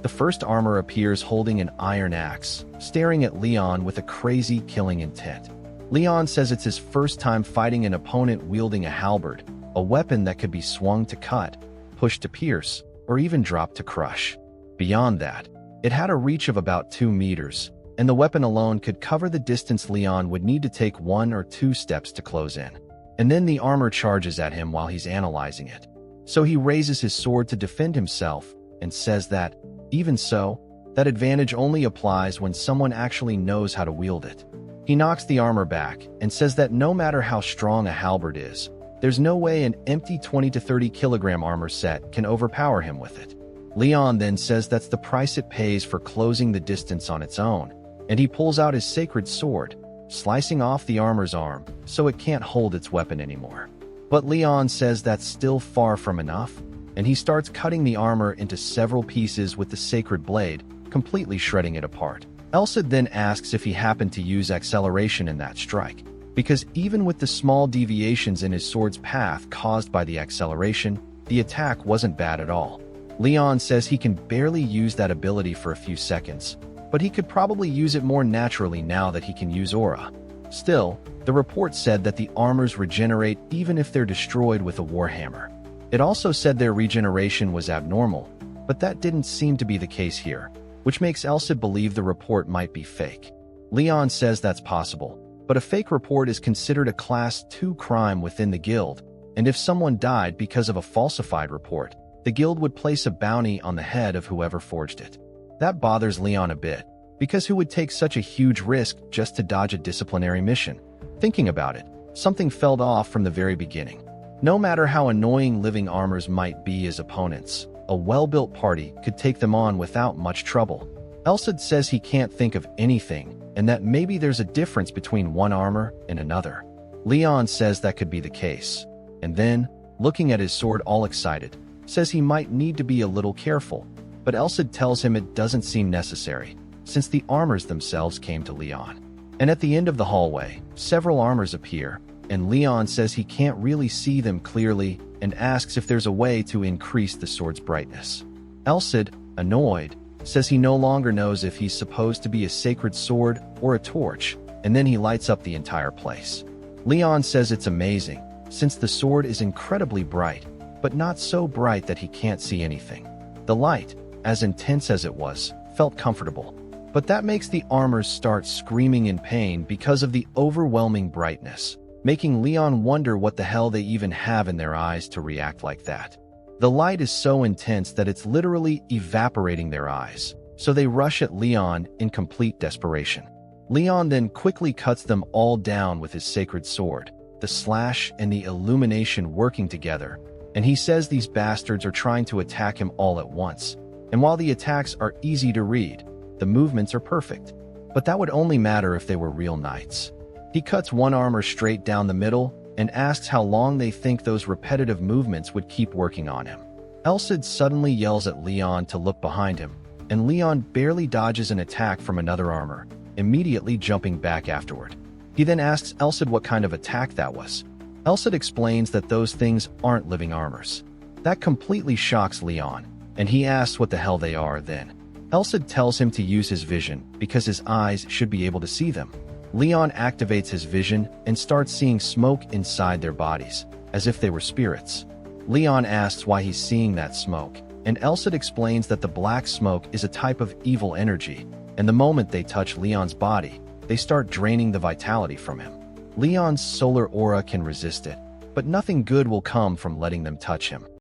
the first armor appears holding an iron axe, staring at Leon with a crazy killing intent. Leon says it's his first time fighting an opponent wielding a halberd, a weapon that could be swung to cut, pushed to pierce, or even dropped to crush. Beyond that, it had a reach of about 2 meters, and the weapon alone could cover the distance Leon would need to take 1 or 2 steps to close in. And then the armor charges at him while he's analyzing it. So he raises his sword to defend himself and says that, even so, that advantage only applies when someone actually knows how to wield it. He knocks the armor back and says that no matter how strong a halberd is, there's no way an empty 20 to 30 kilogram armor set can overpower him with it. Leon then says that's the price it pays for closing the distance on its own, and he pulls out his sacred sword, slicing off the armor's arm so it can't hold its weapon anymore. But Leon says that's still far from enough, and he starts cutting the armor into several pieces with the sacred blade, completely shredding it apart. Elsid then asks if he happened to use acceleration in that strike, because even with the small deviations in his sword's path caused by the acceleration, the attack wasn't bad at all. Leon says he can barely use that ability for a few seconds, but he could probably use it more naturally now that he can use aura. Still, the report said that the armors regenerate even if they're destroyed with a warhammer. It also said their regeneration was abnormal, but that didn't seem to be the case here, which makes Elsid believe the report might be fake. Leon says that's possible, but a fake report is considered a Class 2 crime within the guild, and if someone died because of a falsified report, the guild would place a bounty on the head of whoever forged it. That bothers Leon a bit, because who would take such a huge risk just to dodge a disciplinary mission? Thinking about it, something felt off from the very beginning. No matter how annoying living armors might be as opponents, a well-built party could take them on without much trouble. Elsid says he can't think of anything, and that maybe there's a difference between one armor and another. Leon says that could be the case, and then, looking at his sword all excited, says he might need to be a little careful, but Elsid tells him it doesn't seem necessary, since the armors themselves came to Leon. And at the end of the hallway, several armors appear, and Leon says he can't really see them clearly and asks if there's a way to increase the sword's brightness. Elsid, annoyed, says he no longer knows if he's supposed to be a sacred sword or a torch, and then he lights up the entire place. Leon says it's amazing, since the sword is incredibly bright, but not so bright that he can't see anything. The light, as intense as it was, felt comfortable, but that makes the armors start screaming in pain because of the overwhelming brightness, making Leon wonder what the hell they even have in their eyes to react like that. The light is so intense that it's literally evaporating their eyes, so they rush at Leon in complete desperation. Leon then quickly cuts them all down with his sacred sword, the slash and the illumination working together, and he says these bastards are trying to attack him all at once. And while the attacks are easy to read, the movements are perfect. But that would only matter if they were real knights. He cuts one armor straight down the middle and asks how long they think those repetitive movements would keep working on him. Elsid suddenly yells at Leon to look behind him, and Leon barely dodges an attack from another armor, immediately jumping back afterward. He then asks Elsid what kind of attack that was. Elsid explains that those things aren't living armors. That completely shocks Leon, and he asks what the hell they are then. Elsid tells him to use his vision because his eyes should be able to see them. Leon activates his vision and starts seeing smoke inside their bodies, as if they were spirits. Leon asks why he's seeing that smoke, and Elsid explains that the black smoke is a type of evil energy, and the moment they touch Leon's body, they start draining the vitality from him. Leon's solar aura can resist it, but nothing good will come from letting them touch him.